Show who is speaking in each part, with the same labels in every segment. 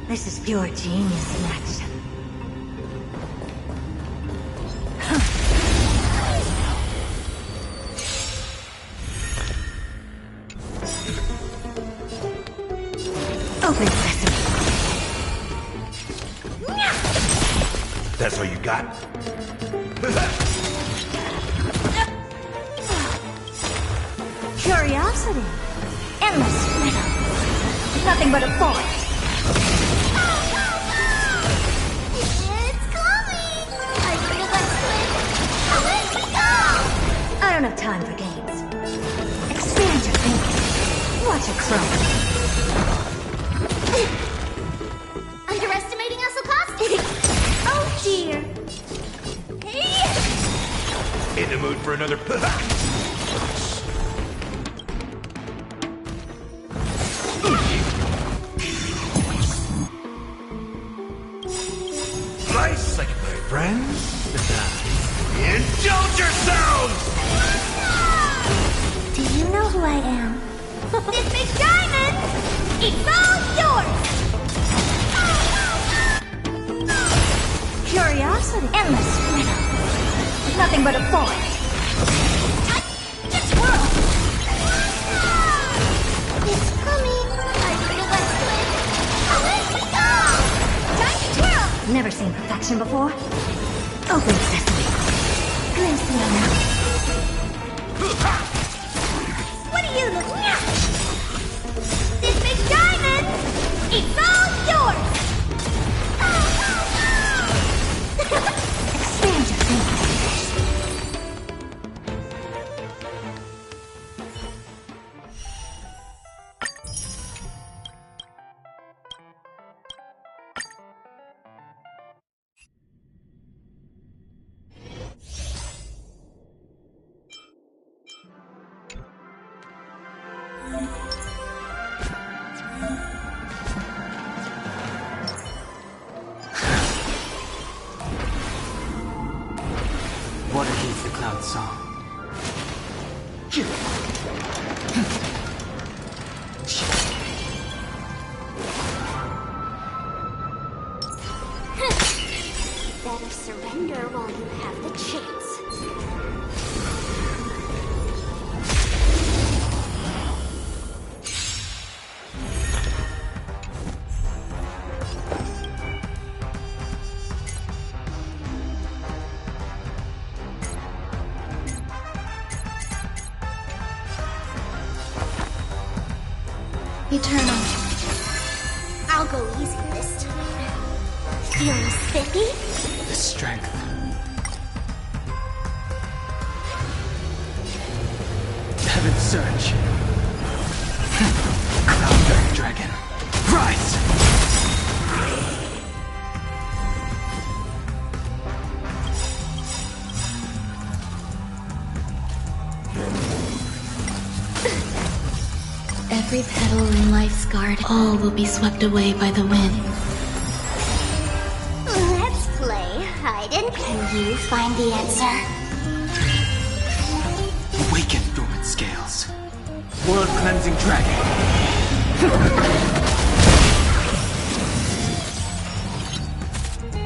Speaker 1: This is pure genius in action. Open sesame.
Speaker 2: That's all you got?
Speaker 1: Curiosity. Endless freedom. Nothing but a forest.
Speaker 3: It's coming! Are you the West Wind? Away we go!
Speaker 1: I don't have time for games. Expand your thinking. Watch it grow.
Speaker 3: Underestimating us, Lacoste? Oh dear.
Speaker 2: In the mood for another nice second, my friends. Indulge yourselves!
Speaker 3: Do you know who I am? This big diamond! It's all yours!
Speaker 1: Curiosity. Endless freedom. Nothing but a forest.
Speaker 3: Just whirl! It's coming! Are you the West Wind? Away we go! Time to twirl!
Speaker 1: Never seen perfection before. Open sesame. Glimpse the unknown.
Speaker 3: What are you looking at? This big diamond! It's all yours!
Speaker 1: Expand your thinking.
Speaker 4: Water heeds the cloud song.
Speaker 3: Better surrender while you have the chance.
Speaker 1: Eternal.
Speaker 3: I'll go easy this time. Feeling spiffy?
Speaker 4: The strength. Heaven's surge. Cloud dragon. Rise!
Speaker 5: Every petal in life's garden, all will be swept away by the wind.
Speaker 3: Let's play hide and can you find the answer?
Speaker 4: Awaken dormant scales. World cleansing dragon.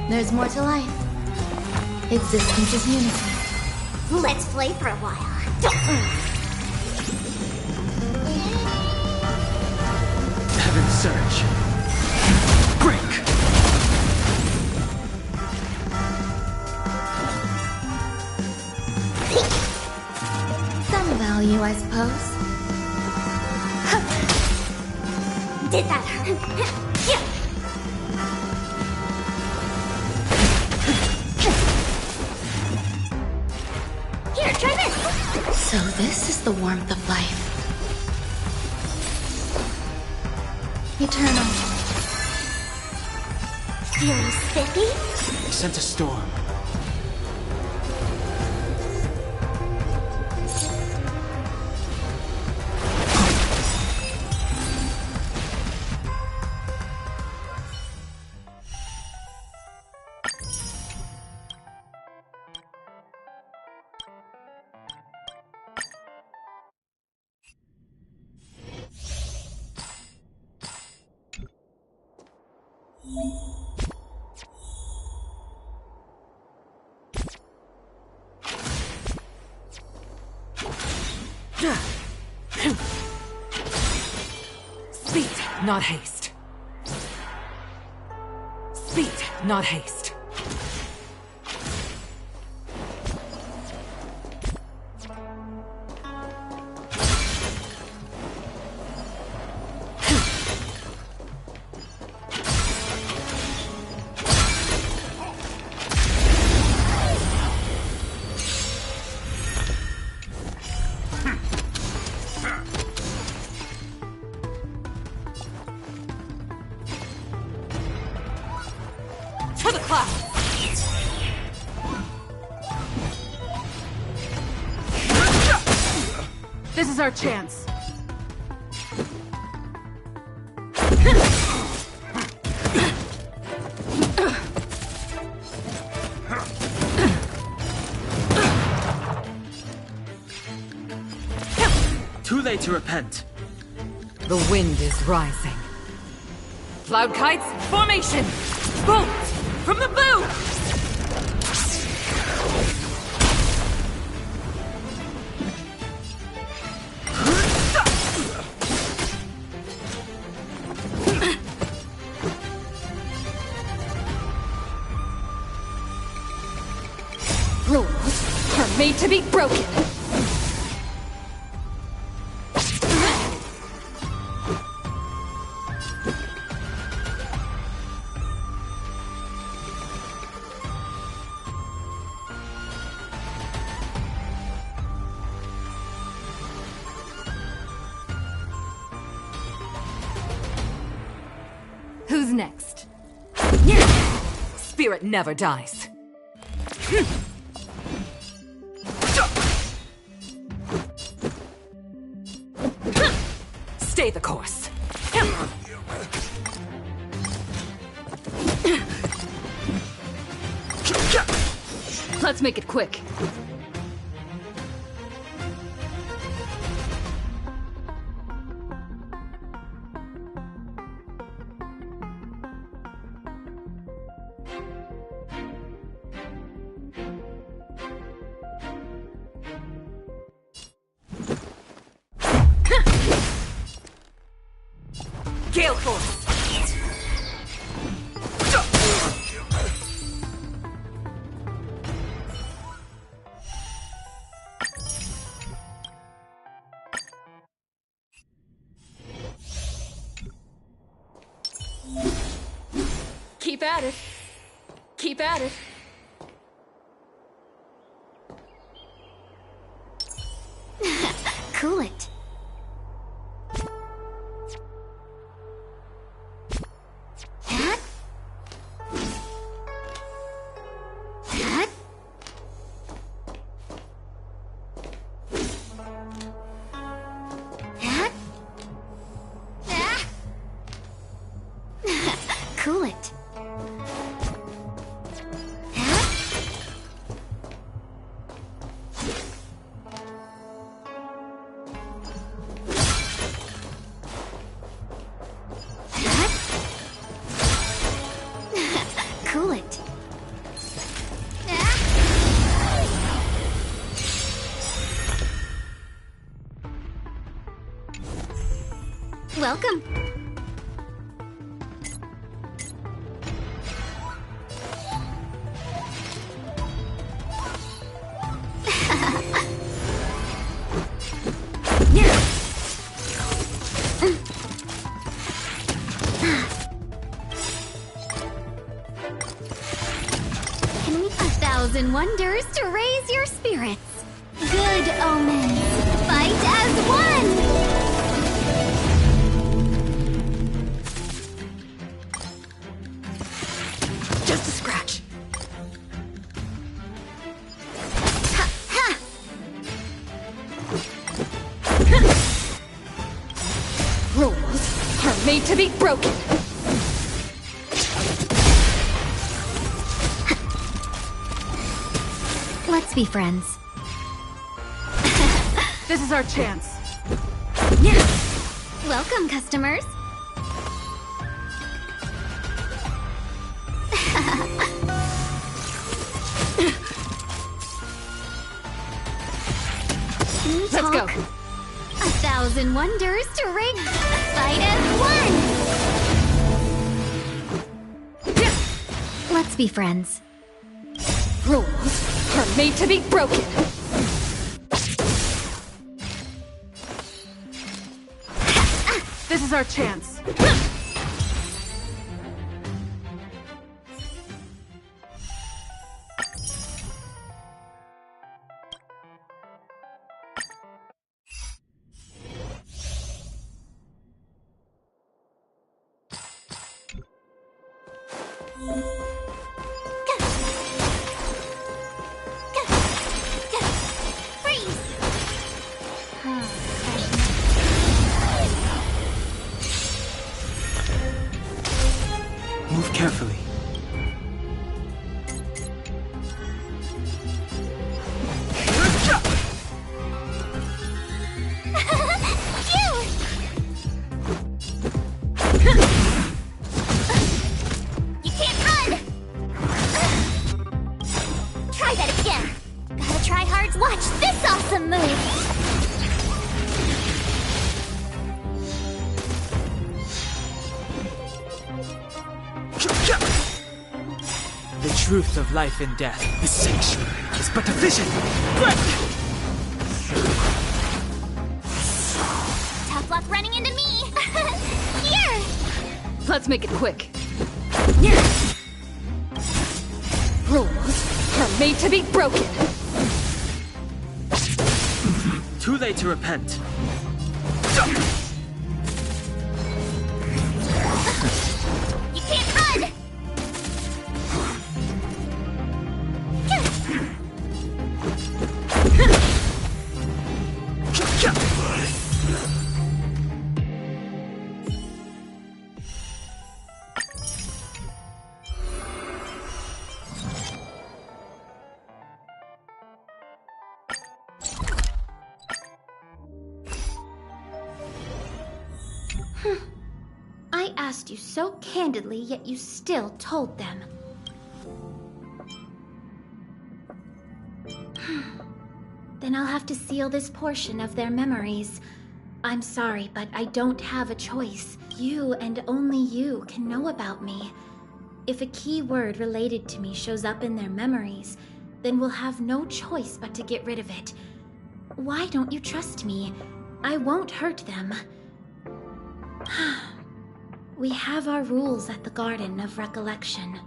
Speaker 5: There's more to life. Existence is unity.
Speaker 3: Let's play for a while.
Speaker 4: Heaven's surge. Break!
Speaker 5: Some value, I suppose.
Speaker 3: Did that hurt? Here, try this!
Speaker 5: So this is the warmth of life. Eternal.
Speaker 3: Feeling spiffy?
Speaker 4: Sent a storm.
Speaker 6: Speed, not haste. Speed, not haste. To the clouds! This is our chance.
Speaker 4: Too late to repent.
Speaker 6: The wind is rising. Cloud kites, formation! Bolt! From the boot! Rules are made to be broken. Who's next? Spirit never dies. Stay the course. Let's make it quick. Gale force! Keep at it. Keep at it.
Speaker 3: Cool it. Hat? Hat? Hat? Ah! Cool it. Cool it. Welcome. A thousand wonders to raise your spirits. Good omens. Fight as one.
Speaker 6: Just a scratch.
Speaker 3: Ha ha.
Speaker 6: Rules are made to be broken.
Speaker 3: Let's be friends.
Speaker 6: This is our chance.
Speaker 3: Welcome, customers.
Speaker 6: Let's go.
Speaker 3: 1,000 wonders to ring. Fight as one. Let's be friends.
Speaker 6: Rules are made to be broken. This is our chance.
Speaker 4: Move carefully.
Speaker 3: You can't run! Try that again. Gotta try hard. Watch this awesome move.
Speaker 4: The truth of life and death. The sanctuary is but a vision.
Speaker 3: Tough luck running into me. Here!
Speaker 6: Let's make it quick. Rules are made to be broken.
Speaker 4: Too late to repent.
Speaker 3: You can't run!
Speaker 5: I asked you so candidly, yet you still told them. Then I'll have to seal this portion of their memories. I'm sorry, but I don't have a choice. You and only you can know about me. If a key word related to me shows up in their memories, then we'll have no choice but to get rid of it. Why don't you trust me? I won't hurt them. We have our rules at the Garden of Recollection.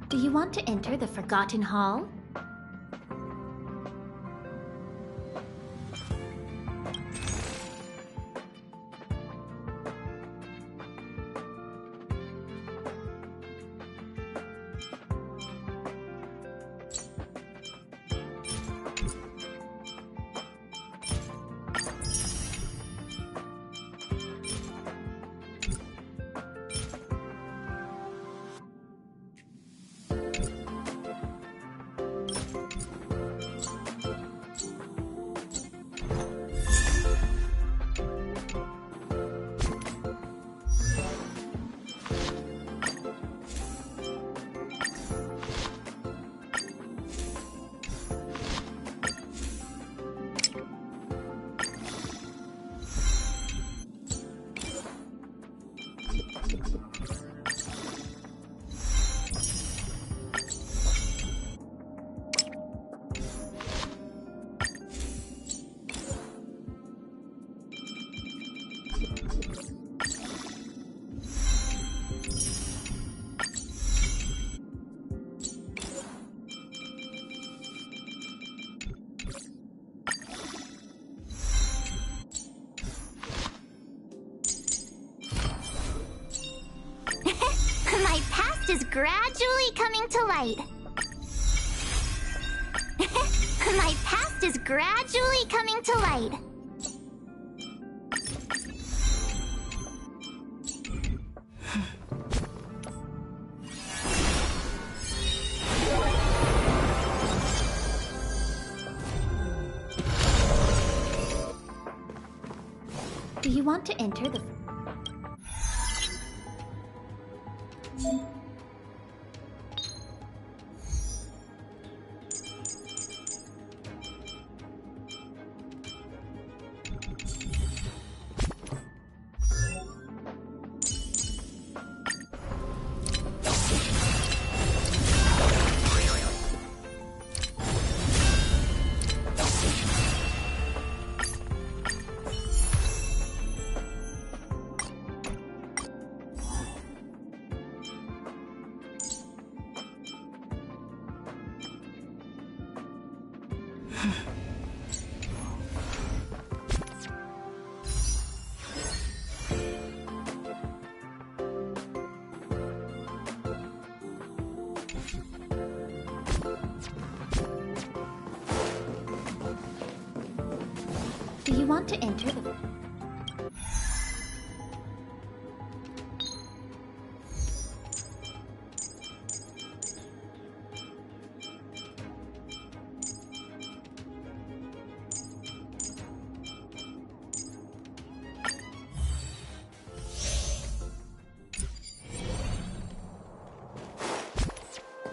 Speaker 5: Do you want to enter the Forgotten Hall?
Speaker 3: My past is gradually coming to light. My past is gradually coming to light.
Speaker 5: Do you want to enter the... Do you want to enter the...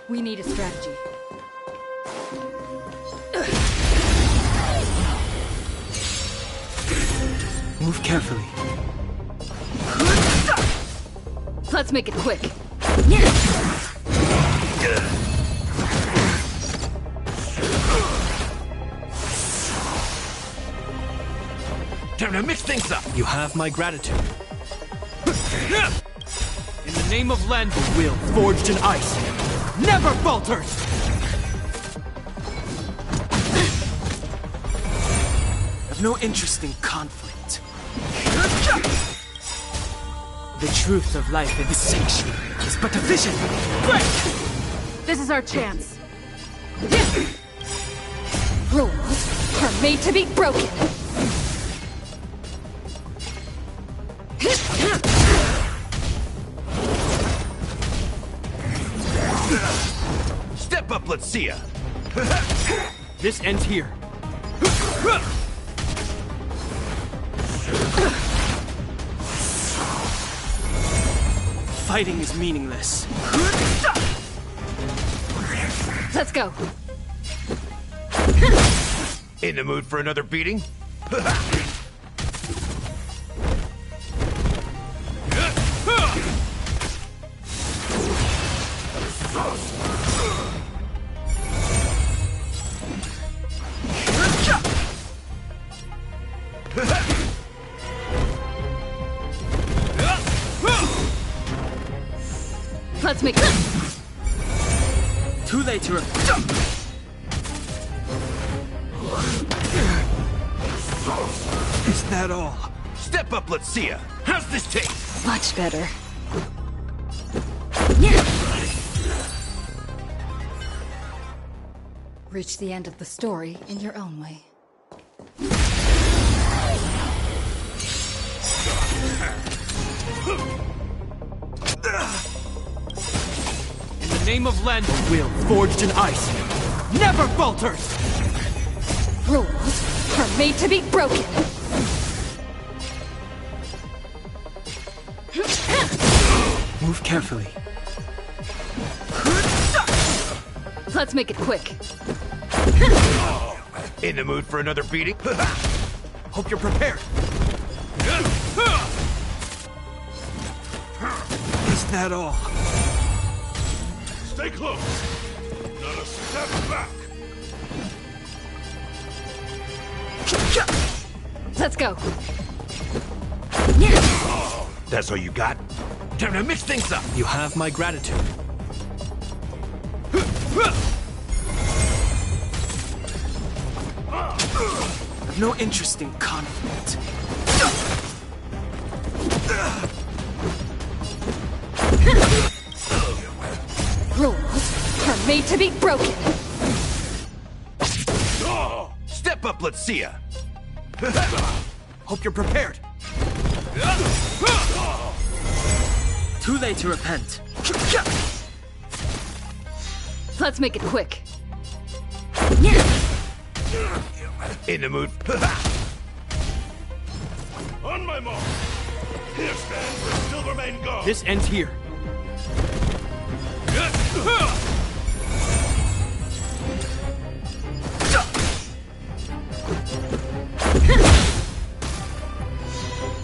Speaker 6: We need a strategy.
Speaker 4: Move carefully.
Speaker 6: Let's make it quick.
Speaker 2: Time to mix things up.
Speaker 4: You have my gratitude. In the name of Len, the will forged in ice never falters! I've no interest in conflict. The truth of life in this sanctuary is but a vision. Break!
Speaker 6: This is our chance. Rules are made to be broken.
Speaker 2: Step up, let's see ya.
Speaker 4: This ends here. Fighting is meaningless.
Speaker 6: Let's go.
Speaker 2: In the mood for another beating?
Speaker 6: Let's make it.
Speaker 4: Too late to Is that all?
Speaker 2: Step up, let's see ya. How's this taste?
Speaker 6: Much better. Reach the end of the story in your own way.
Speaker 4: In the name of Len, the will forged in ice never falters!
Speaker 6: Rules are made to be broken.
Speaker 4: Move carefully.
Speaker 6: Let's make it quick.
Speaker 2: In the mood for another beating?
Speaker 4: Hope you're prepared. Is that all?
Speaker 2: Stay close. Not a step back.
Speaker 6: Let's go.
Speaker 2: That's all you got? Time to mix things up.
Speaker 4: You have my gratitude. I've no interest in conflict.
Speaker 6: Rules are made to be broken.
Speaker 2: Step up, let's see ya.
Speaker 4: Hope you're prepared. Too late to repent.
Speaker 6: Let's make it quick.
Speaker 2: In the mood? On my mark. Here stands the Silvermane Guard.
Speaker 4: This ends here.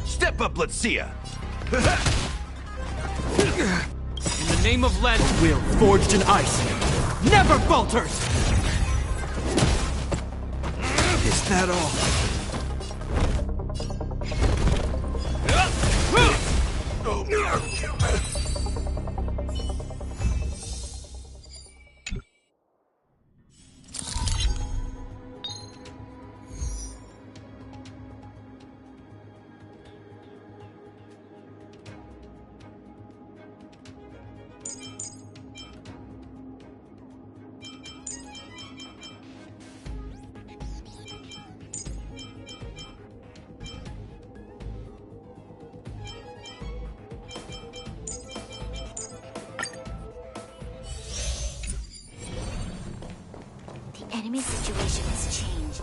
Speaker 2: Step up, let's see ya.
Speaker 4: In the name of Len, will forged in ice never falters! Is that all?
Speaker 1: enemy situation has changed.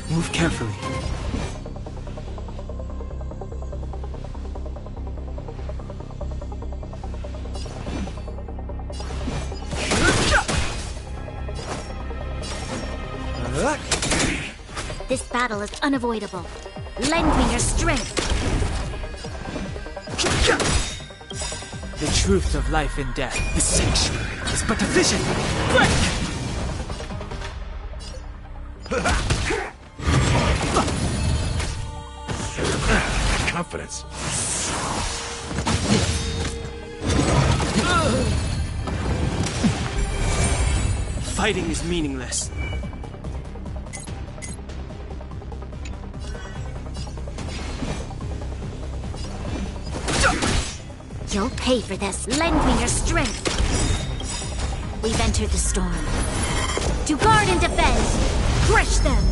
Speaker 4: Move carefully.
Speaker 1: This battle is unavoidable. Lend me your strength.
Speaker 4: The truth of life and death, the sanctuary, is but a vision. Quick!
Speaker 2: Confidence.
Speaker 4: Fighting is meaningless.
Speaker 1: You'll pay for this. Lend me your strength. We've entered the storm. To guard and defend. Crush them.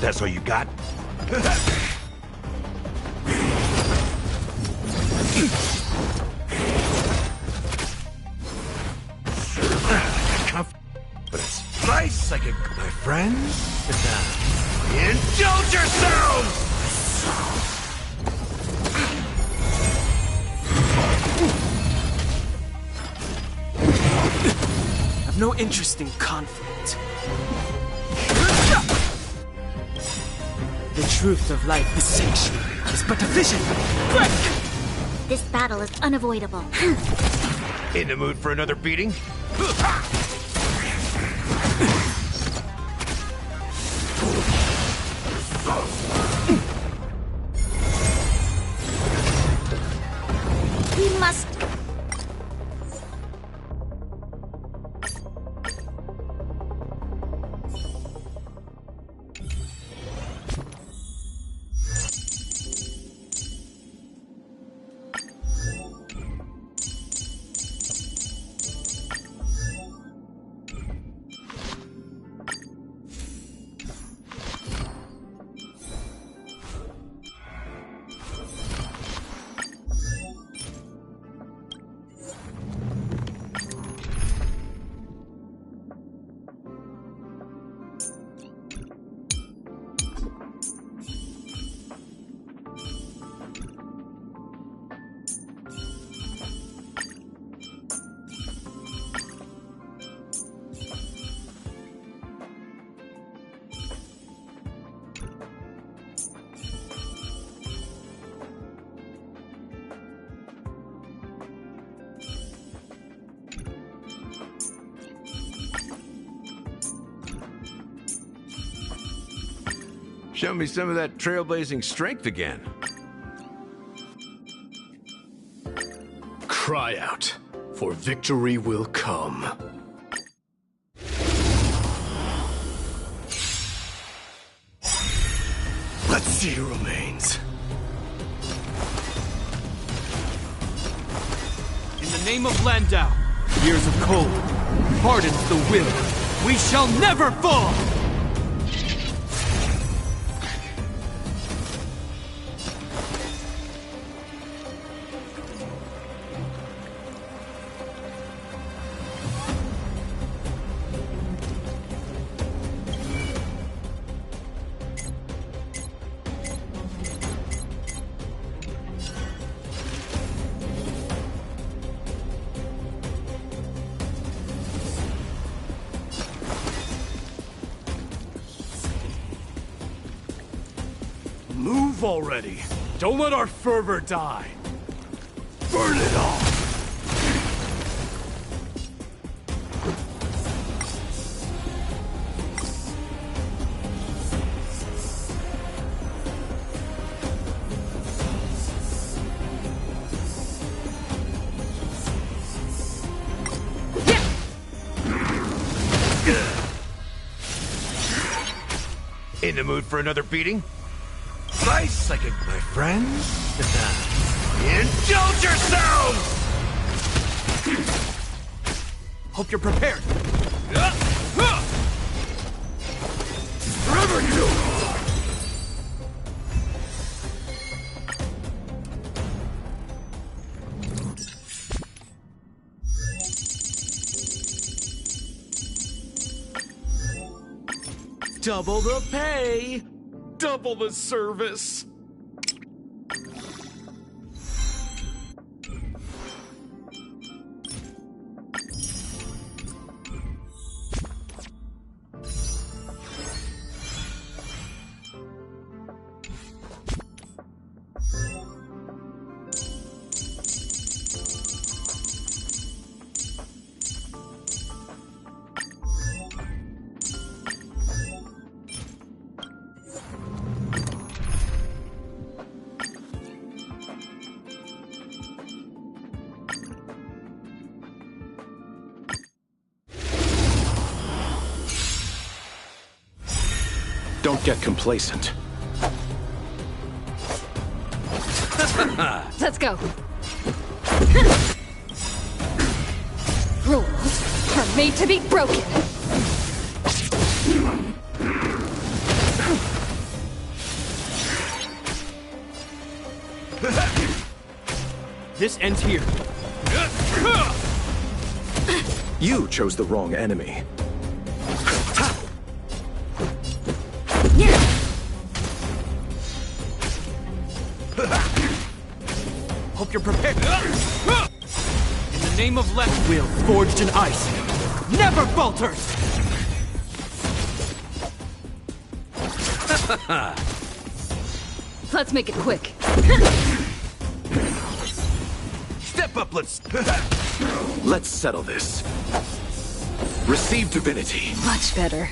Speaker 2: That's all you got? Confidence. Nice, I can... My friends? Indulge yourselves!
Speaker 4: I've no interest in conflict. The truth of life, the sanctuary, is but a vision. Quick!
Speaker 1: This battle is unavoidable.
Speaker 2: In the mood for another beating?
Speaker 1: We must...
Speaker 2: Show me some of that trailblazing strength again.
Speaker 7: Cry out, for victory will come. Let's see who remains.
Speaker 4: In the name of Landau, years of cold, hardens the will. We shall never fall!
Speaker 7: Move already! Don't let our fervor die! Burn it all!
Speaker 2: In the mood for another beating? Nice, like my friends? Indulge yourselves!
Speaker 4: Hope you're prepared.
Speaker 2: Forever you!
Speaker 7: Double the pay! Double the service!
Speaker 8: Don't get complacent.
Speaker 6: Let's go. Rules are made to be broken.
Speaker 4: This ends here.
Speaker 8: You chose the wrong enemy.
Speaker 4: Hope you're prepared. In the name of left will, forged in ice, never falters!
Speaker 6: Let's make it quick.
Speaker 2: Step up, let's...
Speaker 8: Let's settle this. Receive divinity.
Speaker 6: Much better.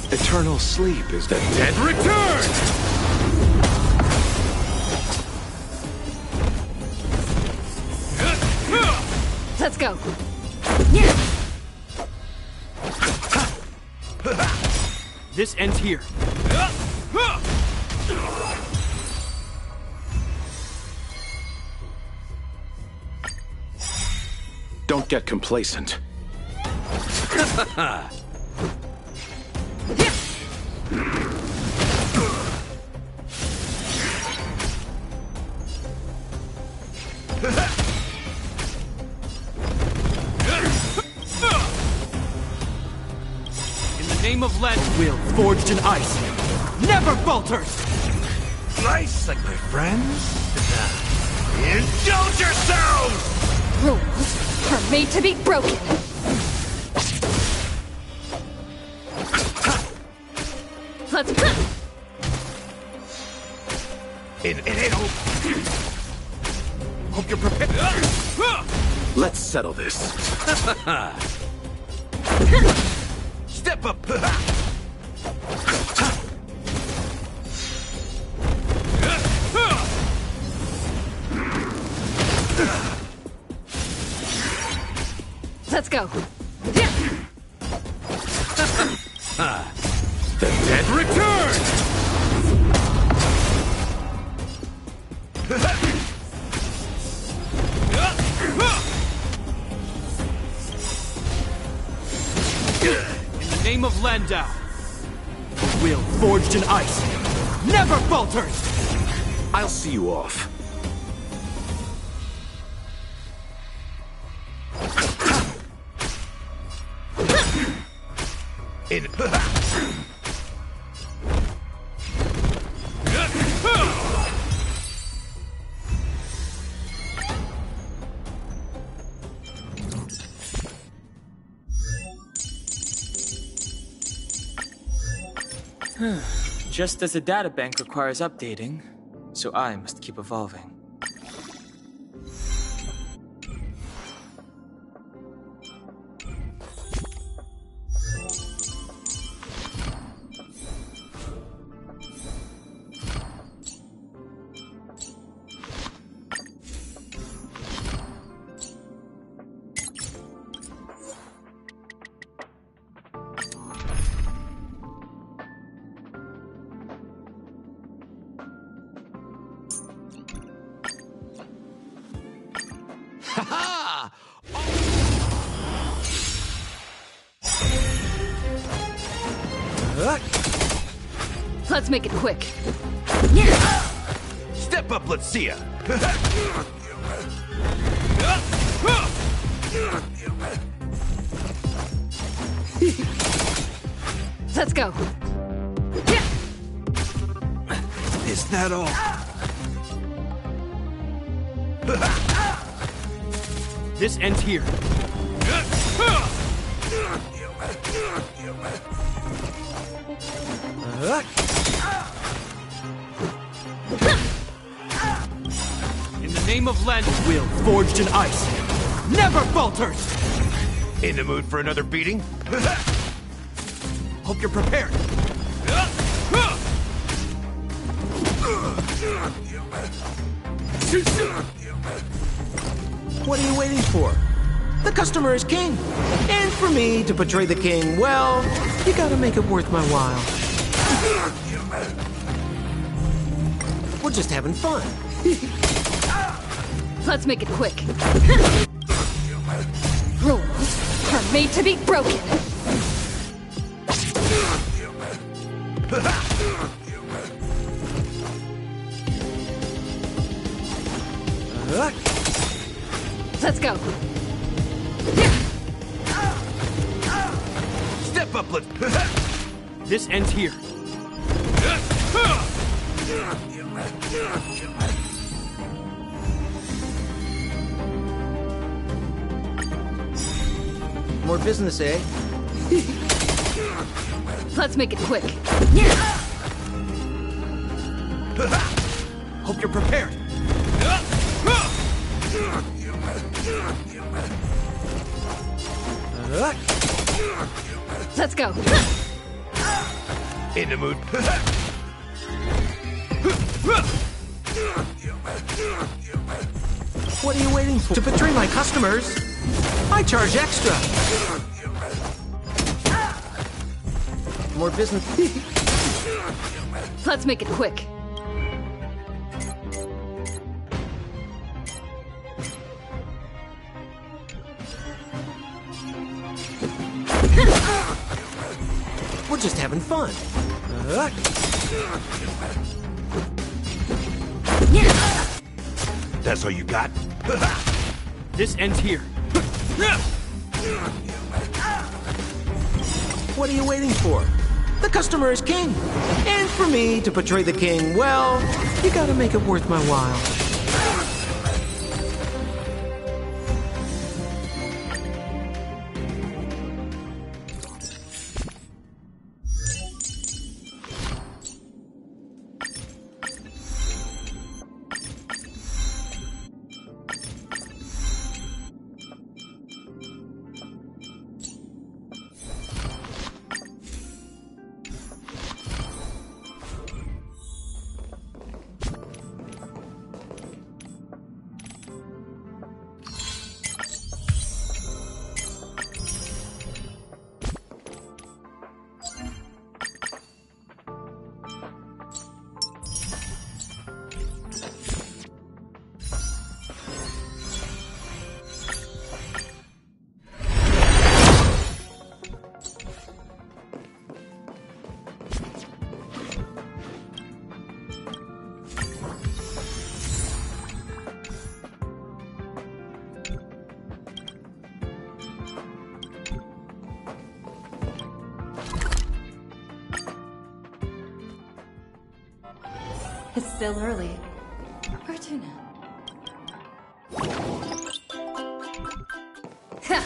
Speaker 8: Eternal sleep is the dead
Speaker 2: Return!
Speaker 6: Let's go.
Speaker 4: This ends here.
Speaker 8: Don't get complacent.
Speaker 4: In the name of left will, forged in ice, never falters!
Speaker 2: Nice, like my friends? Indulge yourselves!
Speaker 6: Rules are made to be broken. Let's go.
Speaker 4: Hope you're prepared.
Speaker 8: Let's settle this.
Speaker 2: Step up!
Speaker 6: Let's go.
Speaker 2: The dead return!
Speaker 4: In the name of Landau, the will forged in ice never falters!
Speaker 8: I'll see you off.
Speaker 9: Just as the databank requires updating, so I must keep evolving.
Speaker 6: Let's make it quick.
Speaker 2: Step up, let's see ya!
Speaker 6: Let's go.
Speaker 2: Is that all?
Speaker 4: This ends here. In the name of Len, will forged in ice never falters.
Speaker 2: In the mood for another beating?
Speaker 4: Hope you're prepared.
Speaker 10: What are you waiting for? The customer is king. And for me to portray the king, well, you gotta make it worth my while. We're just having fun.
Speaker 6: Let's make it quick. Rules are made to be broken. Let's go.
Speaker 2: Step up, let's...
Speaker 4: This ends here.
Speaker 10: More business, eh?
Speaker 6: Let's make it quick.
Speaker 4: Hope you're prepared.
Speaker 6: Let's go.
Speaker 2: In the mood.
Speaker 10: What are you waiting for? To betray my customers, I charge extra. More business.
Speaker 6: Let's make it quick.
Speaker 10: We're just having fun.
Speaker 2: That's all you got?
Speaker 4: This ends here.
Speaker 10: What are you waiting for? The customer is king. And for me to portray the king, well, you gotta make it worth my while.
Speaker 6: It's still early. Where to now? Ha!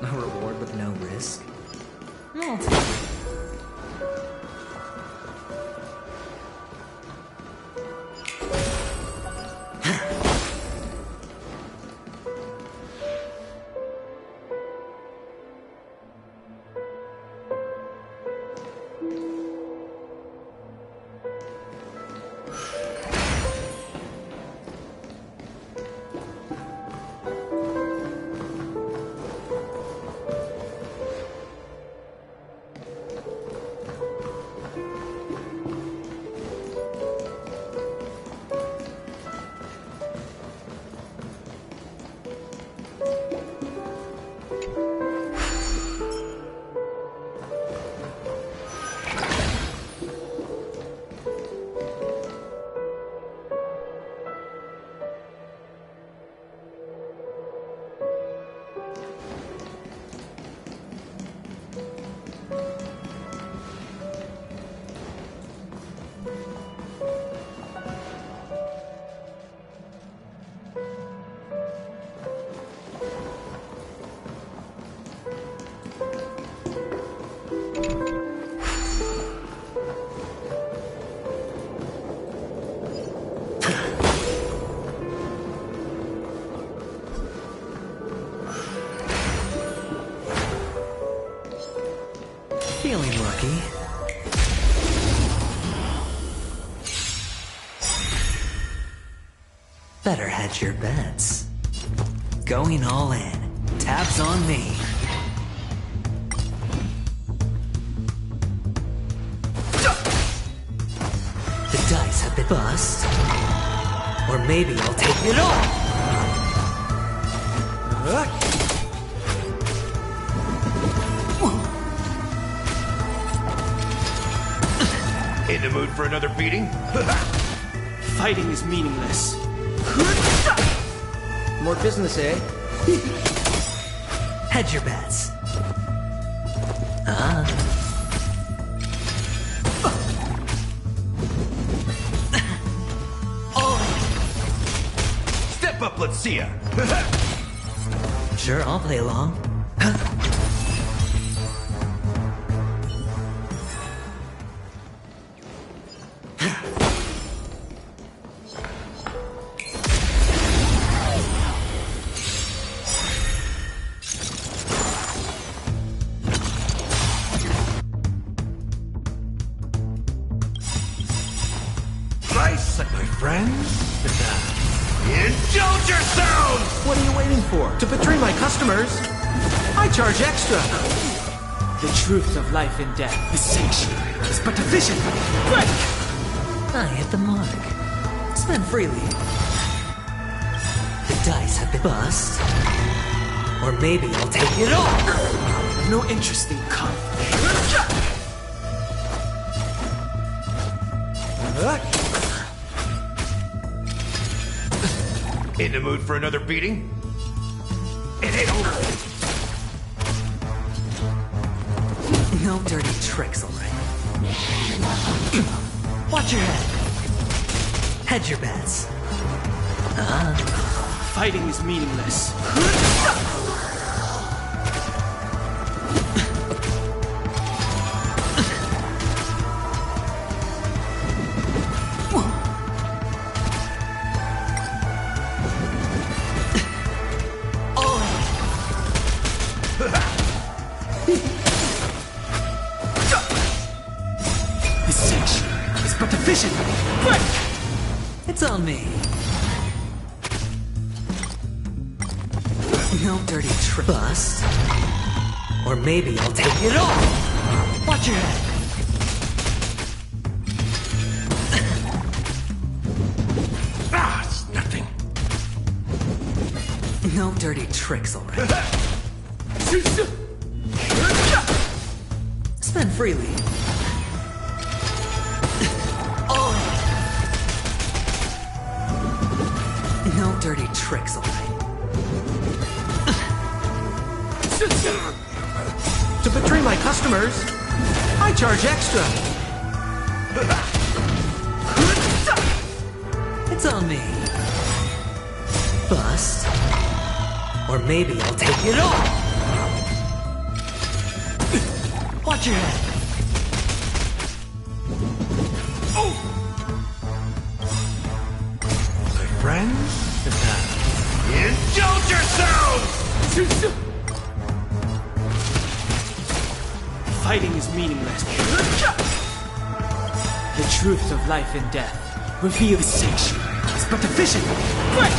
Speaker 11: A reward with no risk? I'll take it. Feeling lucky. Better hedge your bets. Going all in. Tabs on me. The dice have been bust. Or maybe I'll take it all.
Speaker 2: In the mood for another beating?
Speaker 9: Fighting is meaningless.
Speaker 10: More business, eh?
Speaker 11: Hedge your bets.
Speaker 2: Step up, let's see ya.
Speaker 11: Sure, I'll play along.
Speaker 2: Dice, my friends. Indulge yourselves!
Speaker 10: What are you waiting for? To betray my customers? I charge extra.
Speaker 9: The truth of life and death. The sanctuary is but a vision. Break!
Speaker 11: I hit the mark. Spend freely. The dice have been bust. Or maybe I'll take it all.
Speaker 9: No interest in conflict.
Speaker 2: In the mood for another beating? It ain't over.
Speaker 11: No dirty tricks, alright. Watch your head. Hedge your bets.
Speaker 9: Fighting is meaningless. This sanctuary is but a vision. Break!
Speaker 11: It's on me. No dirty trick. Bust. Or maybe I'll take it all. Watch your head. No dirty tricks already. Spend freely. No dirty tricks already.
Speaker 10: To betray my customers, I charge extra.
Speaker 11: It's on me. Bust. Or maybe I'll take it all. Watch your head.
Speaker 2: My friends? Indulge yourselves!
Speaker 9: Fighting is meaningless. The truth of life and death reveal the sanctuary is but a vision. Break!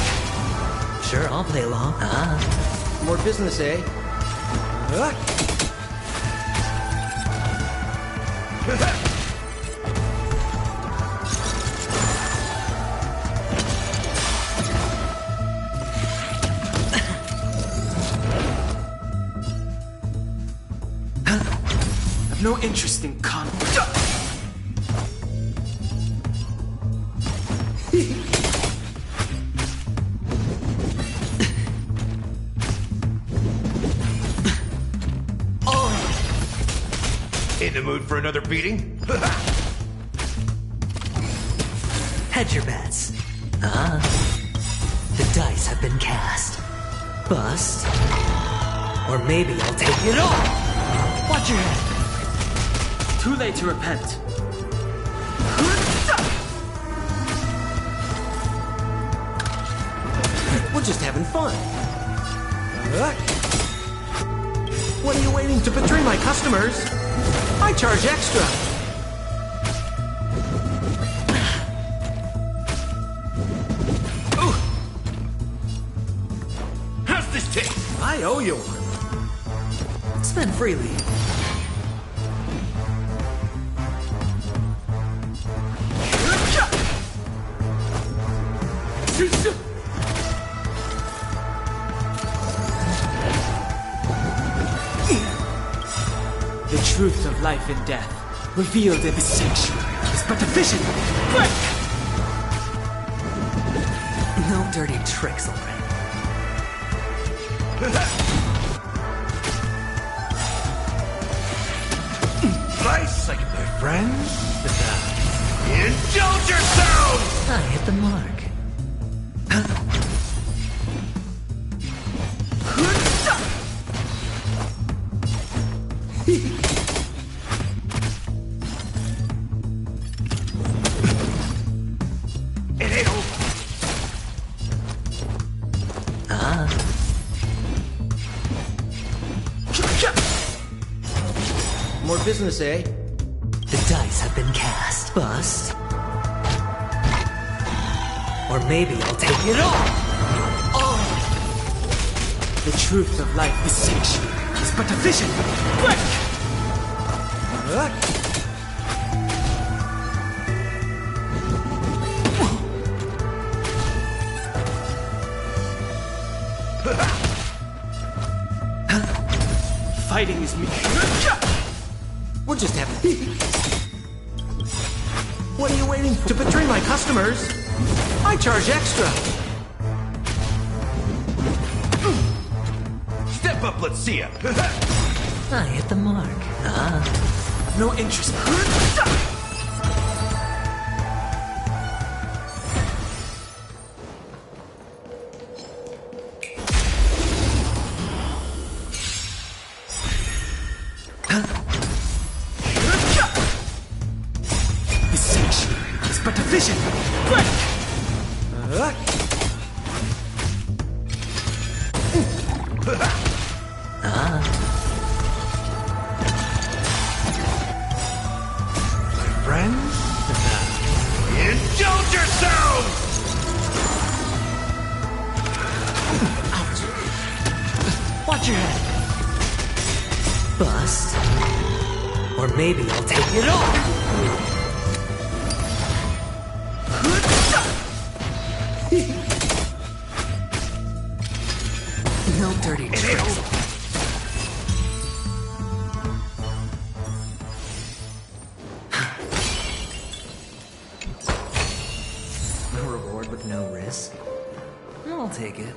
Speaker 11: Sure, I'll play along.
Speaker 10: More business, eh?
Speaker 9: I've no interest in conflict.
Speaker 2: In the mood for another beating?
Speaker 11: Hedge your bets. The dice have been cast. Bust. Or maybe I'll take it all. Watch your head.
Speaker 9: Too late to repent.
Speaker 10: We're just having fun. What are you waiting to betray my customers? I charge extra.
Speaker 2: How's this taste?
Speaker 10: I owe you one.
Speaker 11: Spend freely.
Speaker 9: The truth of life and death revealed in the sanctuary is but a vision. Break!
Speaker 11: No dirty tricks already.
Speaker 2: Nice, like my friends? Indulge yourselves!
Speaker 11: I hit the mark.
Speaker 2: It ain't over.
Speaker 10: More business, eh?
Speaker 11: The dice have been cast. Bust. Or maybe I'll take it all.
Speaker 9: The truth of life is sanctuary is but a vision. Break! Fighting is me.
Speaker 10: We're just having. What are you waiting to betray my customers? I charge extra.
Speaker 2: Step up, let's see ya.
Speaker 11: I hit the mark.
Speaker 9: No interest. The sanctuary is but a vision. Break!
Speaker 2: Friends? Indulge yourselves!
Speaker 11: Watch your head. Bust. Or maybe I'll take it all. dirty tricks. A reward with no risk? I'll take it.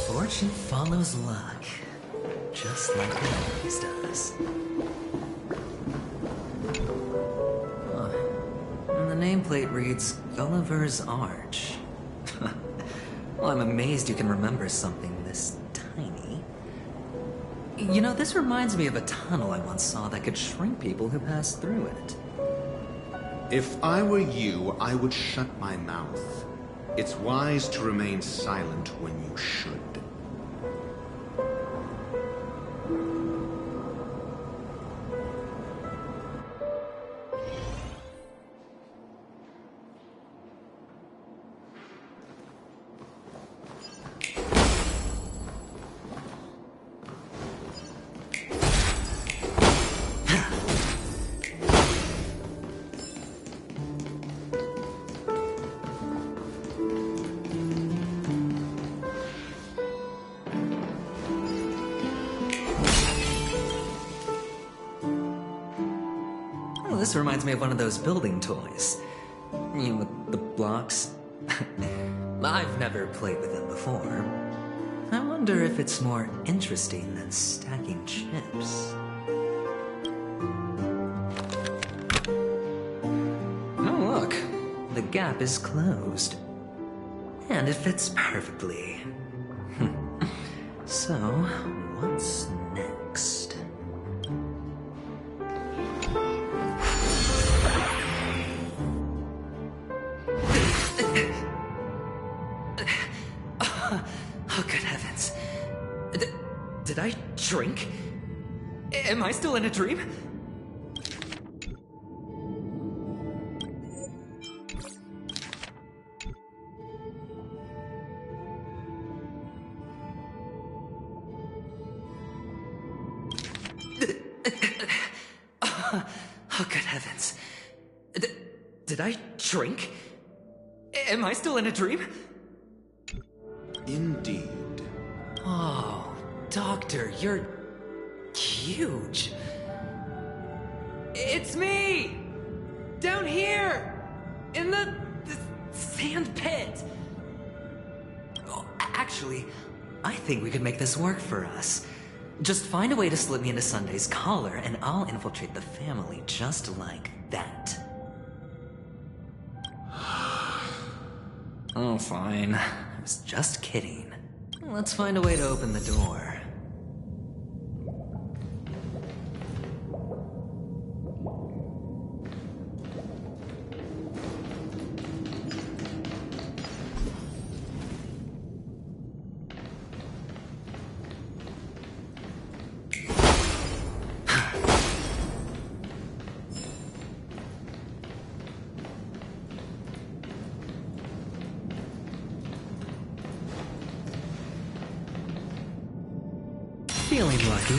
Speaker 11: Fortune follows luck, just like it always does. And the nameplate reads Gulliver's Arch. Well, I'm amazed you can remember something this tiny. You know, this reminds me of a tunnel I once saw that could shrink people who passed through it.
Speaker 12: If I were you, I would shut my mouth. It's wise to remain silent when you should.
Speaker 11: This reminds me of one of those building toys. You know, with the blocks. I've never played with them before. I wonder if it's more interesting than stacking chips. Oh, look. The gap is closed. And it fits perfectly. So, what's next? Oh, good heavens. Did I drink? Am I still in a dream? Did I shrink? Am I still in a dream?
Speaker 12: Indeed.
Speaker 11: Oh, Doctor, you're huge. It's me! Down here! In the sand pit! Oh, actually, I think we could make this work for us. Just find a way to slip me into Sunday's collar, and I'll infiltrate the family just like that. Oh, fine. I was just kidding. Let's find a way to open the door. Feeling lucky.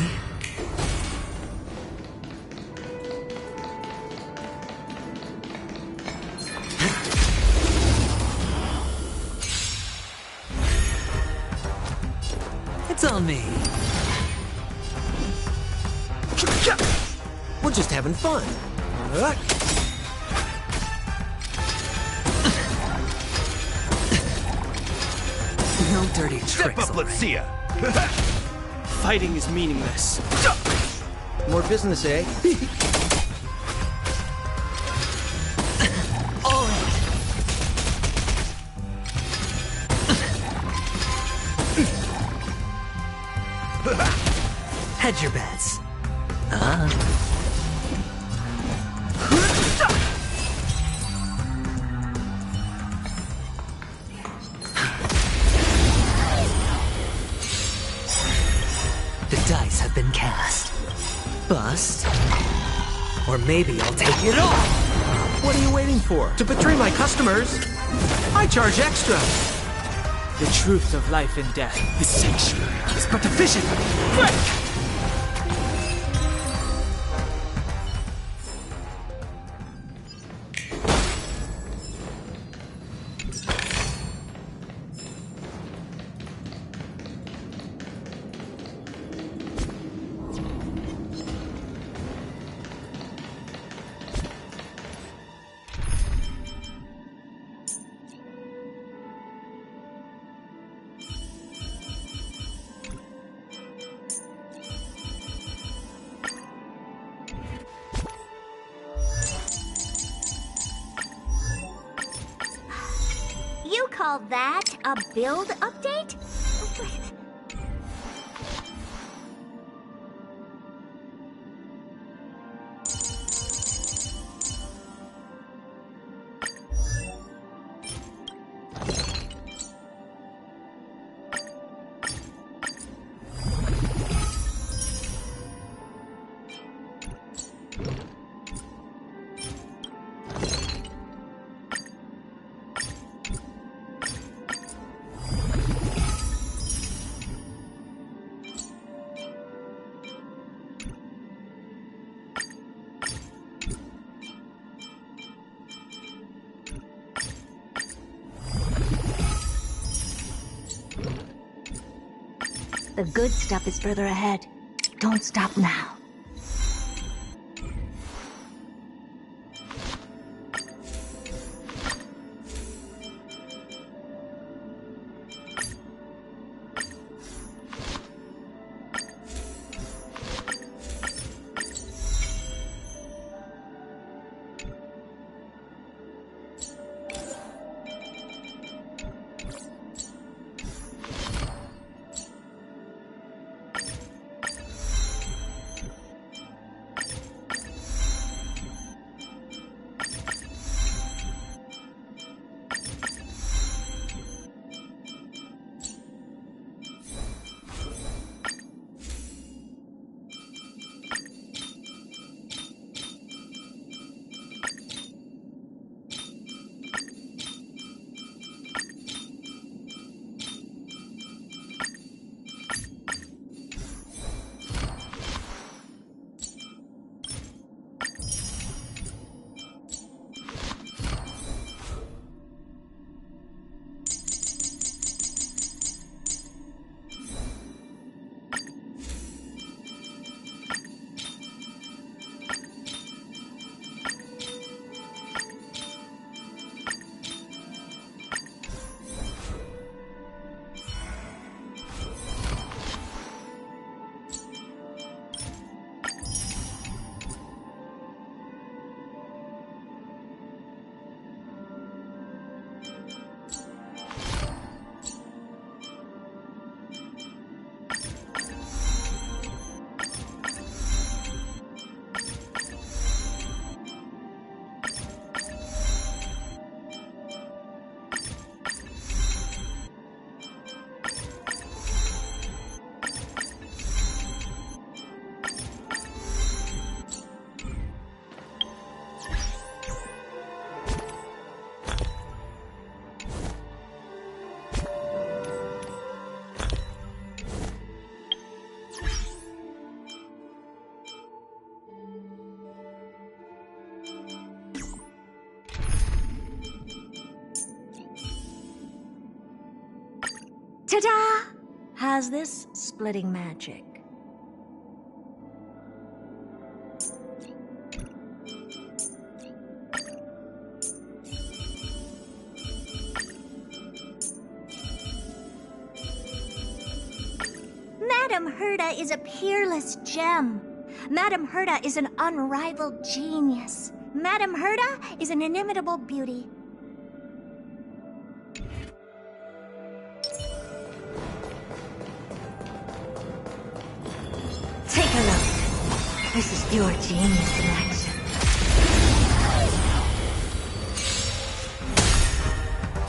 Speaker 11: It's on me.
Speaker 10: We're just having fun.
Speaker 11: No dirty tricks.
Speaker 2: Step up, let's see ya.
Speaker 9: Fighting is meaningless.
Speaker 10: More business, eh?
Speaker 11: All right. Hedge your bets. The dice have been cast. Bust. Or maybe I'll take it all!
Speaker 10: What are you waiting for? To betray my customers? I charge extra.
Speaker 9: The truth of life and death, the sanctuary, is but a vision. Quick!
Speaker 1: You call that a build update? The good stuff is further ahead. Don't stop now. Ta-da! How's this splitting magic? Madame Herta is a peerless gem. Madame Herta is an unrivaled genius. Madame Herta is an inimitable beauty. Take a look. This is pure genius in action.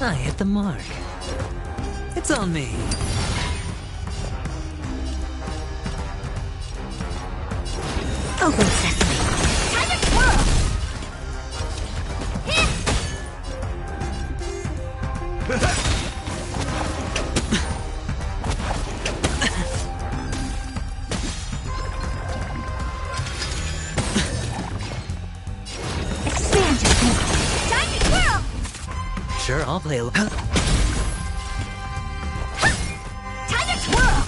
Speaker 11: I hit the mark. It's on me.
Speaker 1: Open sesame. Time to twirl! Expand your thinking. Time to twirl!
Speaker 11: Sure, I'll play along.
Speaker 1: Time to twirl!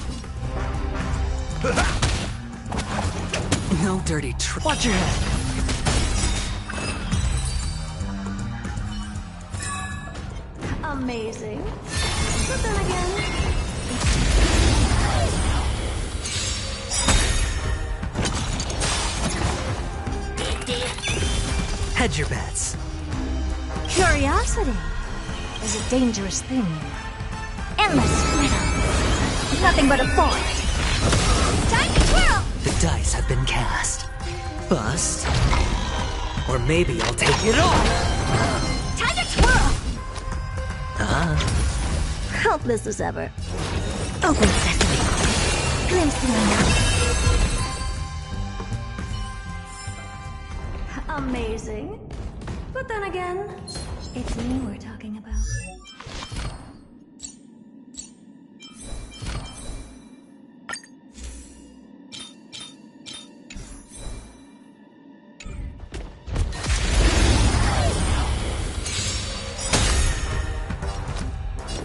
Speaker 11: No dirty watch your head.
Speaker 1: Amazing. But then again...
Speaker 11: Hedge your bets.
Speaker 1: Curiosity is a dangerous thing. Endless freedom. Nothing but a force. Time to twirl!
Speaker 11: The dice have been cast. Bust. Or maybe I'll take it all.
Speaker 1: Time to twirl!
Speaker 13: Helpless as ever.
Speaker 1: Open sesame. Glimpsing enough. Amazing. But then again, it's me we're talking about.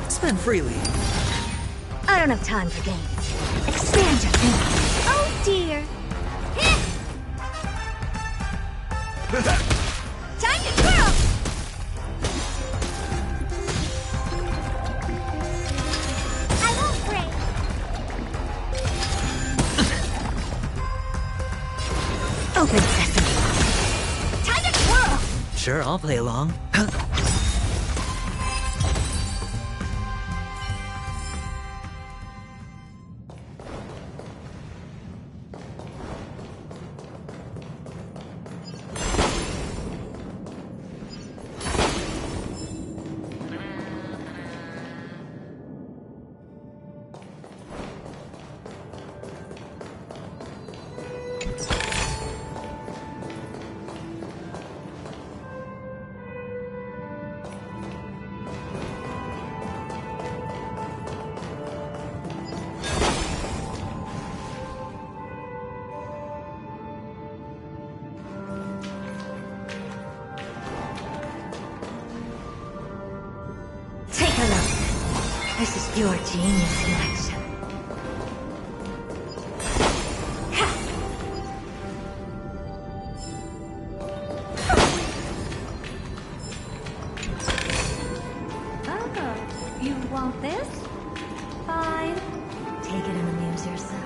Speaker 11: Spend freely.
Speaker 1: I don't have time for games. Expand your thinking. Oh dear. Time to twirl! I won't break. Open sesame. Time to twirl!
Speaker 11: Sure, I'll play along.
Speaker 1: This is pure genius in action. Oh, you want this? Fine. Take it and amuse yourself.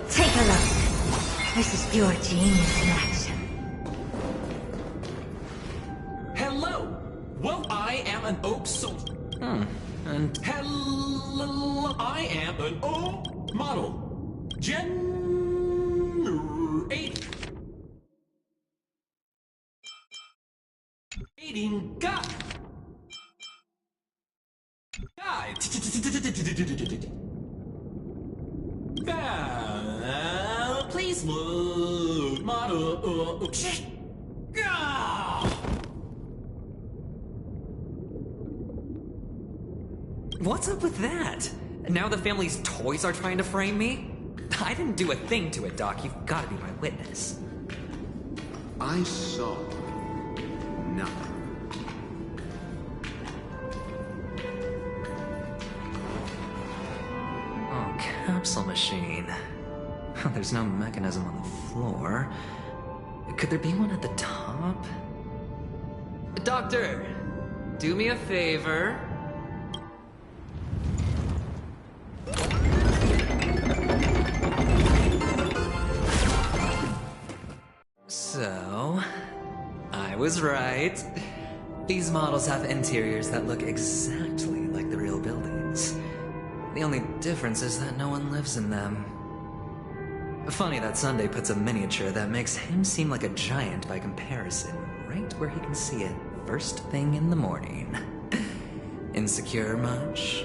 Speaker 1: Take a look. This is pure genius in action.
Speaker 9: model. Generate. God. Please move. Model.
Speaker 11: What's up with that? Now the family's toys are trying to frame me? I didn't do a thing to it, Doc. You've got to be my witness.
Speaker 12: I saw nothing.
Speaker 11: Oh, capsule machine. There's no mechanism on the floor. Could there be one at the top? Doctor, do me a favor. So, I was right. These models have interiors that look exactly like the real buildings. The only difference is that no one lives in them. Funny that Sunday puts a miniature that makes him seem like a giant by comparison, right where he can see it first thing in the morning. Insecure much?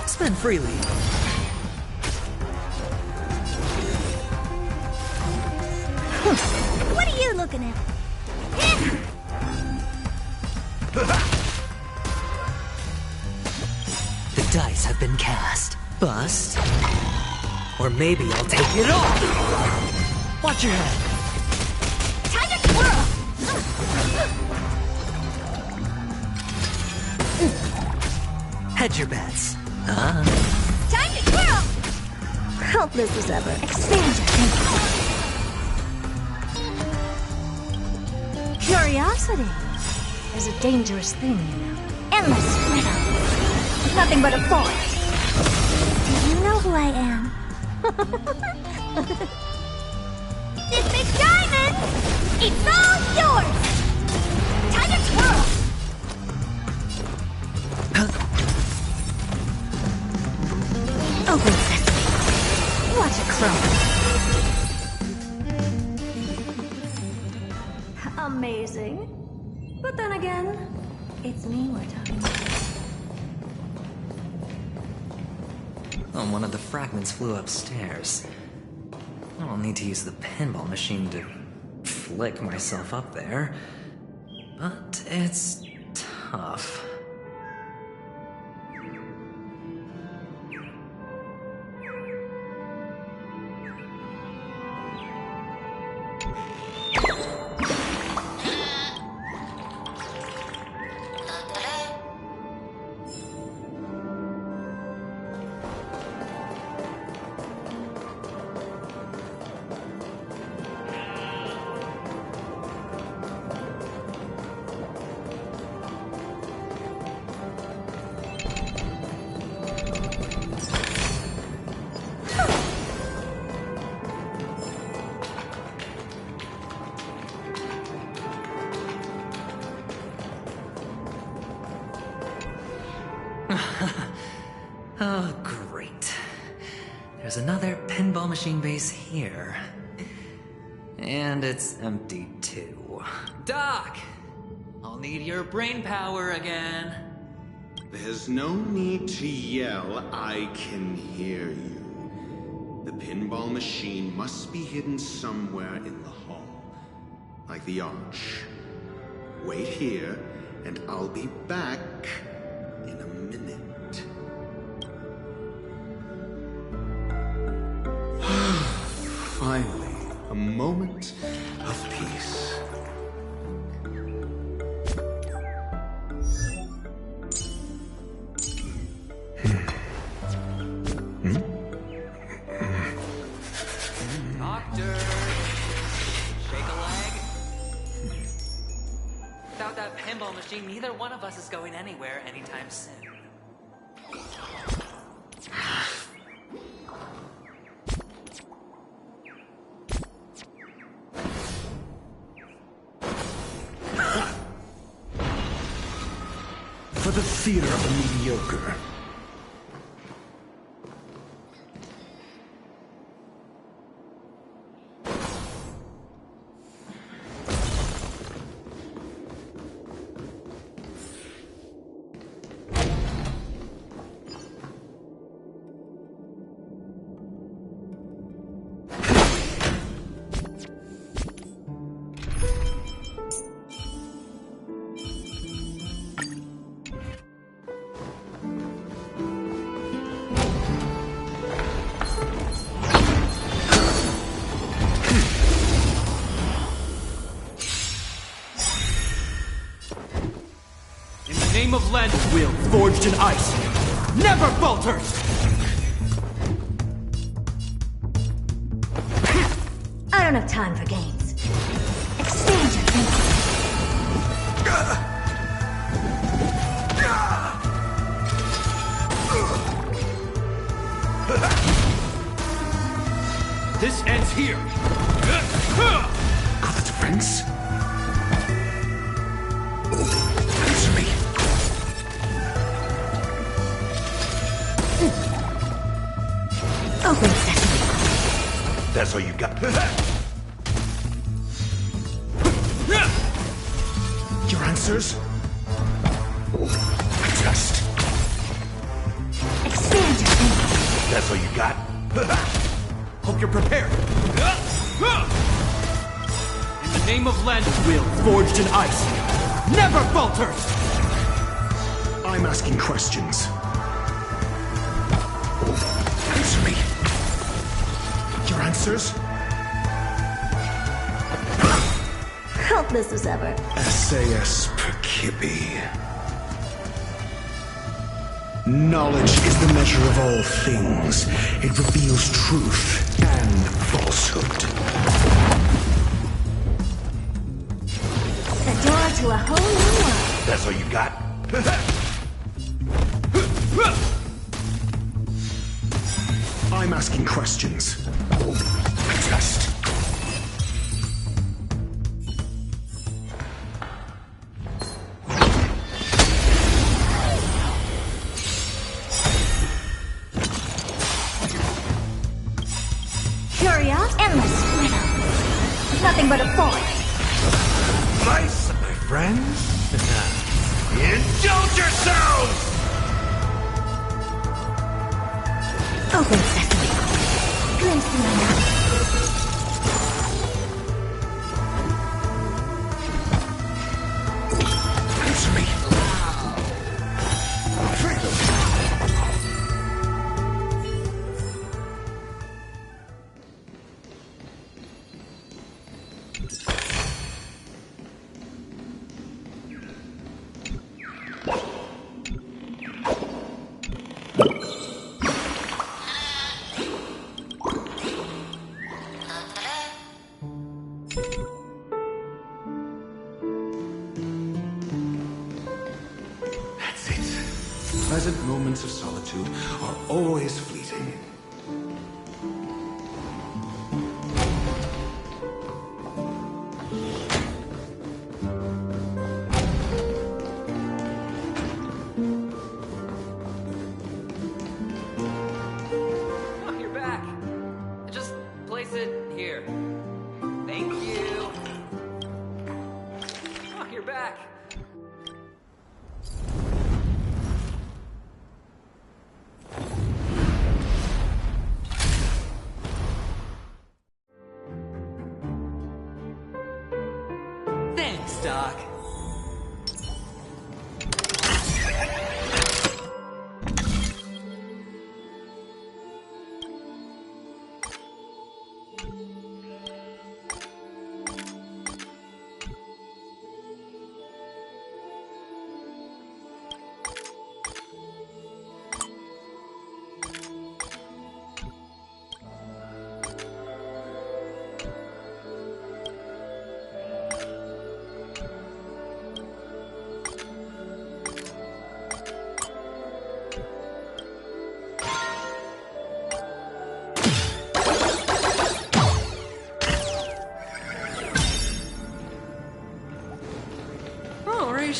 Speaker 11: Spend freely.
Speaker 13: What are you looking at?
Speaker 11: The dice have been cast. Bust. Or maybe I'll take it all. Watch your head.
Speaker 3: Time to twirl!
Speaker 11: Hedge your bets.
Speaker 3: Time to twirl!
Speaker 13: Helpless as ever.
Speaker 3: Expand your thinking.
Speaker 13: Curiosity is a dangerous thing, you know. Endless freedom. Nothing but a force. Do you know who I am?
Speaker 3: This big diamond! It's all yours! Time to twirl!
Speaker 13: Open sesame. Watch it crow. Amazing. But then again, it's me we're talking about.
Speaker 11: Oh, one of the fragments flew upstairs. I'll need to use the pinball machine to flick myself up there. But it's tough. Oh, great. There's another pinball machine base here. And it's empty too. Doc! I'll need your brain power again.
Speaker 12: There's no need to yell. I can hear you. The pinball machine must be hidden somewhere in the hall. Like the arch. Wait here, and I'll be back in a minute. Finally, a moment of peace.
Speaker 11: Doctor! Shake a leg? Without that pinball machine, neither one of us is going anywhere anytime soon.
Speaker 10: For the theater of the mediocre.
Speaker 4: Name of land will forged in ice never falters.
Speaker 13: I don't have time for games. Expand your thinking.
Speaker 4: This ends here.
Speaker 10: Got the defense? Answer me.
Speaker 13: Open sesame.
Speaker 2: That's all you got.
Speaker 10: Your answers? Just.
Speaker 13: Expand your thinking.
Speaker 2: That's all you got.
Speaker 4: Hope you're prepared. In the name of land will forged in ice never falters.
Speaker 10: I'm asking questions. Answer me. Your answers?
Speaker 13: Helpless as ever.
Speaker 10: SAS Perkibi. Knowledge is the measure of all things. It reveals truth and falsehood.
Speaker 13: The door to a whole new world.
Speaker 2: That's all you got.
Speaker 10: I'm asking questions. Just.
Speaker 13: Curious, endless riddle. Nothing but a force.
Speaker 2: Nice, my friends. Indulge yourselves!
Speaker 13: Open sesame. Glimpse in my mouth.
Speaker 10: Answer me.
Speaker 12: That's it. Pleasant moments of solitude are always fleeting.
Speaker 11: Oh, you're back. Just place it here. Thank you. Oh, you're back. Thanks, Doc.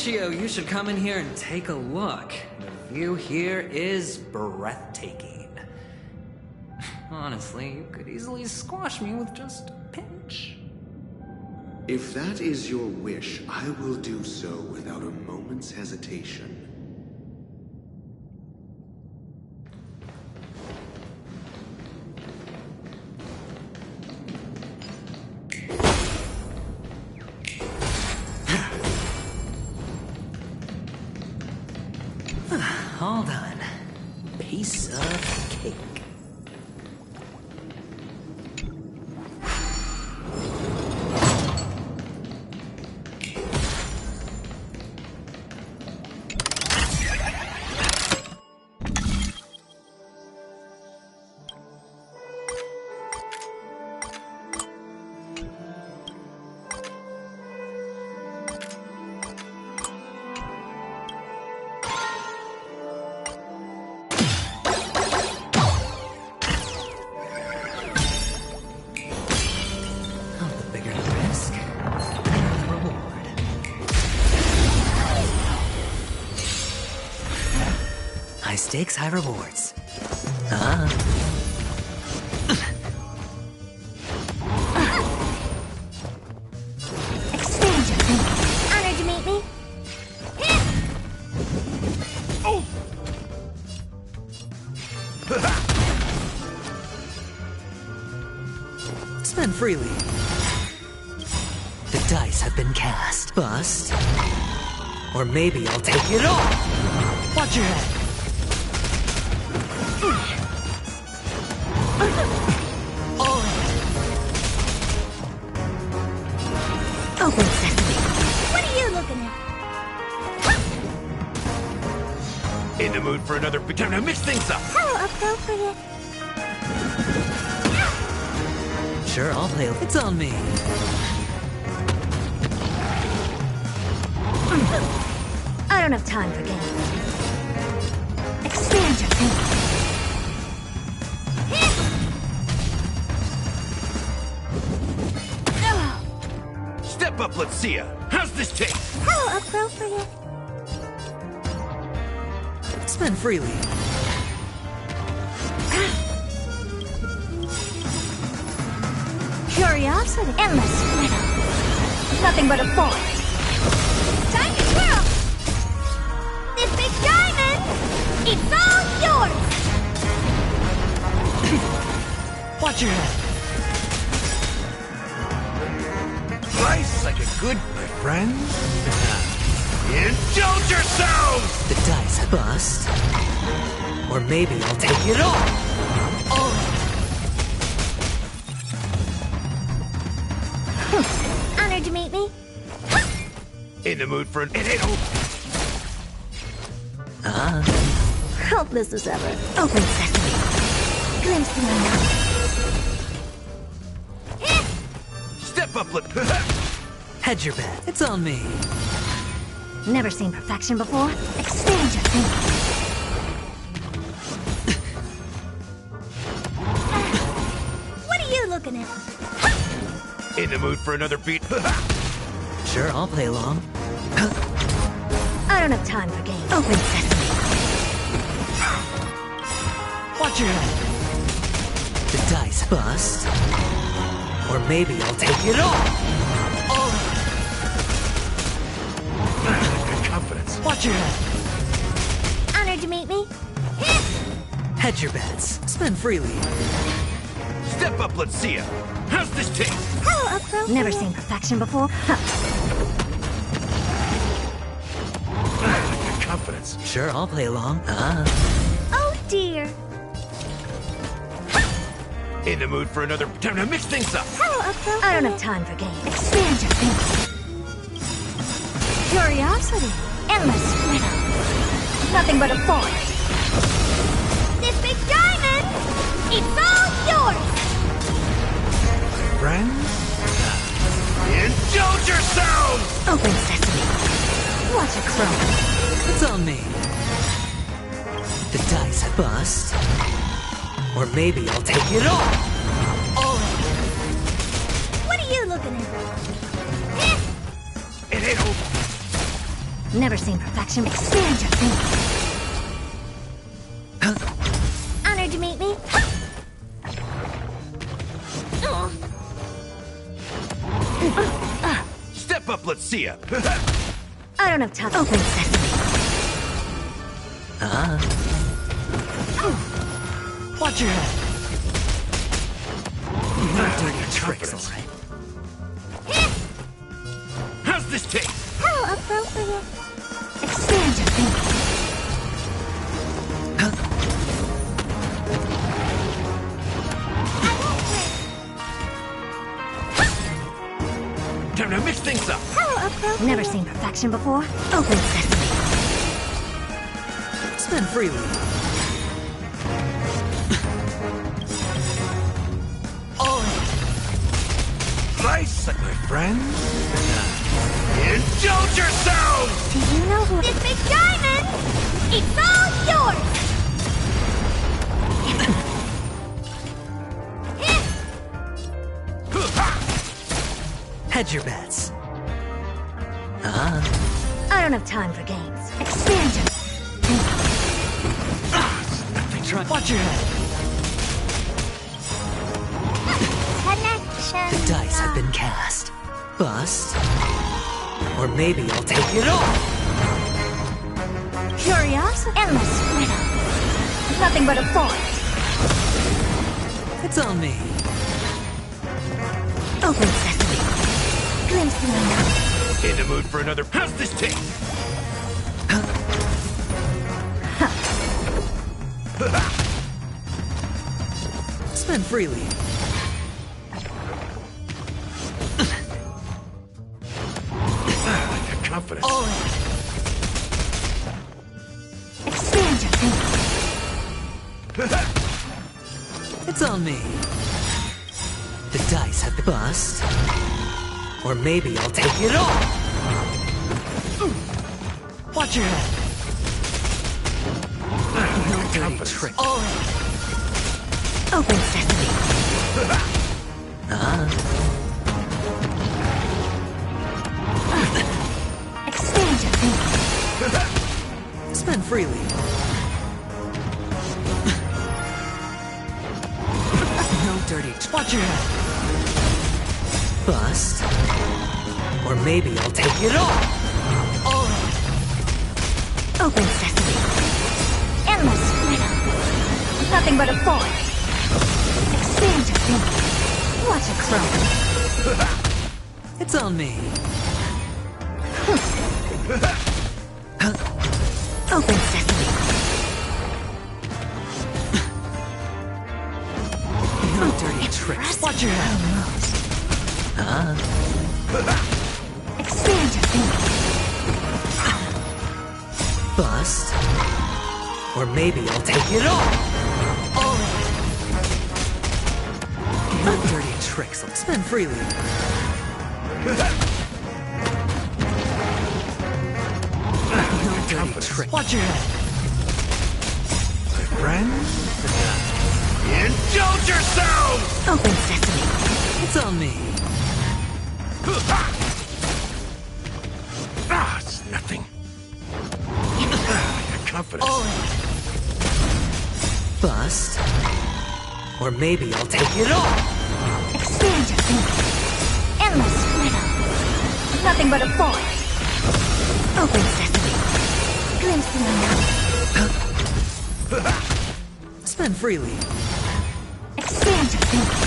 Speaker 11: You should come in here and take a look. The view here is breathtaking. Honestly, you could easily squash me with just a pinch.
Speaker 12: If that is your wish, I will do so without a moment's hesitation.
Speaker 11: All done. Piece of cake. High stakes, high rewards.
Speaker 13: Expand your thinking. Honored to meet me.
Speaker 2: Oh!
Speaker 11: Spend freely. The dice have been cast. Bust. Or maybe I'll take it all. Watch your head. All right.
Speaker 13: Open sesame. What are you looking at?
Speaker 2: In the mood for another time to mix things up.
Speaker 13: How appropriate.
Speaker 11: Sure, I'll play. It's on me.
Speaker 13: I don't have time for games. Expand your thinking.
Speaker 2: Step up, let's see ya. How's this taste?
Speaker 13: How appropriate.
Speaker 11: Spend freely.
Speaker 13: Curiosity. Endless riddle. Nothing but a force. Time to twirl! This big diamond! It's all yours!
Speaker 11: Watch your head.
Speaker 2: Slice like a good, my friends. Indulge yourselves!
Speaker 11: The dice bust. Or maybe I'll take it all. All right.
Speaker 13: Honored to meet me.
Speaker 2: In the mood for an...
Speaker 13: Helpless as ever. Open sesame. Glimpse in my mouth.
Speaker 2: Step up, let...
Speaker 11: Hedge your bet. It's on me.
Speaker 13: Never seen perfection before. Expand your thinking. What are you looking at?
Speaker 2: In the mood for another beat?
Speaker 11: Sure, I'll play along.
Speaker 13: I don't have time for games. Open sesame.
Speaker 11: Watch your head. The dice bust. Or maybe I'll take it all. All right.
Speaker 2: Good confidence.
Speaker 11: Watch your head.
Speaker 13: Honored to meet me.
Speaker 11: Hedge your bets. Spend freely.
Speaker 2: Step up, let's see ya. How's this taste?
Speaker 13: How appropriate. Never seen perfection before. Huh.
Speaker 2: confidence.
Speaker 11: Sure, I'll play along.
Speaker 13: Oh dear.
Speaker 2: In the mood for another... Time to mix things up.
Speaker 13: Hello, Upro. I don't have time for games. Expand your thinking. Curiosity. Endless riddle. Nothing but a force. This big diamond! It's all yours!
Speaker 2: Friends? Indulge yourselves!
Speaker 13: Open sesame. Watch it grow.
Speaker 11: It's on me. The dice bust. Or maybe I'll take it all.
Speaker 13: All in. What are you looking at?
Speaker 2: It ain't over.
Speaker 13: Never seen perfection. Expand your thinking. Honored to meet me.
Speaker 2: Step up, let's see ya.
Speaker 13: I don't have time. Open sesame.
Speaker 11: Watch your head. No dirty tricks,
Speaker 2: confidence.
Speaker 11: alright?
Speaker 2: How's this taste?
Speaker 13: Hello, Upro. Expand your thinking.
Speaker 2: Time to mix things up.
Speaker 13: Hello, Upro. Never seen perfection before. Open sesame.
Speaker 11: Spend freely.
Speaker 13: All in.
Speaker 2: Nice, my friends. Indulge yourselves!
Speaker 13: Do you know who this big diamond? It's all yours!
Speaker 11: Hedge your bets.
Speaker 13: I don't have time for games. Expand your...
Speaker 11: Watch your head.
Speaker 13: Connection.
Speaker 11: The dice have been cast. Bust. Or maybe I'll take it all.
Speaker 13: Curiosity. Endless riddle. Nothing but a force.
Speaker 11: It's on me.
Speaker 13: Open sesame. Glimpse the unknown.
Speaker 2: In the mood for another... How's this taste?
Speaker 11: Spend freely.
Speaker 2: Confidence.
Speaker 13: All in. Expand your thinking.
Speaker 11: It's on me. The dice have been bust. Or maybe I'll take it all. Watch your head. No dirty trick.
Speaker 13: All in. Open sesame. Expand your thinking.
Speaker 11: Spend freely. No dirty. Watch your head. Bust. Or maybe I'll take it all.
Speaker 13: All in. Open sesame. Endless riddle. Nothing but a force. Expand your thinking. Watch it grow.
Speaker 11: It's on me.
Speaker 13: Open sesame.
Speaker 11: No dirty tricks. Watch your head.
Speaker 13: Expand your thinking.
Speaker 11: Bust. Or maybe I'll take it all.
Speaker 13: All in.
Speaker 11: No dirty tricks. I'll spend freely. No dirty tricks. Watch your head.
Speaker 2: My friends? Indulge yourselves!
Speaker 13: Open sesame.
Speaker 11: It's on me.
Speaker 2: It's nothing. Confidence.
Speaker 13: All in.
Speaker 11: Bust. Or maybe I'll take it all.
Speaker 13: Expand your thinking. Endless riddle. Nothing but a force. Open sesame. Glimpse the unknown.
Speaker 11: Spend freely.
Speaker 13: Expand your thinking.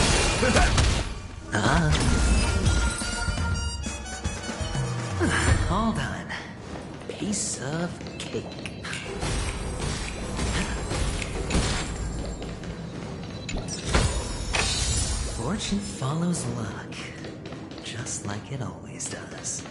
Speaker 11: All done. Piece of cake. cake. Fortune follows luck, just like it always does.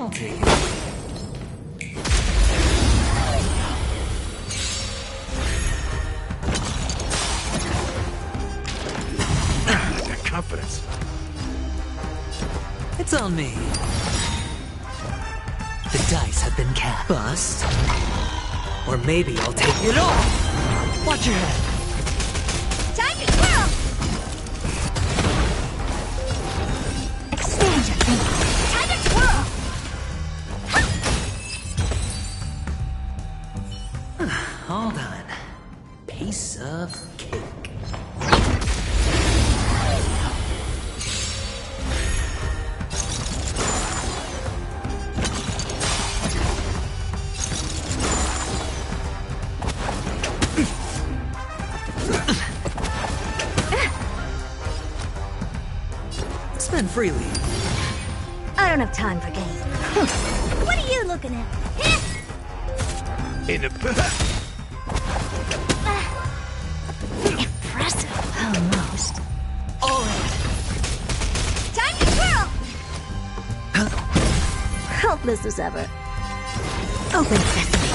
Speaker 11: I'll take it.
Speaker 2: That confidence.
Speaker 11: It's on me. The dice have been cast. Bust. Or maybe I'll take it all. Watch your head.
Speaker 13: Time to twirl! Expand your thinking. Time to twirl!
Speaker 11: All done. Piece of cake. Spend freely.
Speaker 13: I don't have time for games. What are you looking at?
Speaker 2: In a...
Speaker 13: Impressive. Almost. Alright. Time to twirl! Helpless as ever. Open sesame.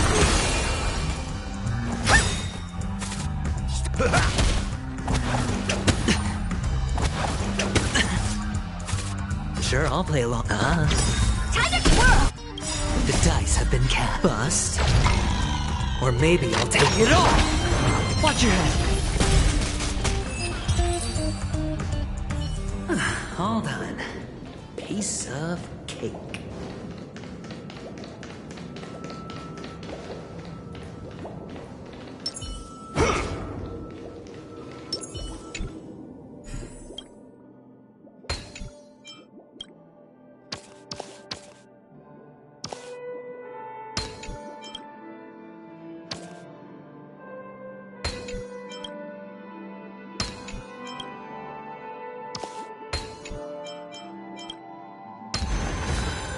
Speaker 11: Sure, I'll play along.
Speaker 13: Time to twirl!
Speaker 11: The dice have been cast. Bust. Or maybe I'll take it all. Watch your head. All done. Piece of cake.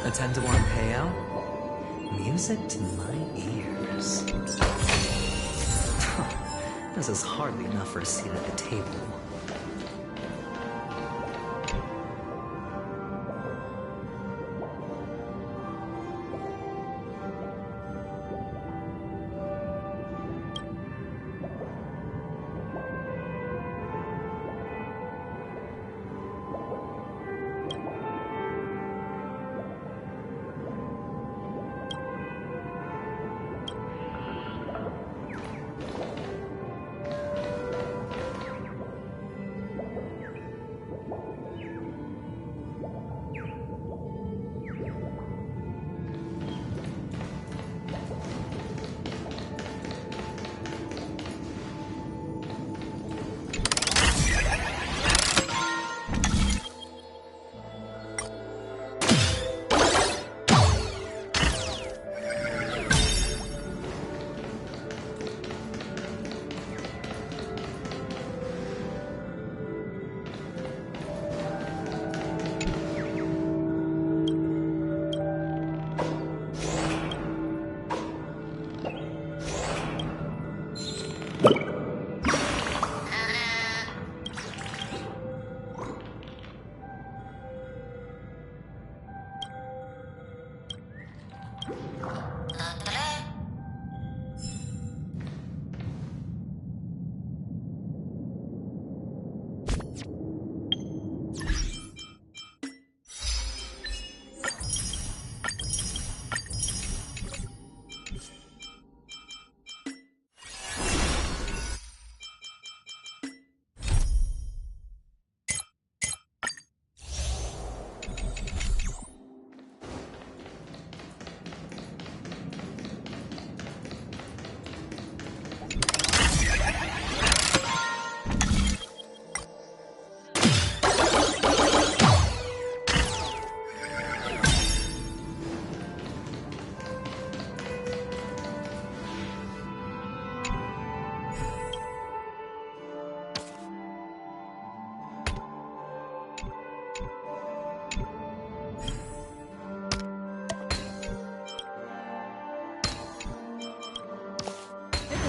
Speaker 11: A 10-to-1 payout? Music to my ears. This is hardly enough for a seat at the table.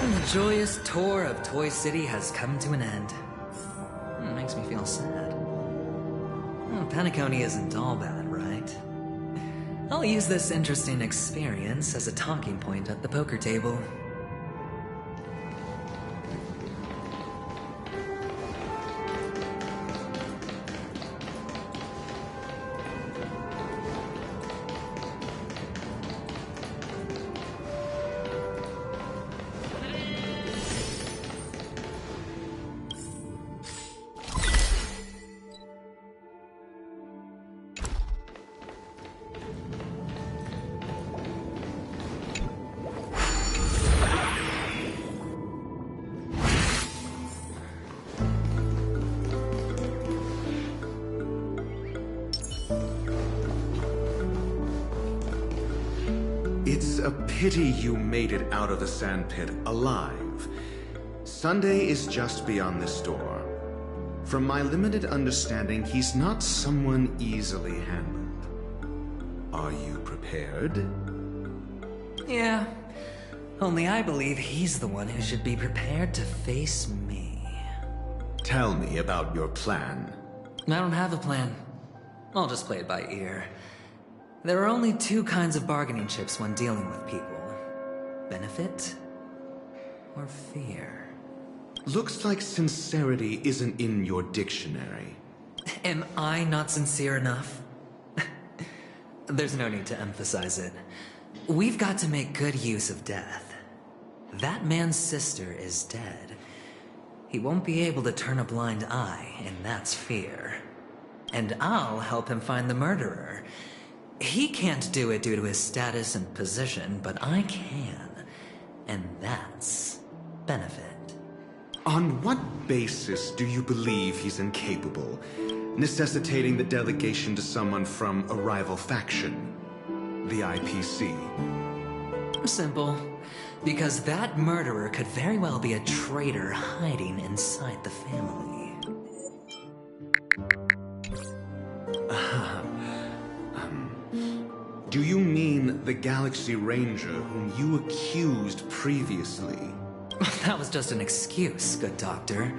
Speaker 11: The joyous tour of Toy City has come to an end. It makes me feel sad. Well, panecony isn't all bad, right? I'll I'll use this interesting experience as a talking point at the poker table.
Speaker 12: It's a pity you made it out of the sandpit alive. Sunday is just beyond this door. From my limited understanding, he's not someone easily handled. Are you prepared?
Speaker 11: Yeah. Only I believe he's the one who should be prepared to face me.
Speaker 12: Tell me about your plan.
Speaker 11: I don't have a plan. I'll just play it by ear. There are only two kinds of bargaining chips when dealing with people. Benefit or fear.
Speaker 12: Looks like sincerity isn't in your dictionary.
Speaker 11: Am I not sincere enough? There's no need to emphasize it. We've got to make good use of death. That man's sister is dead. He won't be able to turn a blind eye, and that's fear. And I'll help him find the murderer. He can't do it due to his status and position, but I can. And that's benefit.
Speaker 12: On what basis do you believe he's incapable, necessitating the delegation to someone from a rival faction? The IPC?
Speaker 11: Simple. Because that murderer could very well be a traitor hiding inside the family.
Speaker 12: Do you mean the Galaxy Ranger whom you accused previously?
Speaker 11: That was just an excuse, good doctor.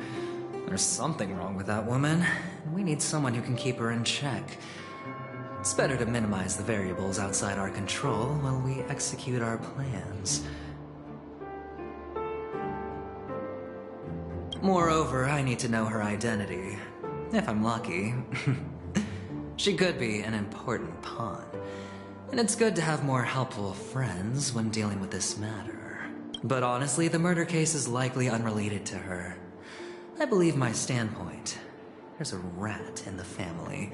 Speaker 11: There's something wrong with that woman. We need someone who can keep her in check. It's better to minimize the variables outside our control while we execute our plans. Moreover, I need to know her identity. If I'm lucky. She could be an important pawn. And it's good to have more helpful friends when dealing with this matter. But honestly, the murder case is likely unrelated to her. I believe my standpoint. There's a rat in the family.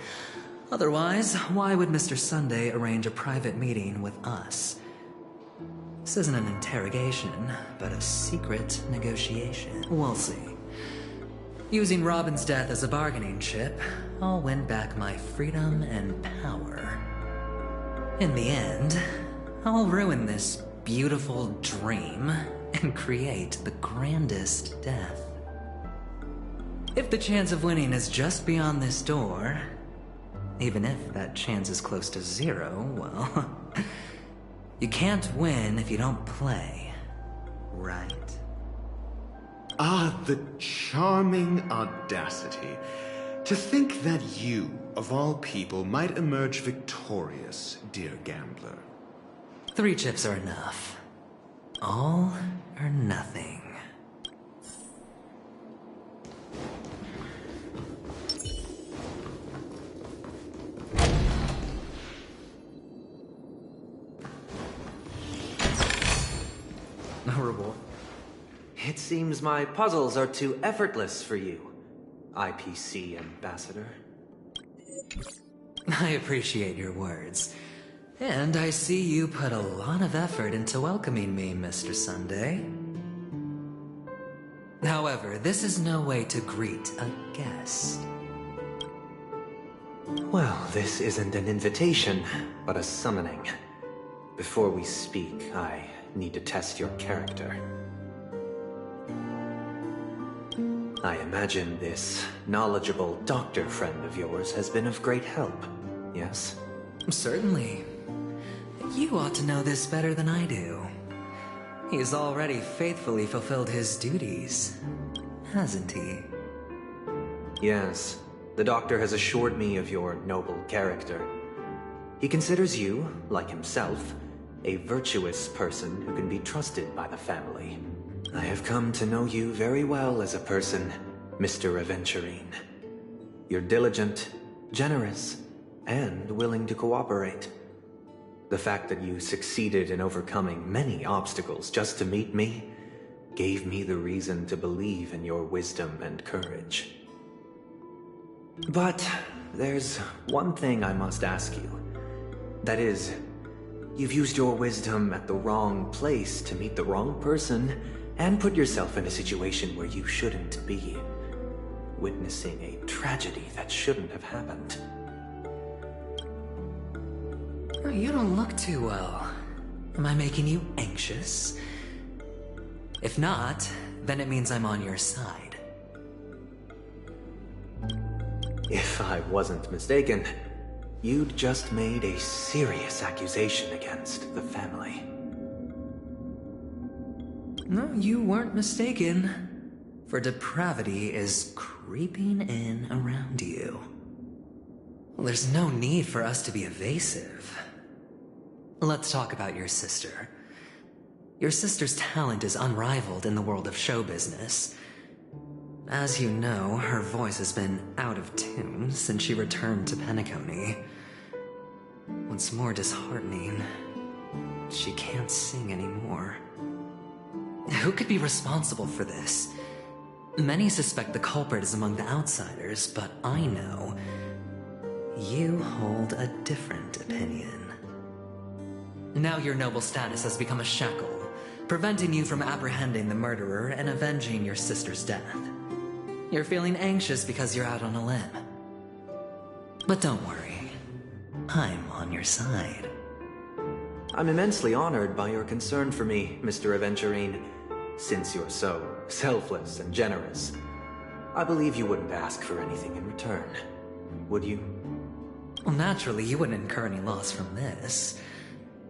Speaker 11: Otherwise, why would Mr. Sunday arrange a private meeting with us? This isn't an interrogation, but a secret negotiation. We'll see. Using Robin's death as a bargaining chip, I'll win back my freedom and power. In the end, I'll ruin this beautiful dream and create the grandest death. If the chance of winning is just beyond this door, even if that chance is close to zero, well, you can't win if you don't play, right?
Speaker 12: Ah, the charming audacity. To think that you, of all people, might emerge victorious, dear gambler.
Speaker 11: 3 chips are enough. All or nothing.
Speaker 14: No reward. It seems my puzzles are too effortless for you, IPC Ambassador.
Speaker 11: I appreciate your words. And I see you put a lot of effort into welcoming me, Mr. Sunday. However, this is no way to greet a guest.
Speaker 14: Well, this isn't an invitation, but a summoning. Before we speak, I need to test your character. I imagine this knowledgeable doctor friend of yours has been of great help, yes?
Speaker 11: Certainly. You ought to know this better than I do. He's already faithfully fulfilled his duties, hasn't he?
Speaker 14: Yes. The doctor has assured me of your noble character. He considers you, like himself, a virtuous person who can be trusted by the family. I have come to know you very well as a person, Mr. Aventurine. You're diligent, generous, and willing to cooperate. The fact that you succeeded in overcoming many obstacles just to meet me gave me the reason to believe in your wisdom and courage. But there's one thing I must ask you. That is, you've used your wisdom at the wrong place to meet the wrong person and put yourself in a situation where you shouldn't be, witnessing a tragedy that shouldn't have happened.
Speaker 11: You don't look too well. Am I making you anxious? If not, then it means I'm on your side.
Speaker 14: If I wasn't mistaken, you'd just made a serious accusation against the family.
Speaker 11: No, you weren't mistaken. For depravity is creeping in around you. Well, there's no need for us to be evasive. Let's talk about your sister. Your sister's talent is unrivaled in the world of show business. As you know, her voice has been out of tune since she returned to Panecony. What's more disheartening, she can't sing anymore. Who could be responsible for this? Many suspect the culprit is among the outsiders, but I know you hold a different opinion. Now your noble status has become a shackle, preventing you from apprehending the murderer and avenging your sister's death. You're feeling anxious because you're out on a limb. But don't worry, I'm on your side.
Speaker 14: I'm immensely honored by your concern for me, Mr. Aventurine. Since you're so selfless and generous, I believe you wouldn't ask for anything in return, would you?
Speaker 11: Well, naturally, you wouldn't incur any loss from this.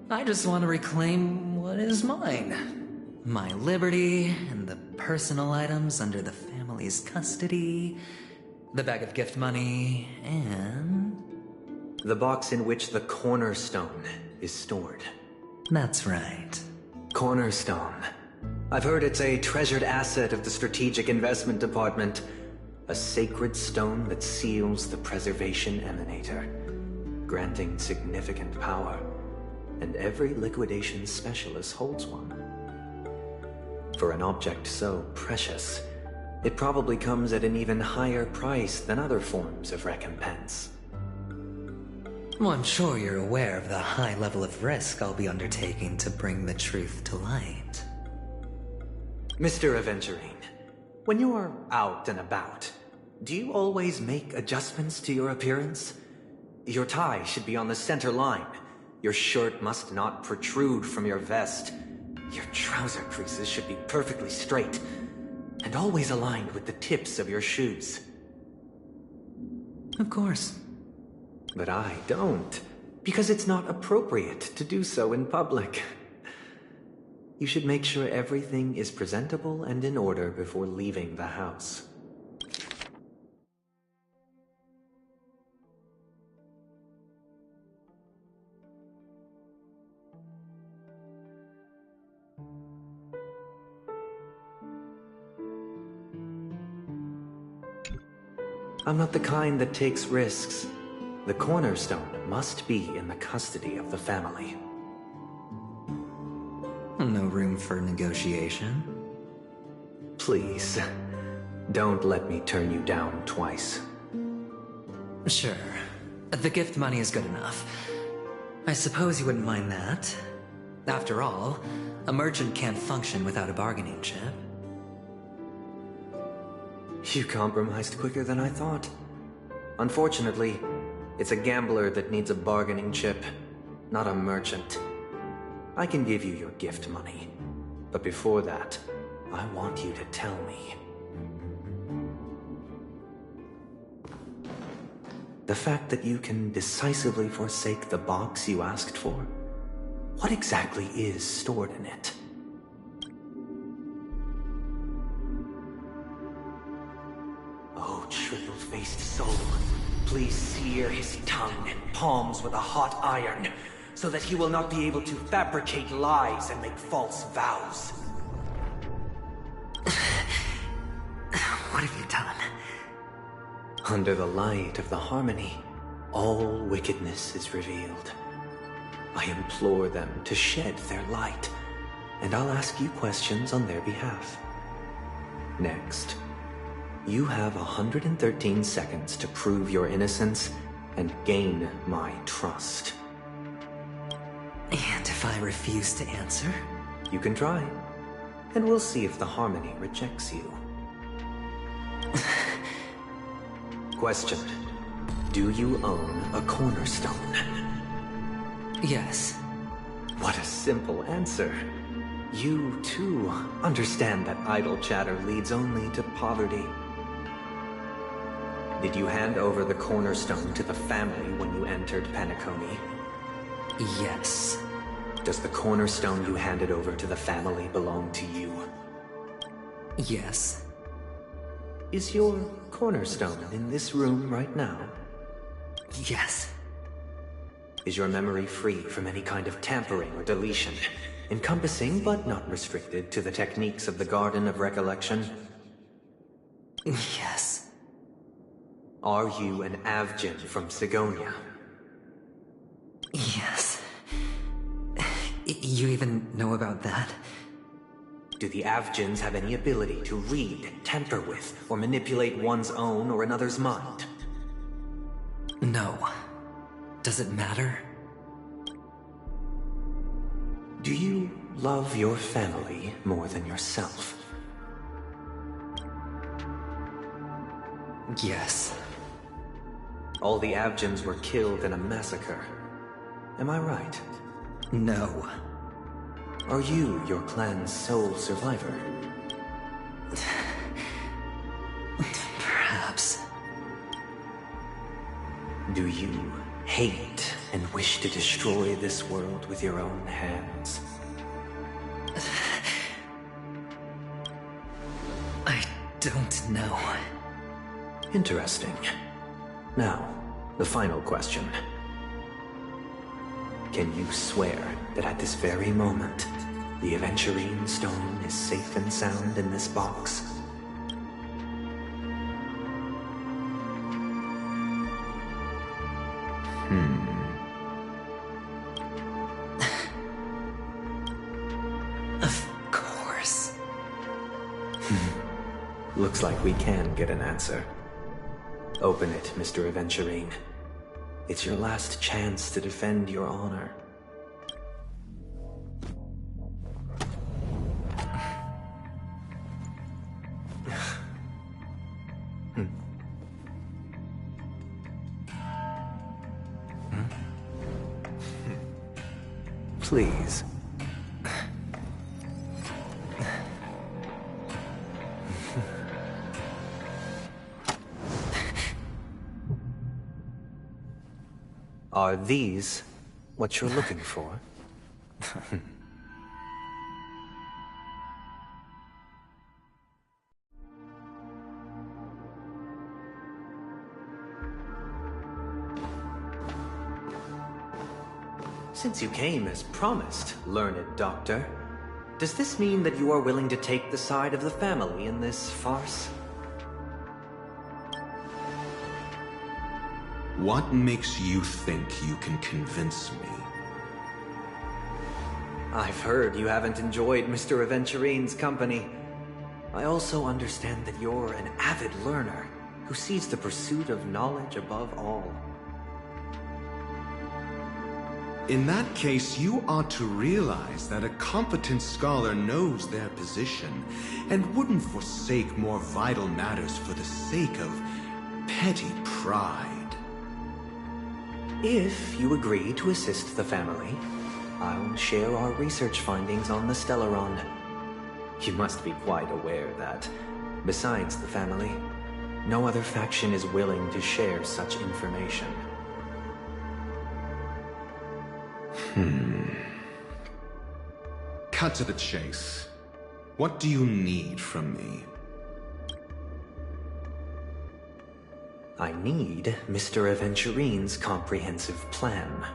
Speaker 11: I just want to reclaim what is mine. My liberty and the personal items under the family's custody, the bag of gift money, and...
Speaker 14: the box in which the cornerstone is stored.
Speaker 11: That's right.
Speaker 14: Cornerstone. I've heard it's a treasured asset of the Strategic Investment Department. A sacred stone that seals the Preservation Emanator, granting significant power. And every liquidation specialist holds one. For an object so precious, it probably comes at an even higher price than other forms of recompense.
Speaker 11: Well, I'm sure you're aware of the high level of risk I'll be undertaking to bring the truth to light.
Speaker 14: Mr. Aventurine, when you're out and about, do you always make adjustments to your appearance? Your tie should be on the center line. Your shirt must not protrude from your vest. Your trouser creases should be perfectly straight, and always aligned with the tips of your shoes.
Speaker 11: Of course.
Speaker 14: But I don't, because it's not appropriate to do so in public. You should make sure everything is presentable and in order before leaving the house. I'm not the kind that takes risks. The cornerstone must be in the custody of the family.
Speaker 11: No room for negotiation?
Speaker 14: Please, don't let me turn you down twice.
Speaker 11: Sure. The gift money is good enough. I suppose you wouldn't mind that. After all, a merchant can't function without a bargaining chip.
Speaker 14: You compromised quicker than I thought. Unfortunately, it's a gambler that needs a bargaining chip, not a merchant. I can give you your gift money, but before that, I want you to tell me. The fact that you can decisively forsake the box you asked for, what exactly is stored in it? Oh, triple-faced soul, Please sear his tongue and palms with a hot iron, so that he will not be able to fabricate lies and make false vows.
Speaker 11: What have you done?
Speaker 14: Under the light of the harmony, all wickedness is revealed. I implore them to shed their light, and I'll ask you questions on their behalf. Next, you have 113 seconds to prove your innocence and gain my trust.
Speaker 11: And if I refuse to answer?
Speaker 14: You can try, and we'll see if the harmony rejects you. Question. Do you own a cornerstone?
Speaker 11: Yes.
Speaker 14: What a simple answer. You, too, understand that idle chatter leads only to poverty. Did you hand over the cornerstone to the family when you entered Panecony?
Speaker 11: Yes.
Speaker 14: Does the cornerstone you handed over to the family belong to you?
Speaker 11: Yes.
Speaker 14: Is your cornerstone in this room right now?
Speaker 11: Yes.
Speaker 14: Is your memory free from any kind of tampering or deletion, encompassing but not restricted to the techniques of the Garden of Recollection?
Speaker 11: Yes.
Speaker 14: Are you an Avgin from Sigonia?
Speaker 11: Yes. You even know about that?
Speaker 14: Do the Avgins have any ability to read, tamper with, or manipulate one's own or another's mind?
Speaker 11: No. Does it matter?
Speaker 14: Do you love your family more than yourself?
Speaker 11: Yes.
Speaker 14: All the Avgins were killed in a massacre. Am I right?
Speaker 11: No.
Speaker 14: Are you your clan's sole survivor?
Speaker 11: Perhaps.
Speaker 14: Do you hate and wish to destroy this world with your own hands?
Speaker 11: I don't know.
Speaker 14: Interesting. Now, the final question. Can you swear that at this very moment, the Aventurine stone is safe and sound in this box?
Speaker 11: Of course.
Speaker 14: Looks like we can get an answer. Open it, Mr. Aventurine. It's your last chance to defend your honor. Please. Are these what you're looking for? Since you came as promised, learned doctor, does this mean that you are willing to take the side of the family in this farce?
Speaker 12: What makes you think you can convince me?
Speaker 14: I've heard you haven't enjoyed Mr. Aventurine's company. I also understand that you're an avid learner who sees the pursuit of knowledge above all.
Speaker 12: In that case, you ought to realize that a competent scholar knows their position and wouldn't forsake more vital matters for the sake of petty pride.
Speaker 14: If you agree to assist the family, I'll share our research findings on the Stellaron. You must be quite aware that, besides the family, no other faction is willing to share such information.
Speaker 12: Cut to the chase. What do you need from me?
Speaker 14: I need Mr. Aventurine's comprehensive plan.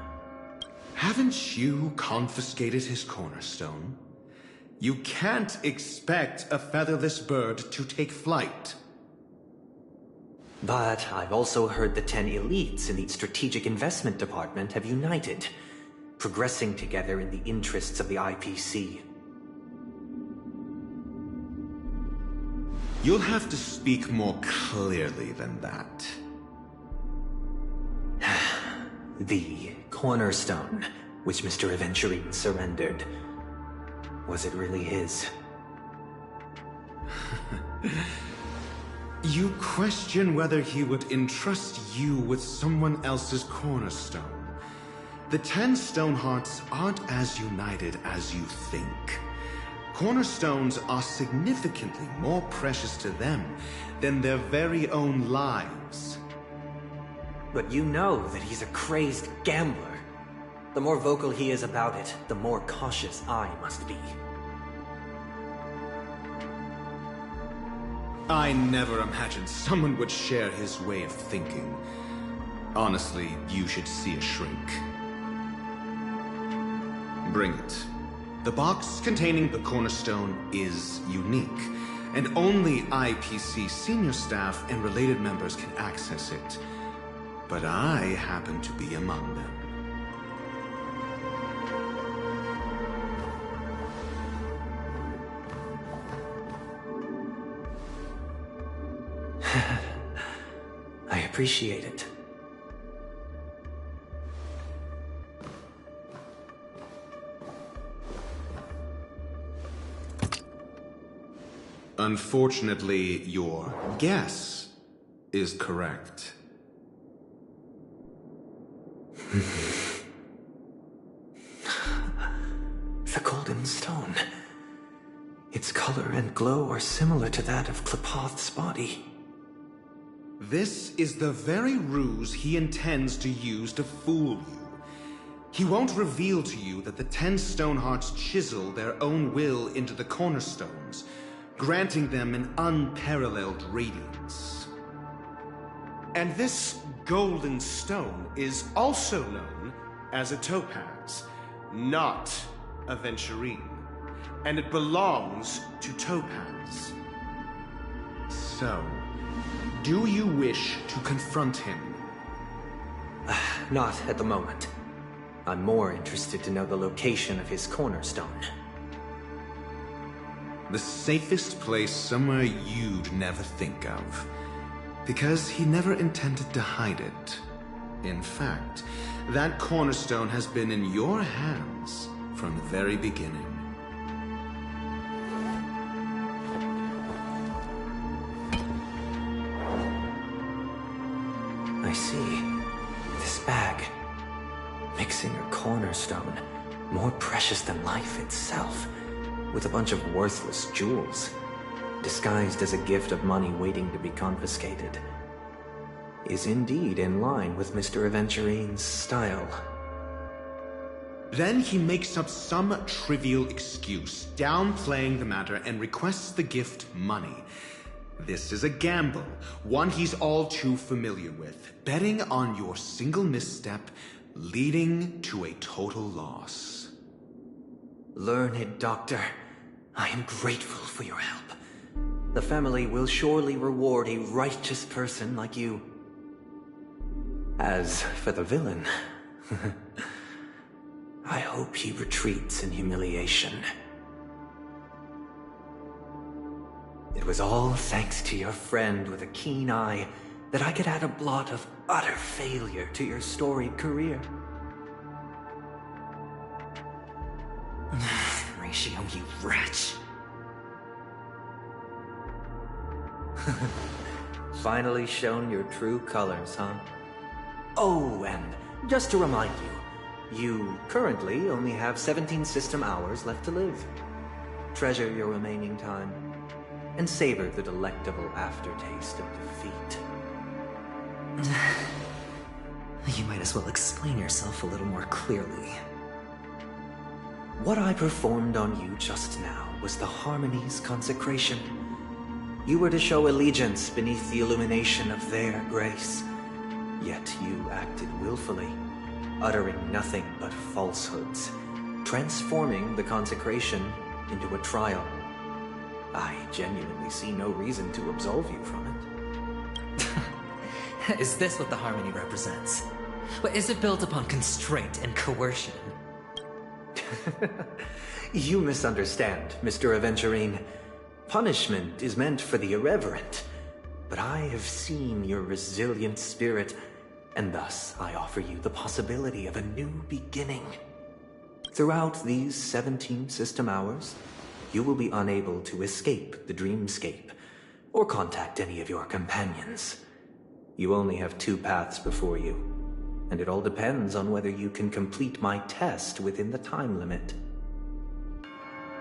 Speaker 12: Haven't you confiscated his cornerstone? You can't expect a featherless bird to take flight.
Speaker 14: But I've also heard the 10 elites in the Strategic Investment Department have united, progressing together in the interests of the IPC.
Speaker 12: You'll have to speak more clearly than that.
Speaker 14: The cornerstone, which Mr. Aventurine surrendered. Was it really his?
Speaker 12: You question whether he would entrust you with someone else's cornerstone. The 10 Stonehearts aren't as united as you think. Cornerstones are significantly more precious to them than their very own lives.
Speaker 14: But you know that he's a crazed gambler. The more vocal he is about it, the more cautious I must be.
Speaker 12: I never imagined someone would share his way of thinking. Honestly, you should see a shrink. Bring it. The box containing the cornerstone is unique, and only IPC senior staff and related members can access it. But I happen to be among them.
Speaker 14: I appreciate it.
Speaker 12: Unfortunately, your guess is correct.
Speaker 14: The golden stone. Its color and glow are similar to that of Klepoth's body.
Speaker 12: This is the very ruse he intends to use to fool you. He won't reveal to you that the 10 Stonehearts chisel their own will into the cornerstones, granting them an unparalleled radiance. And this golden stone is also known as a topaz, not a Aventurine, and it belongs to Topaz. So, do you wish to confront him?
Speaker 14: Not at the moment. I'm more interested to know the location of his cornerstone.
Speaker 12: The safest place somewhere you'd never think of. Because he never intended to hide it. In fact, that cornerstone has been in your hands from the very beginning.
Speaker 14: I see. This bag. Mixing a cornerstone, more precious than life itself, with a bunch of worthless jewels, disguised as a gift of money waiting to be confiscated, is indeed in line with Mr. Aventurine's style.
Speaker 12: Then he makes up some trivial excuse, downplaying the matter, and requests the gift money. This is a gamble, one he's all too familiar with, betting on your single misstep, leading to a total loss.
Speaker 14: Learned doctor, I am grateful for your help. The family will surely reward a righteous person like you. As for the villain, I hope he retreats in humiliation. It was all thanks to your friend with a keen eye that I could add a blot of utter failure to your storied career.
Speaker 11: Ratio, you wretch.
Speaker 14: Finally shown your true colors, huh? Oh, and just to remind you, you currently only have 17 system hours left to live. Treasure your remaining time, and savor the delectable aftertaste of defeat.
Speaker 11: You might as well explain yourself a little more clearly.
Speaker 14: What I performed on you just now was the Harmony's consecration. You were to show allegiance beneath the illumination of their grace. Yet you acted willfully, uttering nothing but falsehoods, transforming the consecration into a trial. I genuinely see no reason to absolve you from it.
Speaker 11: Is this what the harmony represents? But is it built upon constraint and coercion?
Speaker 14: You misunderstand, Mr. Aventurine. Punishment is meant for the irreverent, but I have seen your resilient spirit, and thus I offer you the possibility of a new beginning. Throughout these 17 system hours, you will be unable to escape the dreamscape, or contact any of your companions. You only have 2 paths before you, and it all depends on whether you can complete my test within the time limit.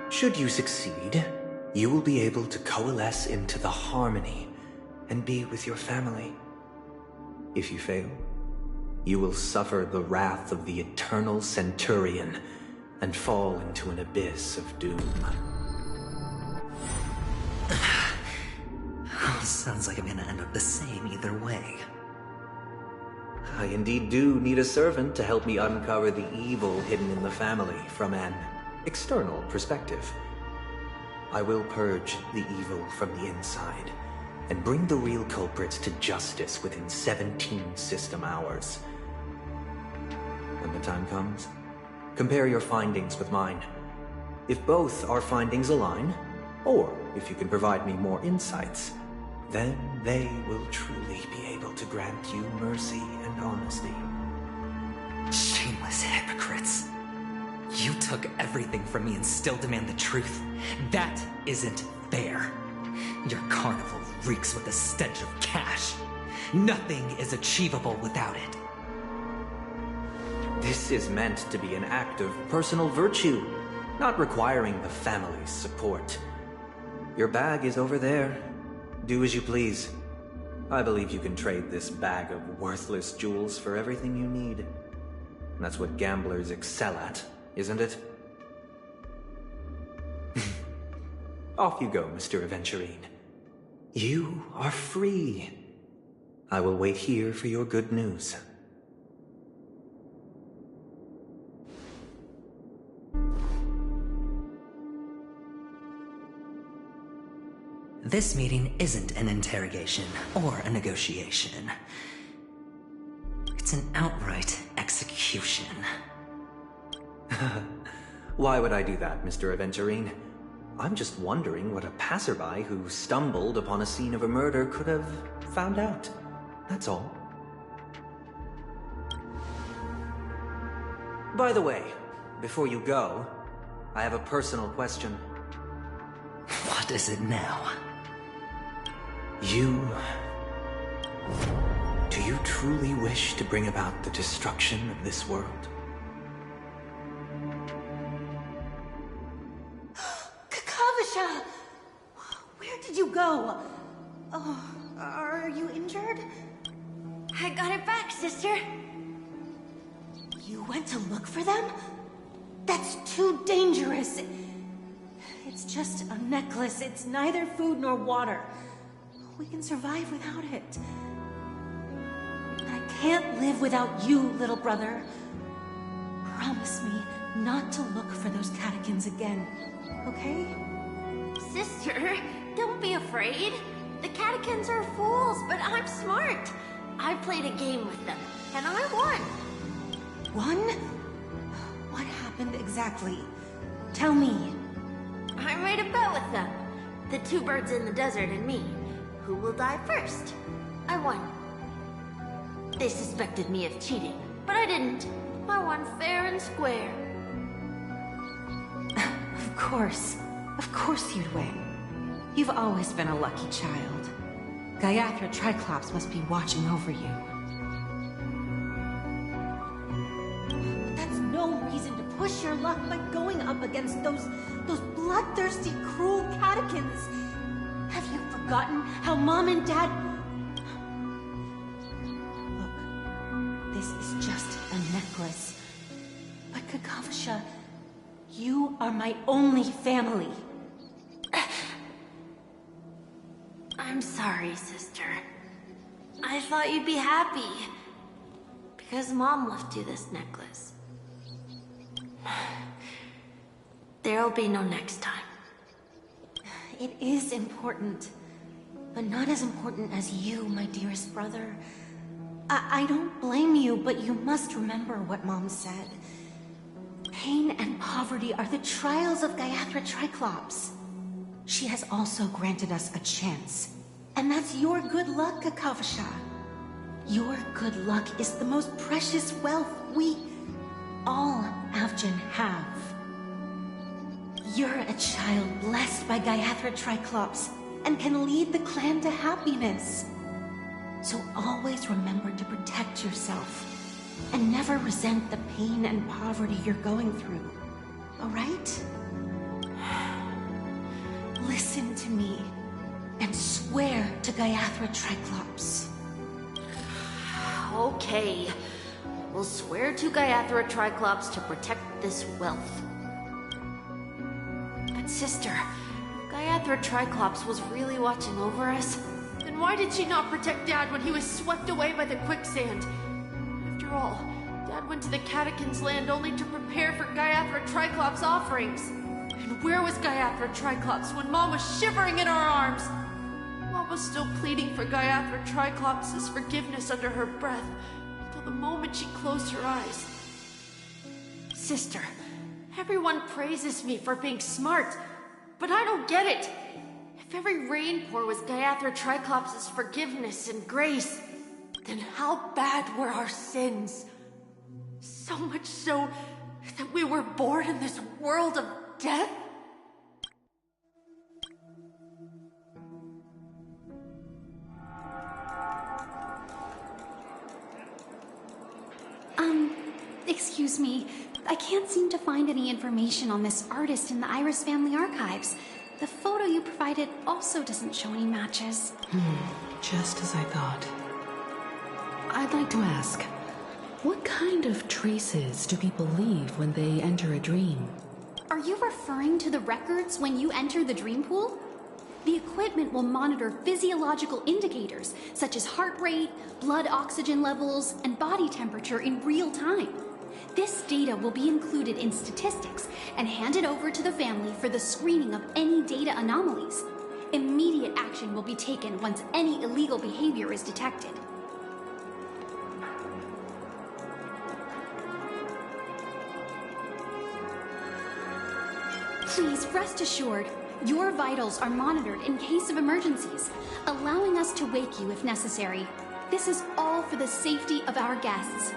Speaker 14: Should you succeed, you will be able to coalesce into the harmony and be with your family. If you fail, you will suffer the wrath of the eternal Centurion and fall into an abyss of doom.
Speaker 11: Sounds like I'm gonna end up the same either way.
Speaker 14: I indeed do need a servant to help me uncover the evil hidden in the family from an external perspective. I will purge the evil from the inside and bring the real culprits to justice within 17 system hours. When the time comes, compare your findings with mine. If both our findings align, or if you can provide me more insights, then they will truly be able to grant you mercy and honesty.
Speaker 11: Shameless hypocrites. You took everything from me and still demand the truth. That isn't fair. Your carnival reeks with the stench of cash. Nothing is achievable without it.
Speaker 14: This is meant to be an act of personal virtue, not requiring the family's support. Your bag is over there. Do as you please. I believe you can trade this bag of worthless jewels for everything you need. That's what gamblers excel at, isn't it? Off you go, Mr. Aventurine. You are free. I will wait here for your good news.
Speaker 11: This meeting isn't an interrogation or a negotiation. It's an outright execution.
Speaker 14: Why would I do that, Mr. Aventurine? I'm just wondering what a passerby who stumbled upon a scene of a murder could have found out. That's all. By the way, before you go, I have a personal question.
Speaker 11: What is it now?
Speaker 14: Do you truly wish to bring about the destruction of this world?
Speaker 15: Kakavasha! Where did you go? Oh, are you injured?
Speaker 13: I got it back, sister.
Speaker 15: You went to look for them? That's too dangerous. It's just a necklace. It's neither food nor water. We can survive without it. I can't live without you, little brother. Promise me not to look for those catechins again, okay?
Speaker 13: Sister, don't be afraid. The catechins are fools, but I'm smart. I played a game with them, and I won.
Speaker 15: Won? What happened exactly? Tell me.
Speaker 13: I made a bet with them. The 2 birds in the desert and me. Who will die first? I won. They suspected me of cheating, but I didn't. I won fair and square.
Speaker 15: Of course you'd win. You've always been a lucky child. Gayathra Triclops must be watching over you. But that's no reason to push your luck by going up against those bloodthirsty, cruel catechins. Have you forgotten how Mom and Dad... Look, this is just a necklace. But Kakavasha, you are my only family.
Speaker 13: I'm sorry, sister. I thought you'd be happy. Because Mom left you this necklace. There'll be no next time.
Speaker 15: It is important. But not as important as you, my dearest brother. I don't blame you, but you must remember what Mom said. Pain and poverty are the trials of Gayathra Triclops. She has also granted us a chance. And that's your good luck, Kakavasha. Your good luck is the most precious wealth we, all Avgin, have. You're a child blessed by Gayathra Triclops and can lead the clan to happiness. So always remember to protect yourself and never resent the pain and poverty you're going through. All right? Listen to me and swear to Gayathra Triclops.
Speaker 13: Okay. We'll swear to Gayathra Triclops to protect this wealth. But sister, if Gayathra Triclops was really watching over us, then why did she not protect Dad when he was swept away by the quicksand? After all, Dad went to the Catechins' land only to prepare for Gayathra Triclops' offerings. And where was Gayathra Triclops when Mom was shivering in our arms? Mom was still pleading for Gayathra Triclops' forgiveness under her breath, until the moment she closed her eyes. Sister, everyone praises me for being smart, but I don't get it. If every rain pour was Gayathra Triclops' forgiveness and grace, then how bad were our sins? So much so that we were born in this world of death?
Speaker 5: Excuse me. I can't seem to find any information on this artist in the Iris family archives. The photo you provided also doesn't show any matches.
Speaker 16: Just as I thought. I'd like to ask, what kind of traces do people leave when they enter a dream?
Speaker 5: Are you referring to the records when you enter the dream pool? The equipment will monitor physiological indicators such as heart rate, blood oxygen levels, and body temperature in real time. This data will be included in statistics and handed over to the family for the screening of any data anomalies. Immediate action will be taken once any illegal behavior is detected. Please rest assured, your vitals are monitored in case of emergencies, allowing us to wake you if necessary. This is all for the safety of our guests.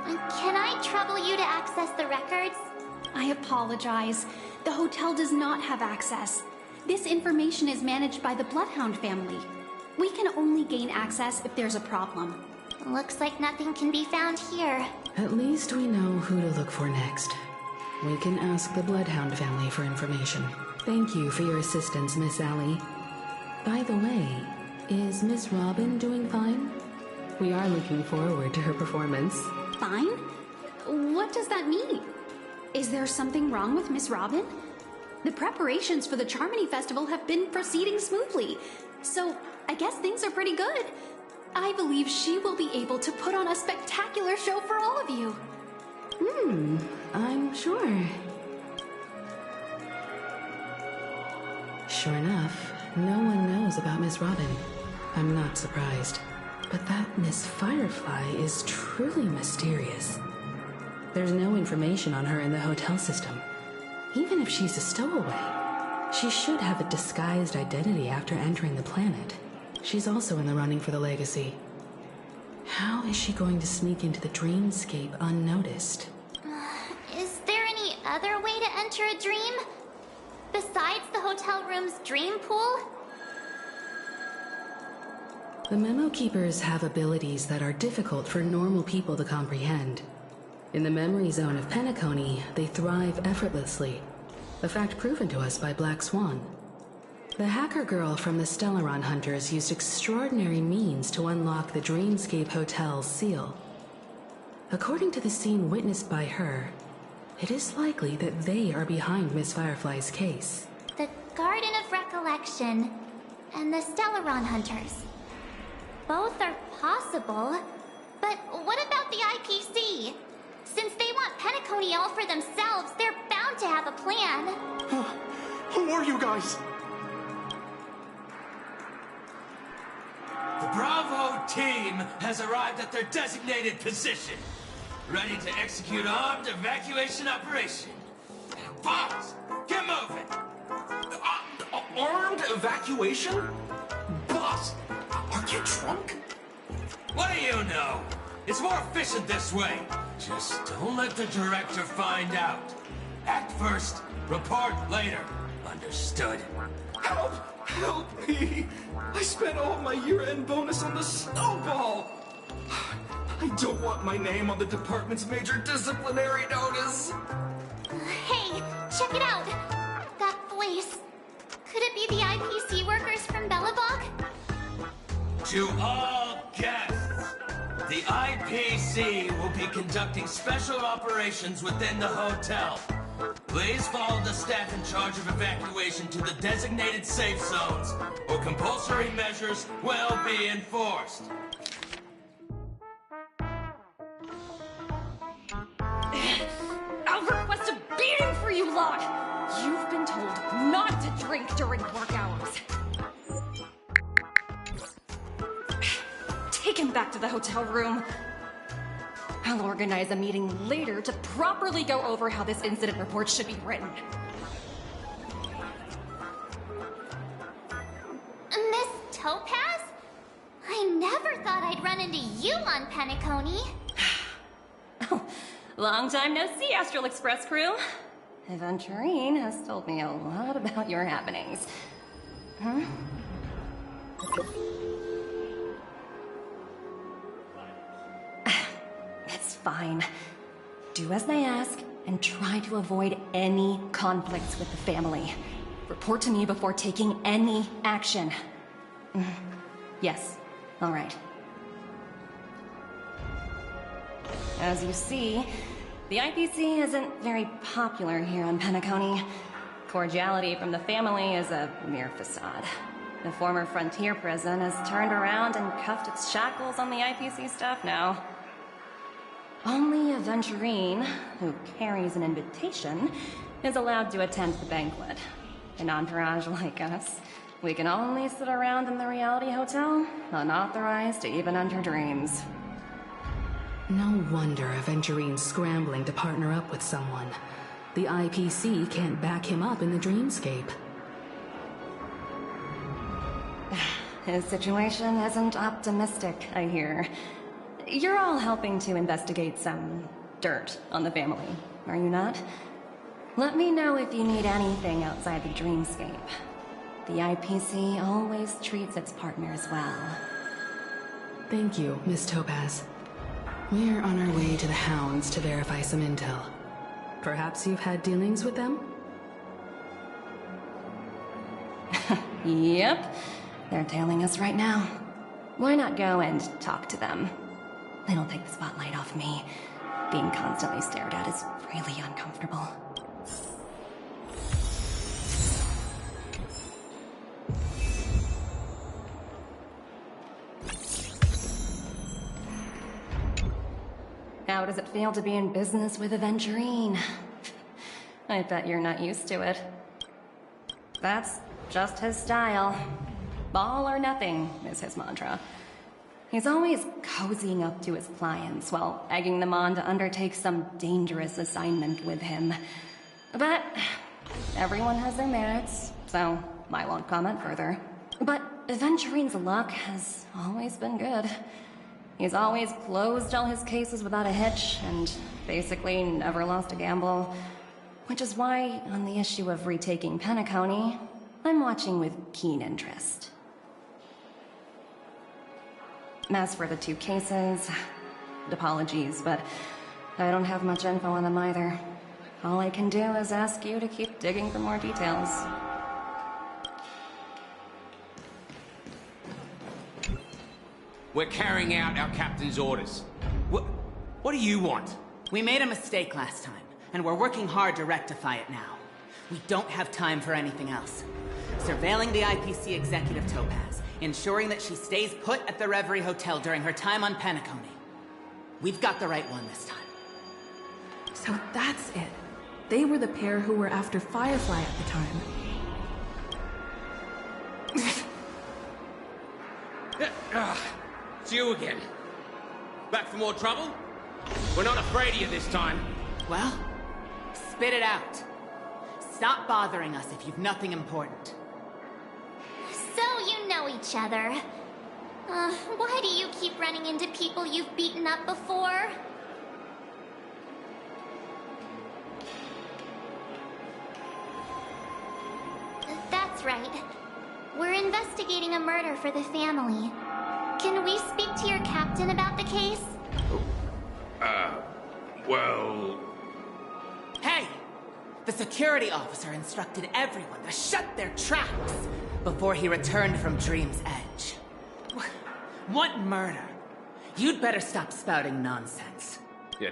Speaker 3: Can I trouble you to access the records?
Speaker 5: I apologize. The hotel does not have access. This information is managed by the Bloodhound family. We can only gain access if there's a problem.
Speaker 3: Looks like nothing can be found here.
Speaker 16: At least we know who to look for next. We can ask the Bloodhound family for information. Thank you for your assistance, Miss Allie. By the way, is Miss Robin doing fine? We are looking forward to her performance.
Speaker 5: Fine? What does that mean? Is there something wrong with Miss Robin? The preparations for the Charmony Festival have been proceeding smoothly, so I guess things are pretty good. I believe she will be able to put on a spectacular show for all of you.
Speaker 16: I'm sure. Sure enough, no one knows about Miss Robin. I'm not surprised. But that Miss Firefly is truly mysterious. There's no information on her in the hotel system. Even if she's a stowaway, she should have a disguised identity after entering the planet. She's also in the running for the legacy. How is she going to sneak into the dreamscape unnoticed?
Speaker 3: Is there any other way to enter a dream? Besides the hotel room's dream pool?
Speaker 16: The Memo Keepers have abilities that are difficult for normal people to comprehend. In the memory zone of Panecony, they thrive effortlessly, a fact proven to us by Black Swan. The hacker girl from the Stellaron Hunters used extraordinary means to unlock the Dreamscape Hotel's seal. According to the scene witnessed by her, it is likely that they are behind Miss Firefly's case.
Speaker 3: The Garden of Recollection. and the Stellaron Hunters. Both are possible, but what about the IPC? Since they want panecony all for themselves, they're bound to have a plan.
Speaker 8: Who are you guys?
Speaker 17: The Bravo team has arrived at their designated position, ready to execute armed evacuation operation. Boss, get moving!
Speaker 8: Armed evacuation? Boss, aren't you drunk?
Speaker 17: What do you know? It's more efficient this way. Just don't let the director find out. Act first, report later. Understood?
Speaker 8: Help! Help me! I spent all my year-end bonus on the snowball! I don't want my name on the department's major disciplinary notice!
Speaker 3: Hey, check it out! That voice. Could it be the IPC workers from Belobog?
Speaker 17: To all guests, the IPC will be conducting special operations within the hotel. Please follow the staff in charge of evacuation to the designated safe zones, or compulsory measures will be enforced.
Speaker 6: I'll request a beating for you lot! You've been told not to drink during work hours. Take him back to the hotel room. I'll organize a meeting later to properly go over how this incident report should be written.
Speaker 3: Miss Topaz? I never thought I'd run into you on panecony.
Speaker 6: Long time no see, Astral Express crew. Aventurine has told me a lot about your happenings. Huh? It's fine. Do as they ask, and try to avoid any conflicts with the family. Report to me before taking any action. Yes, all right. As you see, the IPC isn't very popular here on panecony. Cordiality from the family is a mere facade. The former frontier prison has turned around and cuffed its shackles on the IPC staff now. Only Aventurine, who carries an invitation, is allowed to attend the banquet. An entourage like us, we can only sit around in the reality hotel, unauthorized to even enter dreams.
Speaker 16: No wonder Aventurine's scrambling to partner up with someone. The IPC can't back him up in the dreamscape.
Speaker 6: His situation isn't optimistic, I hear. You're all helping to investigate some dirt on the family, are you not? Let me know if you need anything outside the dreamscape. The IPC always treats its partners well.
Speaker 16: Thank you, Miss Topaz. We're on our way to the Hounds to verify some intel. Perhaps you've had dealings with them?
Speaker 6: Yep. They're tailing us right now. Why not go and talk to them? It'll take the spotlight off me. Being constantly stared at is really uncomfortable. How does it feel to be in business with Aventurine? I bet you're not used to it. That's just his style. All or nothing is his mantra. He's always cozying up to his clients while egging them on to undertake some dangerous assignment with him. But everyone has their merits, so I won't comment further. But Aventurine's luck has always been good. He's always closed all his cases without a hitch, and basically never lost a gamble. Which is why, on the issue of retaking panecony, I'm watching with keen interest. As for the two cases, apologies, but I don't have much info on them either. All I can do is ask you to keep digging for more details.
Speaker 18: We're carrying out our captain's orders. What do you want?
Speaker 19: We made a mistake last time, and we're working hard to rectify it now. We don't have time for anything else. Surveilling the IPC executive Topaz, ensuring that she stays put at the Reverie Hotel during her time on Panecony. We've got the right one this time.
Speaker 16: So that's it. They were the pair who were after Firefly at the time.
Speaker 18: It's you again. Back for more trouble? We're not afraid of you this time.
Speaker 19: Well, spit it out. Stop bothering us if you've nothing important.
Speaker 3: So you know each other. Why do you keep running into people you've beaten up before? That's right. We're investigating a murder for the family. Can we speak to your captain about the case?
Speaker 2: Well...
Speaker 19: Hey! The security officer instructed everyone to shut their tracks before he returned from Dream's Edge. What murder? You'd better stop spouting nonsense.
Speaker 18: Yeah,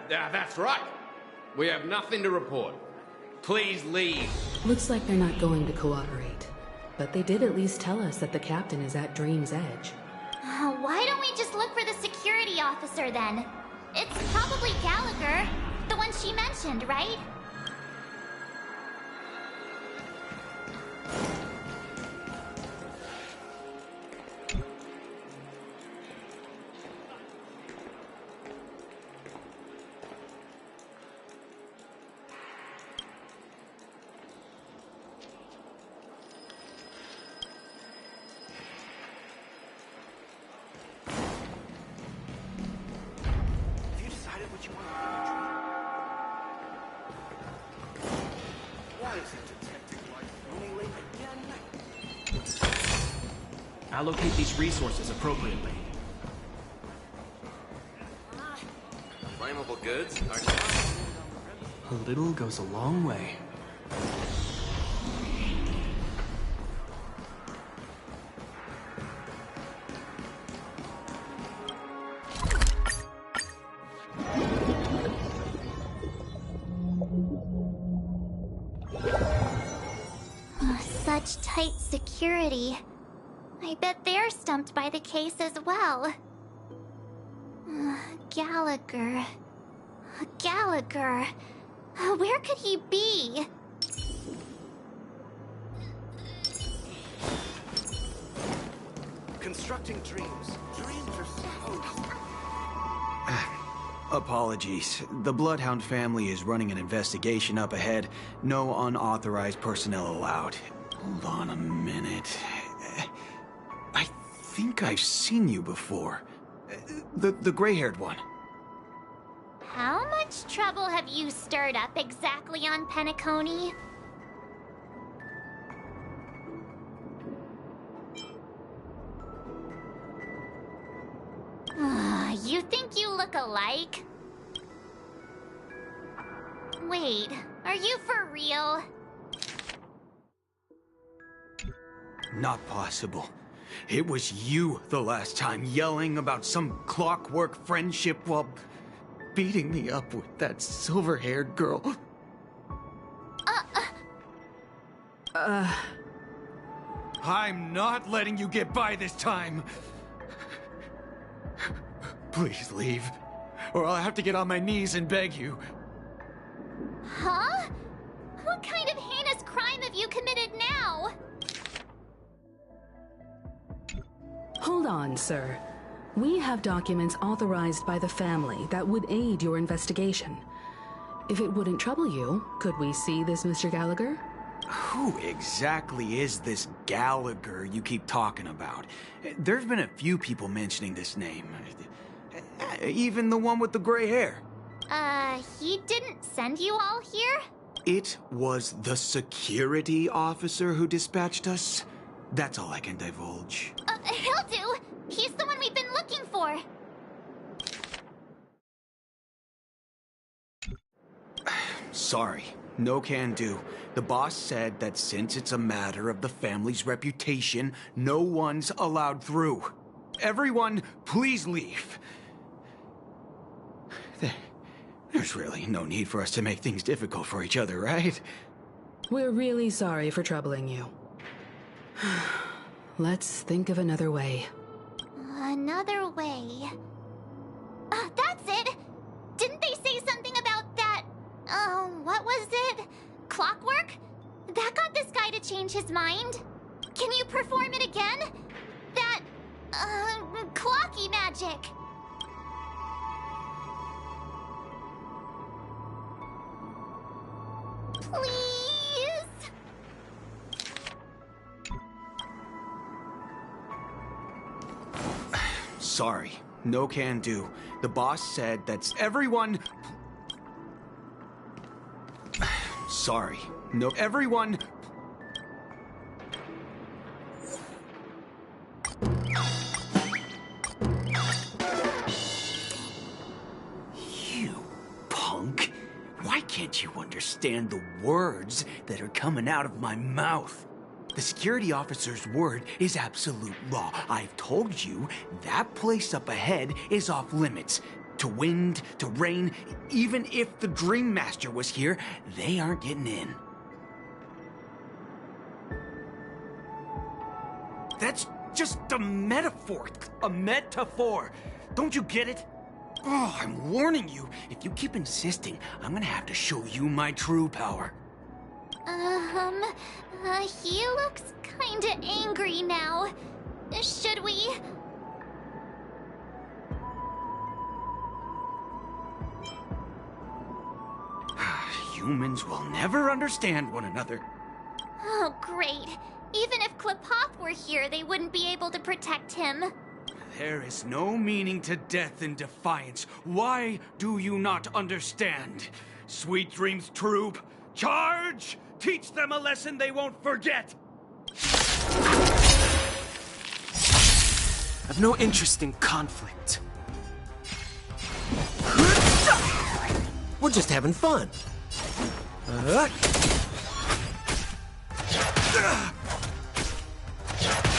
Speaker 18: that's right. We have nothing to report. Please leave.
Speaker 16: Looks like they're not going to cooperate. But they did at least tell us that the captain is at Dream's Edge.
Speaker 3: Why don't we just look for the security officer then? It's probably Gallagher, the one she mentioned, right?
Speaker 4: Allocate these resources appropriately.
Speaker 18: Flammable goods are
Speaker 4: A little goes a long way.
Speaker 3: Such tight security. I bet they're stumped by the case as well. Gallagher. Gallagher. Where could he be?
Speaker 2: Constructing dreams. Dreams are supposed...
Speaker 20: Apologies. The Bloodhound family is running an investigation up ahead. No unauthorized personnel allowed. Hold on a minute. I think I've seen you before. The gray-haired one.
Speaker 3: How much trouble have you stirred up exactly on Panecony? You think you look alike? Wait, are you for real?
Speaker 20: Not possible. It was you the last time yelling about some clockwork friendship while beating me up with that silver-haired girl. I'm not letting you get by this time. Please leave, or I'll have to get on my knees and beg you.
Speaker 3: Huh? What kind of heinous crime have you committed now?
Speaker 16: Hold on, sir. We have documents authorized by the family that would aid your investigation. If it wouldn't trouble you, could we see this Mr. Gallagher?
Speaker 20: Who exactly is this Gallagher you keep talking about? There's been a few people mentioning this name. Even the one with the gray hair.
Speaker 3: He didn't send you all here?
Speaker 20: It was the security officer who dispatched us. That's all I can divulge.
Speaker 3: He'll do. He's the one we've been looking for.
Speaker 20: Sorry, no can do. The boss said that since it's a matter of the family's reputation, no one's allowed through. Everyone, please leave. There's really no need for us to make things difficult for each other, right?
Speaker 16: We're really sorry for troubling you. Let's think of another way.
Speaker 3: Another way. That's it! Didn't they say something about that? What was it? Clockwork? That got this guy to change his mind. Can you perform it again? That, clocky magic. Please?
Speaker 20: Sorry, no can do. The boss said that's everyone... Sorry, no, everyone... You punk. Why can't you understand the words that are coming out of my mouth? The security officer's word is absolute law. I've told you that place up ahead is off limits. To wind, to rain, even if the Dream Master was here, they aren't getting in. That's just a metaphor. A metaphor. Don't you get it? Oh, I'm warning you. If you keep insisting, I'm gonna have to show you my true power.
Speaker 3: He looks kinda angry now. Should we?
Speaker 20: Humans will never understand one another.
Speaker 3: Oh, great. Even if Klipop were here, they wouldn't be able to protect him.
Speaker 20: There is no meaning to death and defiance. Why do you not understand? Sweet Dreams Troop, charge! Teach them a lesson they won't forget!
Speaker 10: I've no interest in conflict. We're just having fun.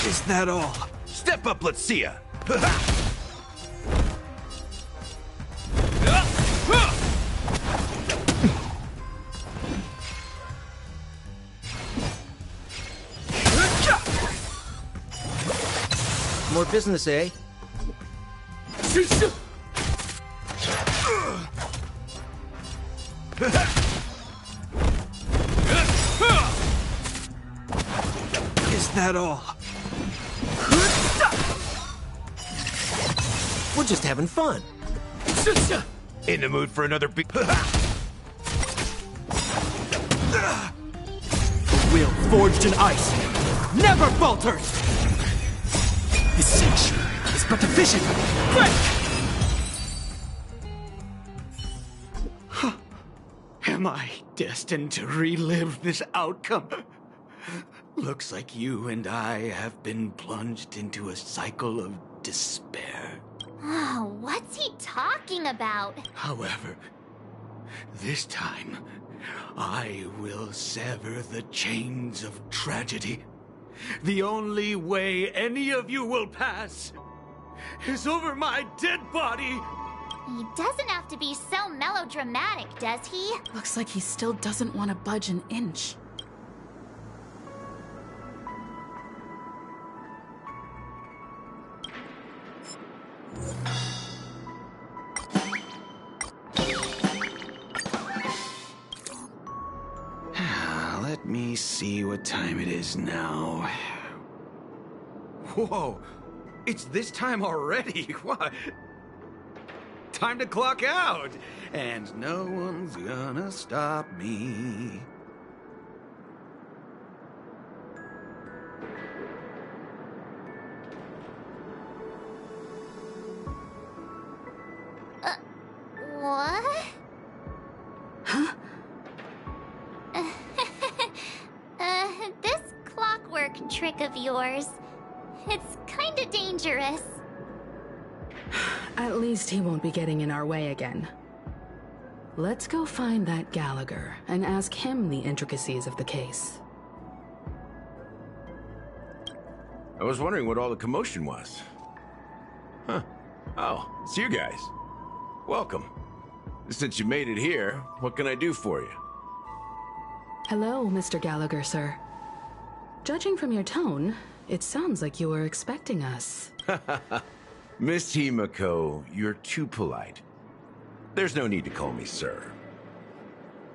Speaker 20: Is that all?
Speaker 2: Step up, let's see ya!
Speaker 10: More business, eh?
Speaker 20: Is that all?
Speaker 10: We're just having fun.
Speaker 2: In the mood for another beat?
Speaker 4: Will forged in ice never falters!
Speaker 10: This sanctuary is but a vision. Break!
Speaker 20: Am I destined to relive this outcome? Looks like you and I have been plunged into a cycle of despair.
Speaker 3: Oh, what's he talking about?
Speaker 20: However, this time, I will sever the chains of tragedy. The only way any of you will pass is over my dead body.
Speaker 3: He doesn't have to be so melodramatic, does he?
Speaker 19: Looks like he still doesn't want to budge an inch.
Speaker 20: Let me see what time it is now. Whoa, it's this time already. What? Time to clock out, and no one's gonna stop me.
Speaker 3: What?
Speaker 19: Huh?
Speaker 3: This clockwork trick of yours, it's kinda dangerous.
Speaker 16: At least he won't be getting in our way again. Let's go find that Gallagher and ask him the intricacies of the case.
Speaker 2: I was wondering what all the commotion was. Huh. Oh, it's you guys. Welcome. Since you made it here, what can I do for you?
Speaker 16: Hello, Mr. Gallagher, sir. Judging from your tone, it sounds like you were expecting us.
Speaker 2: Miss Himiko, you're too polite. There's no need to call me sir.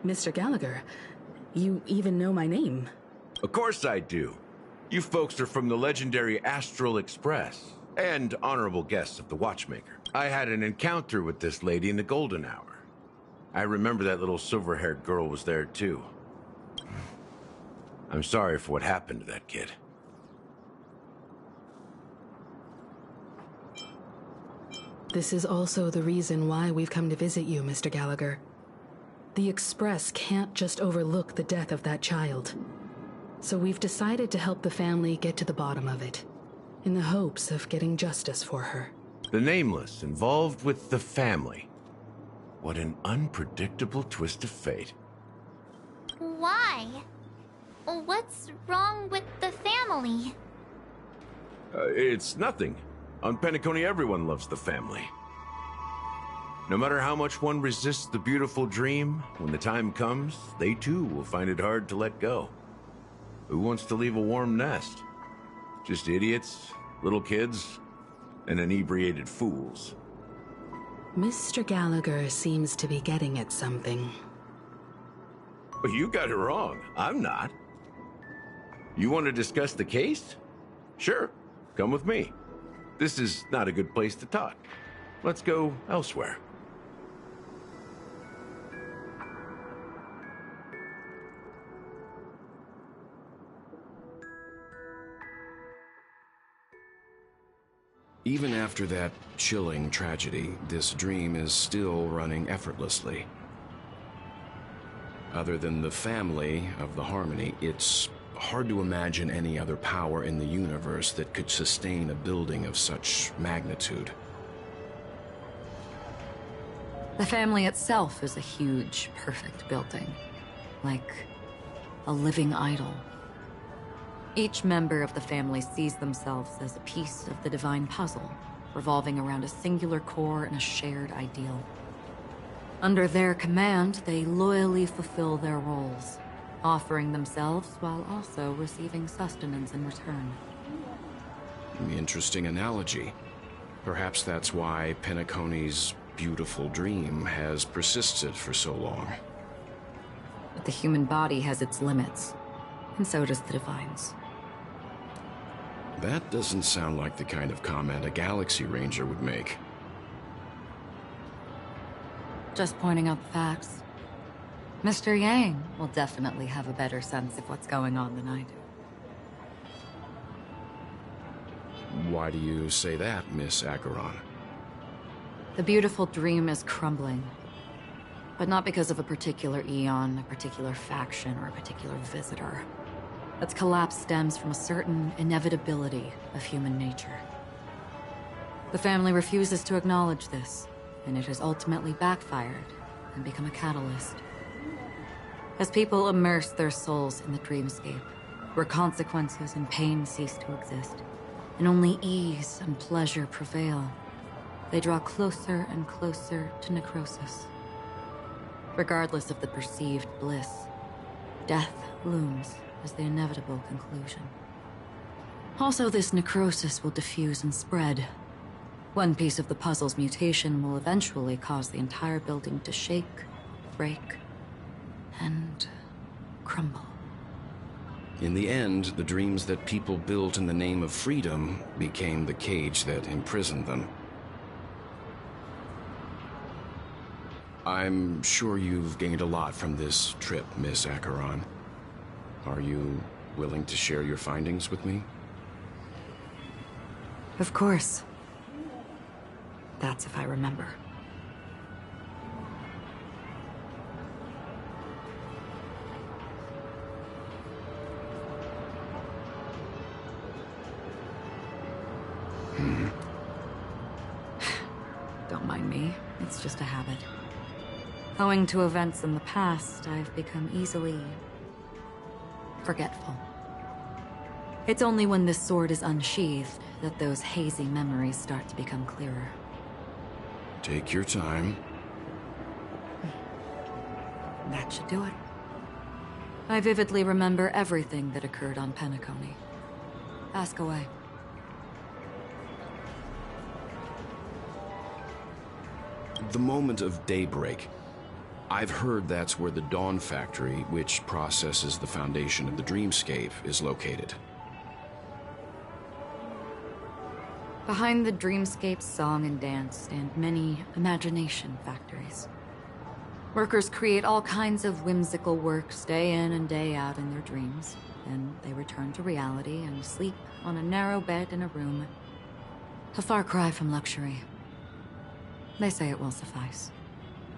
Speaker 16: Mr. Gallagher, you even know my name.
Speaker 2: Of course I do. You folks are from the legendary Astral Express, and honorable guests of the Watchmaker. I had an encounter with this lady in the golden hour. I remember that little silver-haired girl was there too. I'm sorry for what happened to that kid.
Speaker 16: This is also the reason why we've come to visit you, Mr. Gallagher. The Express can't just overlook the death of that child. So we've decided to help the family get to the bottom of it, in the hopes of getting justice for her.
Speaker 2: The Nameless involved with the family. What an unpredictable twist of fate.
Speaker 3: Why? What's wrong with the family?
Speaker 2: It's nothing. On Panecony, everyone loves the family. No matter how much one resists the beautiful dream, when the time comes, they too will find it hard to let go. Who wants to leave a warm nest? Just idiots, little kids, and inebriated fools.
Speaker 16: Mr. Gallagher seems to be getting at something.
Speaker 2: Well, you got it wrong. I'm not. You want to discuss the case? Sure, come with me. This is not a good place to talk. Let's go elsewhere.
Speaker 21: Even after that chilling tragedy, this dream is still running effortlessly. Other than the family of the Harmony, it's hard to imagine any other power in the universe that could sustain a building of such magnitude.
Speaker 6: The family itself is a huge, perfect building. Like a living idol. Each member of the family sees themselves as a piece of the divine puzzle, revolving around a singular core and a shared ideal. Under their command, they loyally fulfill their roles, offering themselves while also receiving sustenance in return.
Speaker 21: Interesting analogy. Perhaps that's why Panecony's beautiful dream has persisted for so long.
Speaker 6: But the human body has its limits, and so does the divine's.
Speaker 21: That doesn't sound like the kind of comment a Galaxy Ranger would make.
Speaker 6: Just pointing out the facts. Mr. Yang will definitely have a better sense of what's going on than I do.
Speaker 21: Why do you say that, Miss Acheron?
Speaker 6: The beautiful dream is crumbling. But not because of a particular eon, a particular faction, or a particular visitor. Its collapse stems from a certain inevitability of human nature. The family refuses to acknowledge this, and it has ultimately backfired and become a catalyst. As people immerse their souls in the dreamscape, where consequences and pain cease to exist, and only ease and pleasure prevail, they draw closer and closer to necrosis. Regardless of the perceived bliss, death looms as the inevitable conclusion. Also, this necrosis will diffuse and spread. One piece of the puzzle's mutation will eventually cause the entire building to shake, break, and crumble.
Speaker 21: In the end, the dreams that people built in the name of freedom became the cage that imprisoned them. I'm sure you've gained a lot from this trip, Miss Acheron. Are you willing to share your findings with me?
Speaker 6: Of course. That's if I remember. Don't mind me. It's just a habit. Owing to events in the past, I've become easily forgetful. It's only when this sword is unsheathed that those hazy memories start to become clearer.
Speaker 21: Take your time.
Speaker 6: That should do it.
Speaker 7: I vividly remember everything that occurred on Panecony. Ask away.
Speaker 21: The moment of daybreak. I've heard that's where the Dawn Factory, which processes the foundation of the dreamscape, is located.
Speaker 7: Behind the dreamscape's song and dance stand many imagination factories. Workers create all kinds of whimsical works day in and day out in their dreams. Then they return to reality and sleep on a narrow bed in a room. A far cry from luxury. They say it will suffice.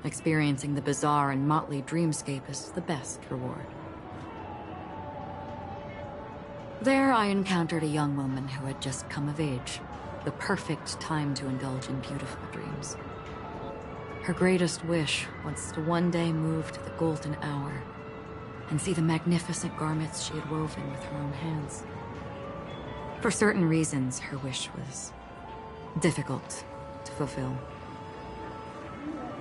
Speaker 7: Experiencing the bizarre and motley dreamscape is the best reward. There I encountered a young woman who had just come of age. The perfect time to indulge in beautiful dreams. Her greatest wish was to one day move to the golden hour and see the magnificent garments she had woven with her own hands. For certain reasons, her wish was difficult to fulfill.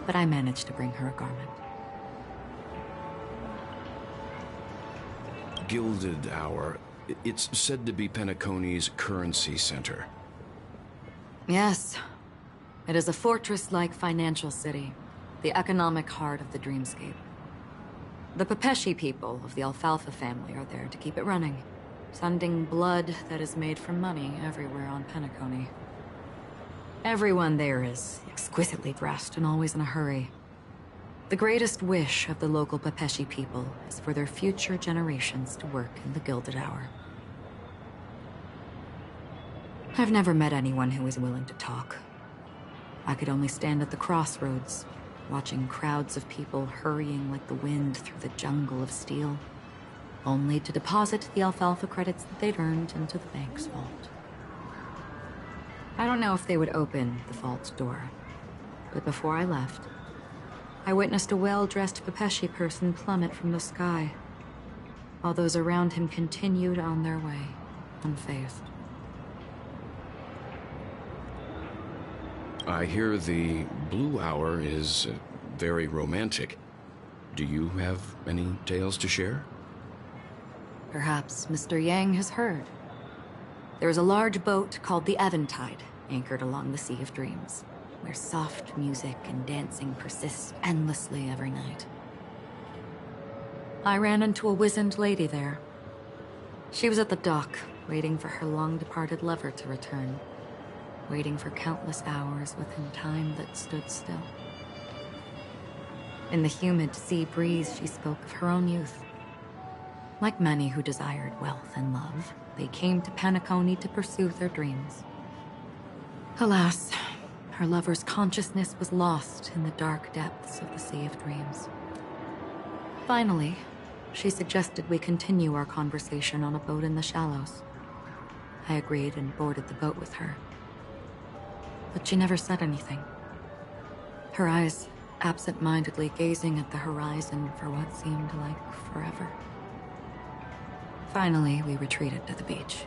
Speaker 7: But I managed to bring her a garment.
Speaker 21: Gilded Hour. It's said to be Panecony's currency center.
Speaker 7: Yes. It is a fortress-like financial city, the economic heart of the dreamscape. The Pepeshi people of the Alfalfa family are there to keep it running, sending blood that is made from money everywhere on Panecony. Everyone there is exquisitely dressed and always in a hurry. The greatest wish of the local Pepeshi people is for their future generations to work in the Gilded Hour. I've never met anyone who is willing to talk. I could only stand at the crossroads, watching crowds of people hurrying like the wind through the jungle of steel, only to deposit the alfalfa credits that they'd earned into the bank's vault. I don't know if they would open the vault door, but before I left, I witnessed a well-dressed Pepeshi person plummet from the sky, while those around him continued on their way, unfazed.
Speaker 21: I hear the Blue Hour is very romantic. Do you have any tales to share?
Speaker 7: Perhaps Mr. Yang has heard. There is a large boat called the Eventide, anchored along the Sea of Dreams, where soft music and dancing persist endlessly every night. I ran into a wizened lady there. She was at the dock, waiting for her long-departed lover to return, waiting for countless hours within time that stood still. In the humid sea breeze, she spoke of her own youth. Like many who desired wealth and love, they came to Panecony to pursue their dreams. Alas, her lover's consciousness was lost in the dark depths of the Sea of Dreams. Finally, she suggested we continue our conversation on a boat in the shallows. I agreed and boarded the boat with her. But she never said anything. Her eyes absent-mindedly gazing at the horizon for what seemed like forever. Finally, we retreated to the beach.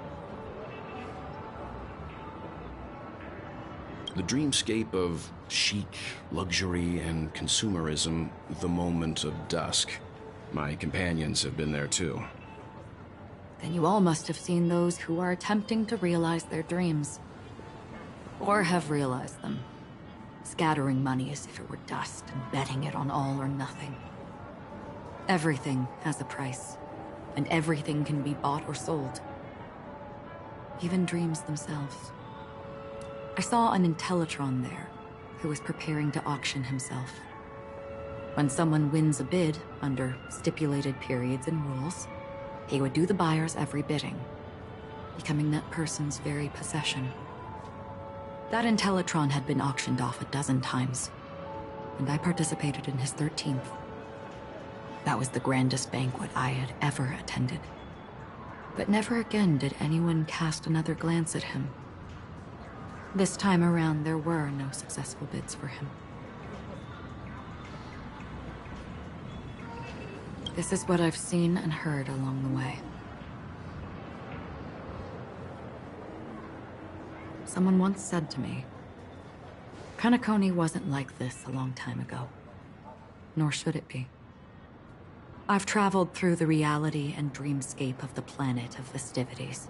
Speaker 21: The dreamscape of chic, luxury, and consumerism, the moment of dusk. My companions have been there too.
Speaker 7: Then you all must have seen those who are attempting to realize their dreams. Or have realized them. Scattering money as if it were dust and betting it on all or nothing. Everything has a price, and everything can be bought or sold. Even dreams themselves. I saw an Intellitron there, who was preparing to auction himself. When someone wins a bid, under stipulated periods and rules, he would do the buyer's every bidding, becoming that person's very possession. That Intellitron had been auctioned off 12 times, and I participated in his 13th. That was the grandest banquet I had ever attended. But never again did anyone cast another glance at him. This time around, there were no successful bids for him. This is what I've seen and heard along the way. Someone once said to me, Panecony wasn't like this a long time ago, nor should it be. I've traveled through the reality and dreamscape of the planet of festivities.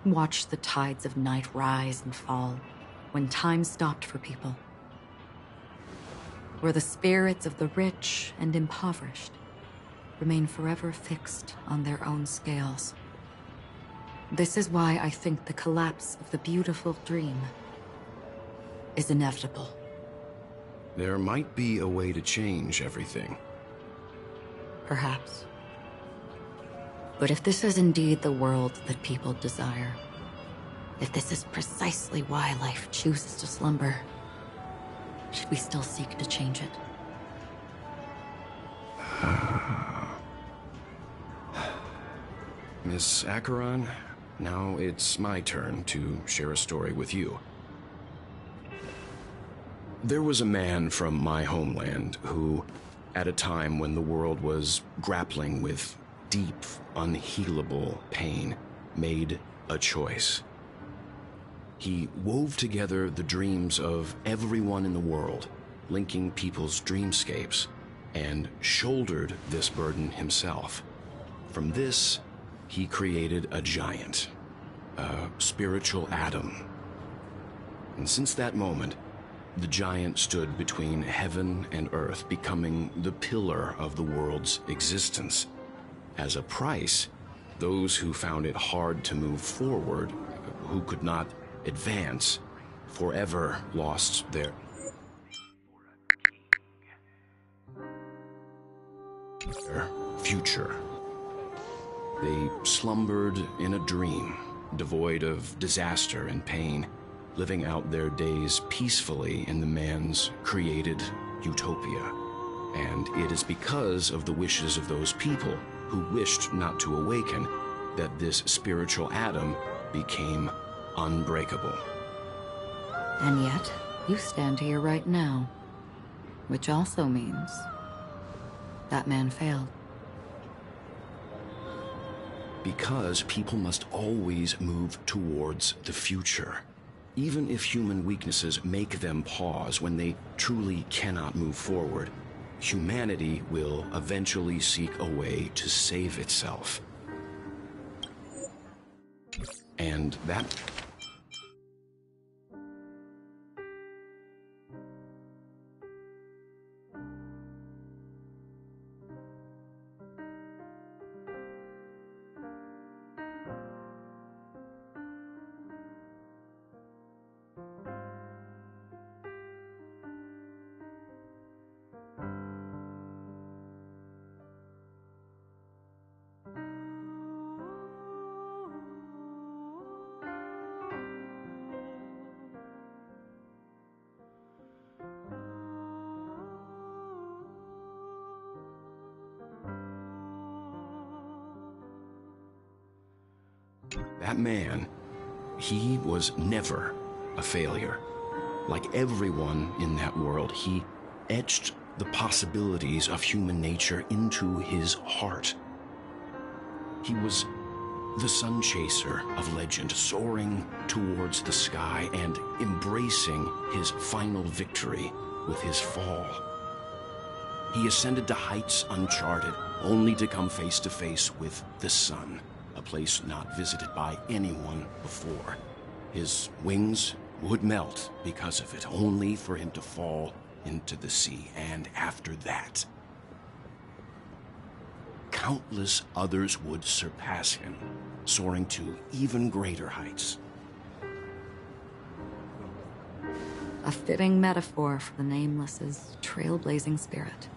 Speaker 7: Watched the tides of night rise and fall when time stopped for people. Where the spirits of the rich and impoverished remain forever fixed on their own scales. This is why I think the collapse of the beautiful dream is inevitable.
Speaker 21: There might be a way to change everything.
Speaker 7: Perhaps. But if this is indeed the world that people desire, if this is precisely why life chooses to slumber, should we still seek to change it?
Speaker 21: Miss Acheron, now it's my turn to share a story with you. There was a man from my homeland who, at a time when the world was grappling with deep, unhealable pain, made a choice. He wove together the dreams of everyone in the world, linking people's dreamscapes, and shouldered this burden himself. From this, he created a giant, a spiritual atom. And since that moment, the giant stood between heaven and earth, becoming the pillar of the world's existence. As a price, those who found it hard to move forward, who could not advance, forever lost their future. They slumbered in a dream, devoid of disaster and pain, living out their days peacefully in the man's created utopia. And it is because of the wishes of those people who wished not to awaken that this spiritual atom became unbreakable.
Speaker 7: And yet, you stand here right now, which also means that man failed.
Speaker 21: Because people must always move towards the future. Even if human weaknesses make them pause when they truly cannot move forward, humanity will eventually seek a way to save itself. And that... That man, he was never a failure. Like everyone in that world, he etched the possibilities of human nature into his heart. He was the sun chaser of legend, soaring towards the sky and embracing his final victory with his fall. He ascended to heights uncharted, only to come face to face with the sun, a place not visited by anyone before. His wings would melt because of it, only for him to fall into the sea. And after that, countless others would surpass him, soaring to even greater heights.
Speaker 7: A fitting metaphor for the Nameless's trailblazing spirit.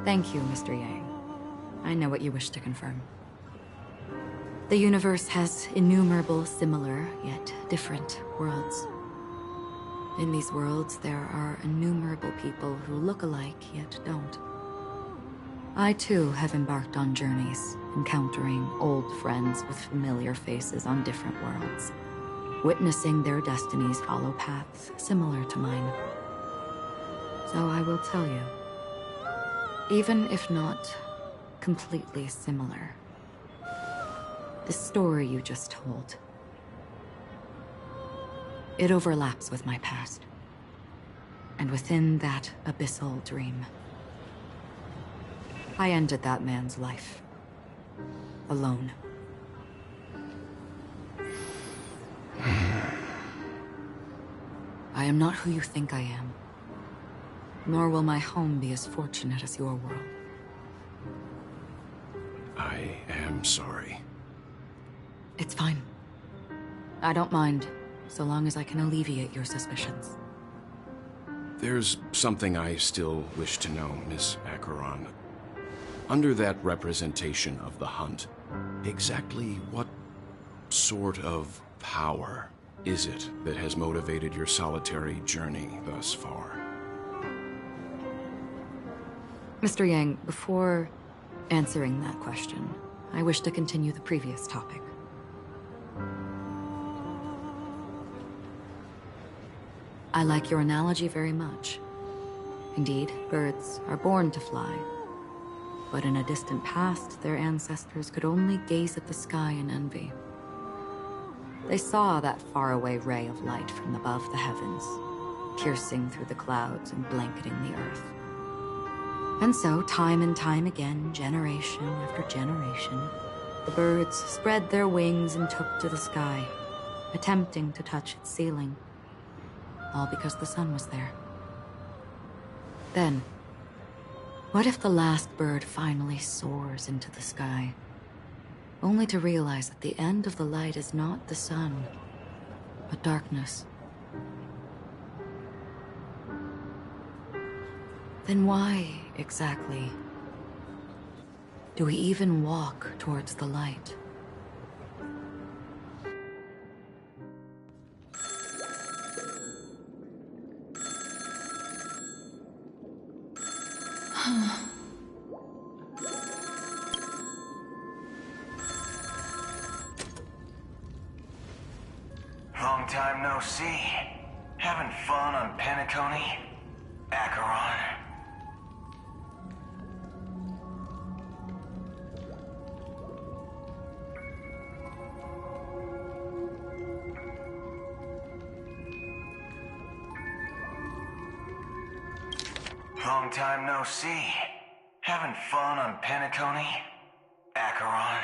Speaker 7: Thank you, Mr. Yang. I know what you wish to confirm. The universe has innumerable similar, yet different worlds. In these worlds, there are innumerable people who look alike yet don't. I too have embarked on journeys, encountering old friends with familiar faces on different worlds, witnessing their destinies follow paths similar to mine. So I will tell you, even if not completely similar, the story you just told, it overlaps with my past. And within that abyssal dream, I ended that man's life. Alone. I am not who you think I am. Nor will my home be as fortunate as your world.
Speaker 21: I am sorry.
Speaker 7: It's fine. I don't mind, so long as I can alleviate your suspicions.
Speaker 21: There's something I still wish to know, Miss Acheron. Under that representation of the hunt, exactly what sort of power is it that has motivated your solitary journey thus far?
Speaker 7: Mr. Yang, before answering that question, I wish to continue the previous topic. I like your analogy very much. Indeed, birds are born to fly. But in a distant past, their ancestors could only gaze at the sky in envy. They saw that faraway ray of light from above the heavens, piercing through the clouds and blanketing the earth. And so, time and time again, generation after generation, the birds spread their wings and took to the sky, attempting to touch its ceiling, all because the sun was there. Then, what if the last bird finally soars into the sky, only to realize that the end of the light is not the sun, but darkness? Then why, exactly, do we even walk towards the light?
Speaker 1: Long time no see. Having fun on panecony, Acheron? Long time no see. Having fun on panecony, Acheron?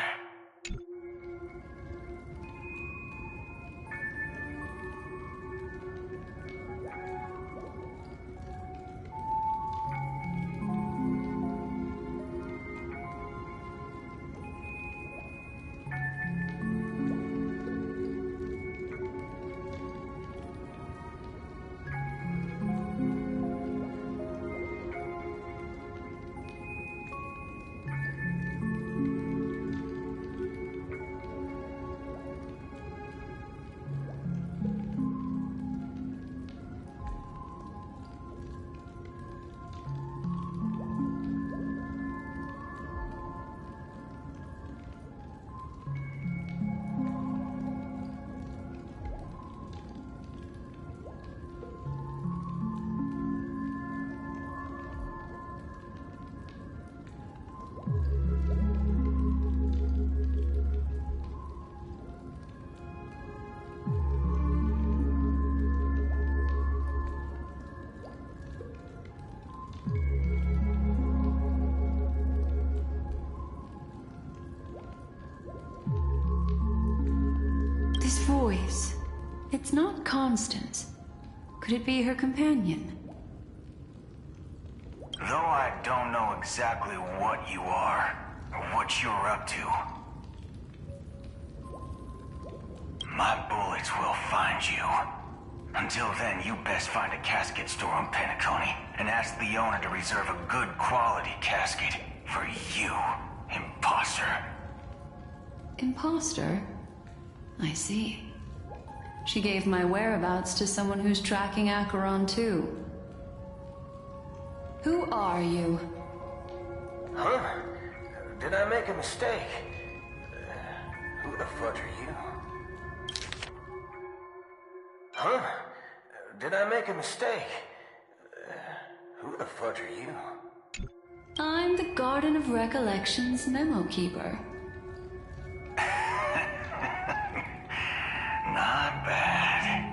Speaker 22: This voice, it's not Constance. Could it be her companion?
Speaker 1: Though I don't know exactly what you are, or what you're up to, my bullets will find you. Until then, you best find a casket store on Panecony and ask the owner to reserve a good quality casket for you, imposter.
Speaker 22: Imposter? I see. She gave my whereabouts to someone who's tracking Acheron too. Who are you?
Speaker 9: Huh? Did I make a mistake? Who the fudge are you? Huh? Did I make a mistake? Who the fudge are you?
Speaker 22: I'm the Garden of Recollection's memo keeper.
Speaker 1: Not bad.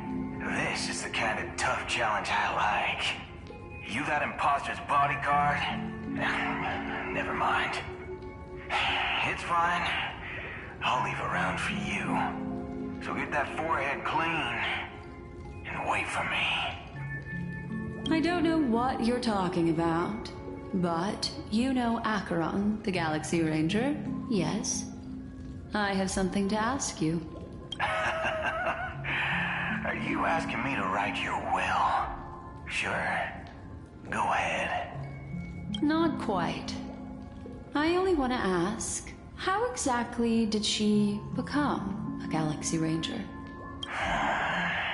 Speaker 1: This is the kind of tough challenge I like. You that imposter's bodyguard? Never mind. It's fine. I'll leave a round for you. So get that forehead clean and wait for me.
Speaker 22: I don't know what you're talking about, but you know Acheron, the Galaxy Ranger, yes? I have something to ask you.
Speaker 1: Are you asking me to write your will? Sure. Go ahead.
Speaker 22: Not quite. I only want to ask, how exactly did she become a Galaxy Ranger?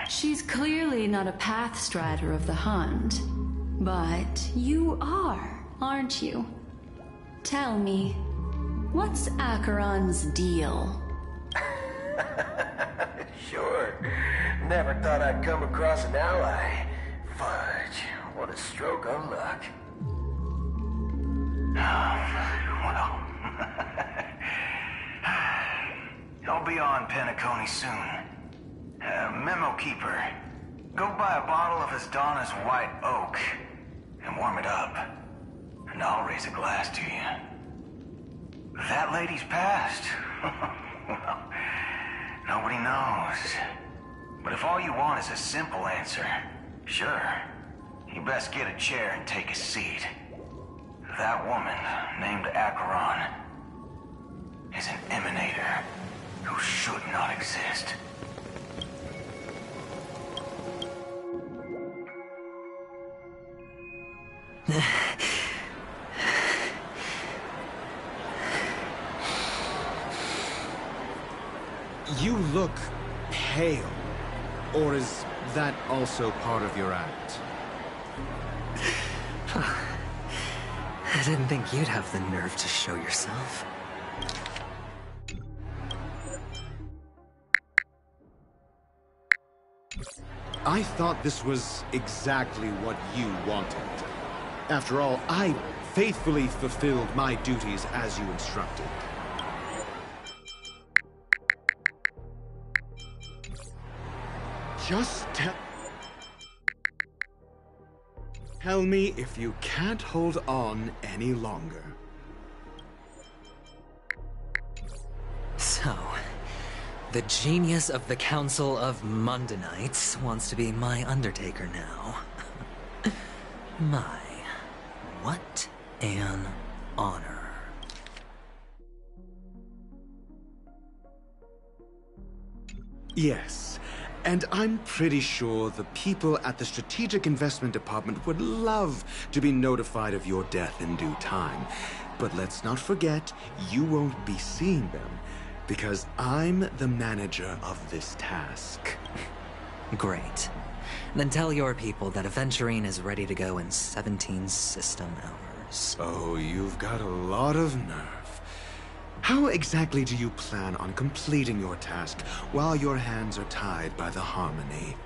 Speaker 22: She's clearly not a pathstrider of the Hunt, but you are, aren't you? Tell me, what's Acheron's deal?
Speaker 9: Sure. Never thought I'd come across an ally. Fudge, what a stroke of luck.
Speaker 1: Well, I'll be on panecony soon. Memo keeper, go buy a bottle of Asdana's white oak and warm it up, and I'll raise a glass to you. That lady's passed. Well, nobody knows. But if all you want is a simple answer, sure, you best get a chair and take a seat. That woman, named Acheron, is an emanator who should not exist.
Speaker 20: You look pale. Or is that also part of your act?
Speaker 11: I didn't think you'd have the nerve to show yourself.
Speaker 20: I thought this was exactly what you wanted. After all, I faithfully fulfilled my duties as you instructed. Just tell me if you can't hold on any longer.
Speaker 11: So, the genius of the Council of Mundanites wants to be my Undertaker now. My, what an honor.
Speaker 20: Yes, and I'm pretty sure the people at the Strategic Investment Department would love to be notified of your death in due time. But let's not forget, you won't be seeing them, because I'm the manager of this task.
Speaker 11: Great. Then tell your people that Aventurine is ready to go in 17 system hours.
Speaker 20: Oh, you've got a lot of nerve. How exactly do you plan on completing your task while your hands are tied by the Harmony?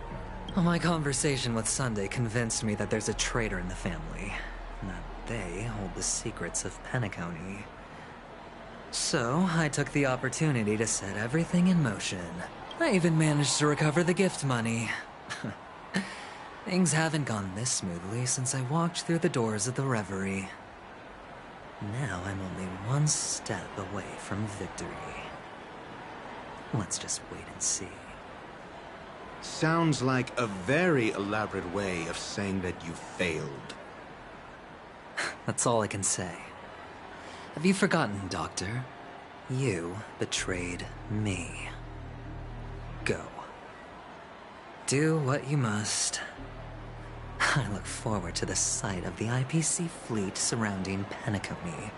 Speaker 11: Well, my conversation with Sunday convinced me that there's a traitor in the family, and that they hold the secrets of Panecony. So, I took the opportunity to set everything in motion. I even managed to recover the gift money. Things haven't gone this smoothly since I walked through the doors of the Reverie. Now I'm only one step away from victory. Let's just wait and see.
Speaker 20: Sounds like a very elaborate way of saying that you failed.
Speaker 11: That's all I can say. Have you forgotten, Doctor? You betrayed me. Go. Do what you must. I look forward to the sight of the IPC fleet surrounding Panecony.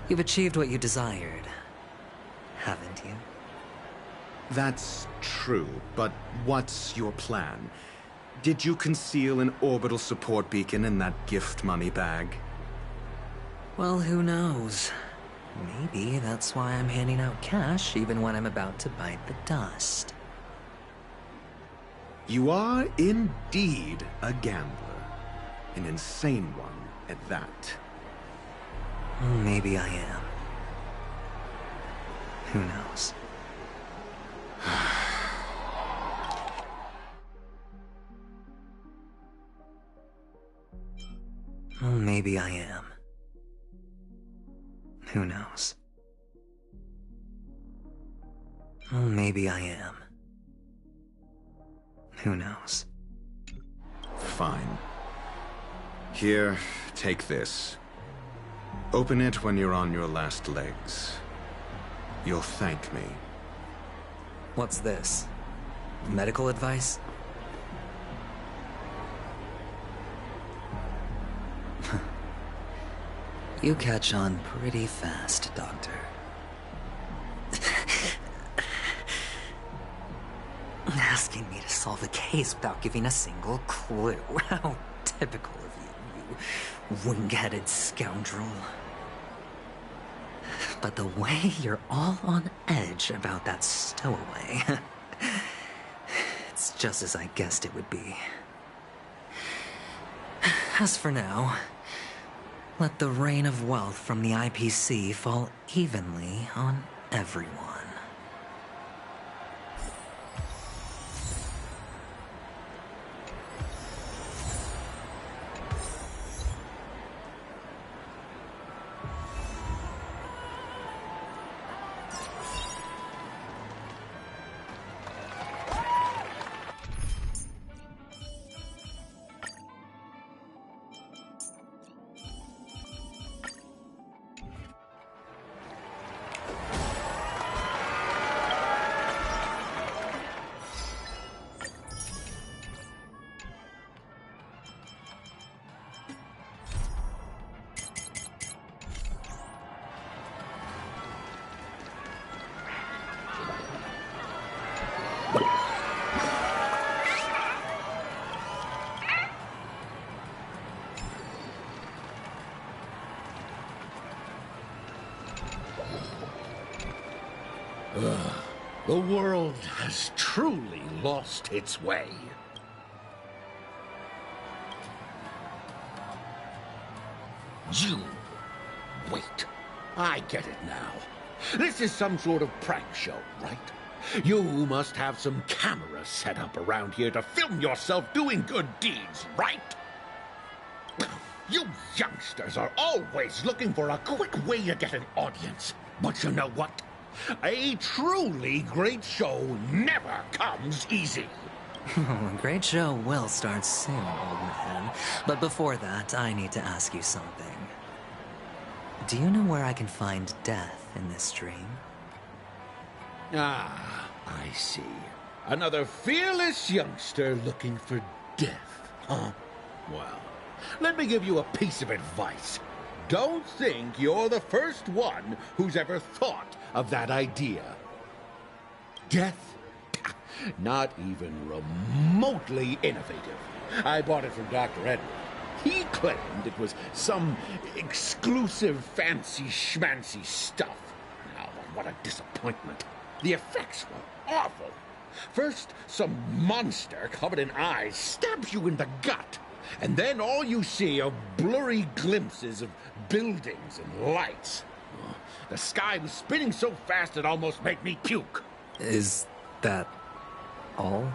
Speaker 11: You've achieved what you desired, haven't you?
Speaker 20: That's true, but what's your plan? Did you conceal an orbital support beacon in that gift money bag?
Speaker 11: Well, who knows? Maybe that's why I'm handing out cash even when I'm about to bite the dust.
Speaker 20: You are indeed a gambler. An insane one at that.
Speaker 11: Maybe I am. Who knows? Maybe I am. Who knows? Maybe I am. Who knows?
Speaker 20: Fine. Here, take this. Open it when you're on your last legs. You'll thank me.
Speaker 11: What's this? Medical advice? You catch on pretty fast, Doctor. Asking me to solve a case without giving a single clue. How typical of you, you wing-headed scoundrel. But the way you're all on edge about that stowaway... it's just as I guessed it would be. As for now, let the rain of wealth from the IPC fall evenly on everyone.
Speaker 18: The world has truly lost its way. You... Wait. I get it now. This is some sort of prank show, right? You must have some cameras set up around here to film yourself doing good deeds, right? You youngsters are always looking for a quick way to get an audience. But you know what? A truly great show never comes easy.
Speaker 11: A great show will start soon, old man. But before that, I need to ask you something. Do you know where I can find death in this dream?
Speaker 18: Ah, I see. Another fearless youngster looking for death, huh? Well, let me give you a piece of advice. Don't think you're the first one who's ever thought of that idea. Death? Not even remotely innovative. I bought it from Dr. Edward. He claimed it was some exclusive fancy schmancy stuff. Oh, what a disappointment. The effects were awful. First, some monster covered in eyes stabs you in the gut. And then all you see are blurry glimpses of buildings and lights. Oh, the sky was spinning so fast it almost made me puke.
Speaker 11: Is that all?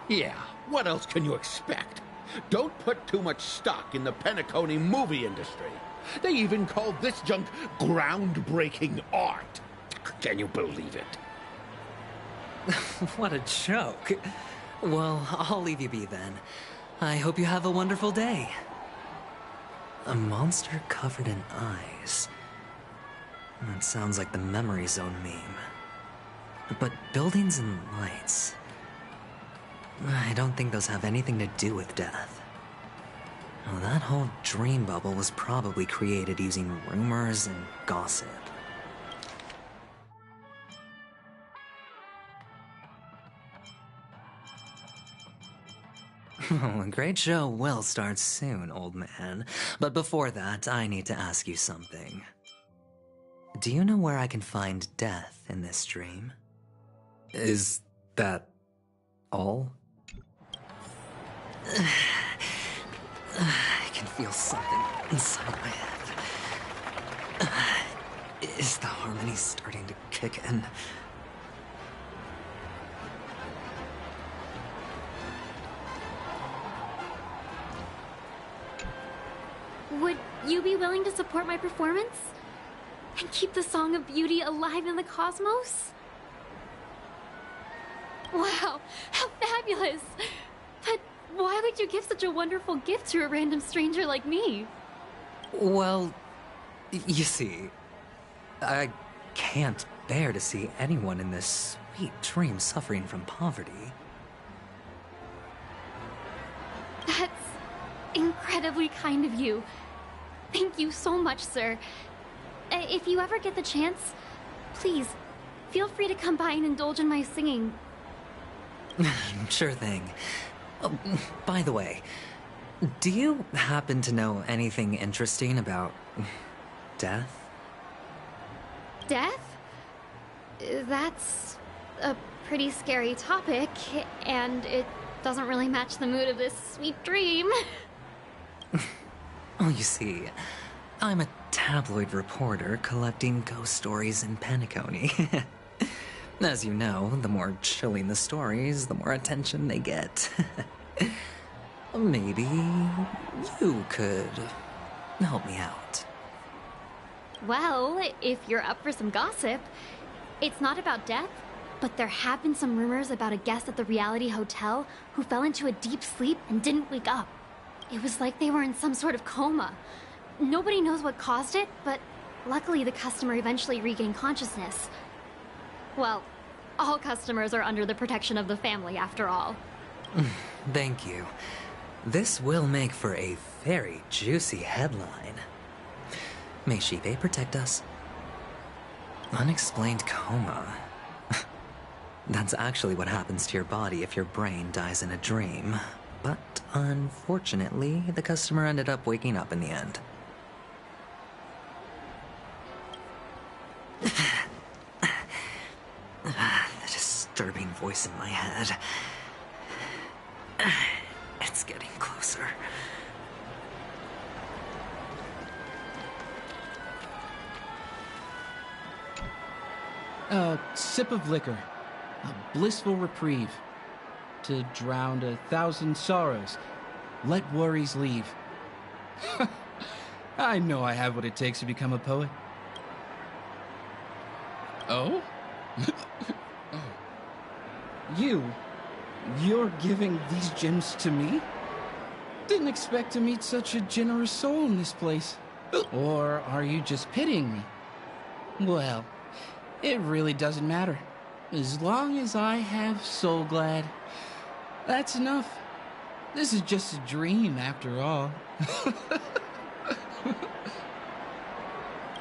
Speaker 18: Yeah, what else can you expect? Don't put too much stock in the panecony movie industry. They even call this junk groundbreaking art. Can you believe it?
Speaker 11: What a joke. Well, I'll leave you be then. I hope you have a wonderful day. A monster covered in eyes. That sounds like the Memory Zone meme. But buildings and lights... I don't think those have anything to do with death. Well, that whole dream bubble was probably created using rumors and gossip. Oh, a great show will start soon, old man. But before that, I need to ask you something. Do you know where I can find death in this dream? Is that all? I can feel something inside my head. Is the harmony starting to kick in?
Speaker 5: Would you be willing to support my performance? And keep the Song of Beauty alive in the cosmos? Wow, how fabulous! But why would you give such a wonderful gift to a random stranger like me?
Speaker 11: Well, you see, I can't bear to see anyone in this sweet dream suffering from poverty.
Speaker 5: That's incredibly kind of you. Thank you so much, sir. If you ever get the chance, please, feel free to come by and indulge in my singing.
Speaker 11: Sure thing. Oh, by the way, do you happen to know anything interesting about death?
Speaker 5: Death? That's a pretty scary topic, and it doesn't really match the mood of this sweet dream.
Speaker 11: Oh, you see, I'm a tabloid reporter collecting ghost stories in panecony. As you know, the more chilling the stories, the more attention they get. Maybe you could help me out.
Speaker 5: Well, if you're up for some gossip, it's not about death, but there have been some rumors about a guest at the reality hotel who fell into a deep sleep and didn't wake up. It was like they were in some sort of coma. Nobody knows what caused it, but luckily the customer eventually regained consciousness. Well, all customers are under the protection of the family, after all.
Speaker 11: Thank you. This will make for a very juicy headline. May shiiii protect us. Unexplained coma. That's actually what happens to your body if your brain dies in a dream. But unfortunately, the customer ended up waking up in the end. The disturbing voice in my head. It's getting closer.
Speaker 12: A sip of liquor. A blissful reprieve. To drown 1,000 sorrows. Let worries leave. I know I have what it takes to become a poet. Oh? You're giving these gems to me? Didn't expect to meet such a generous soul in this place. Or are you just pitying me? Well, it really doesn't matter. As long as I have Soul Glad, that's enough. This is just a dream after all.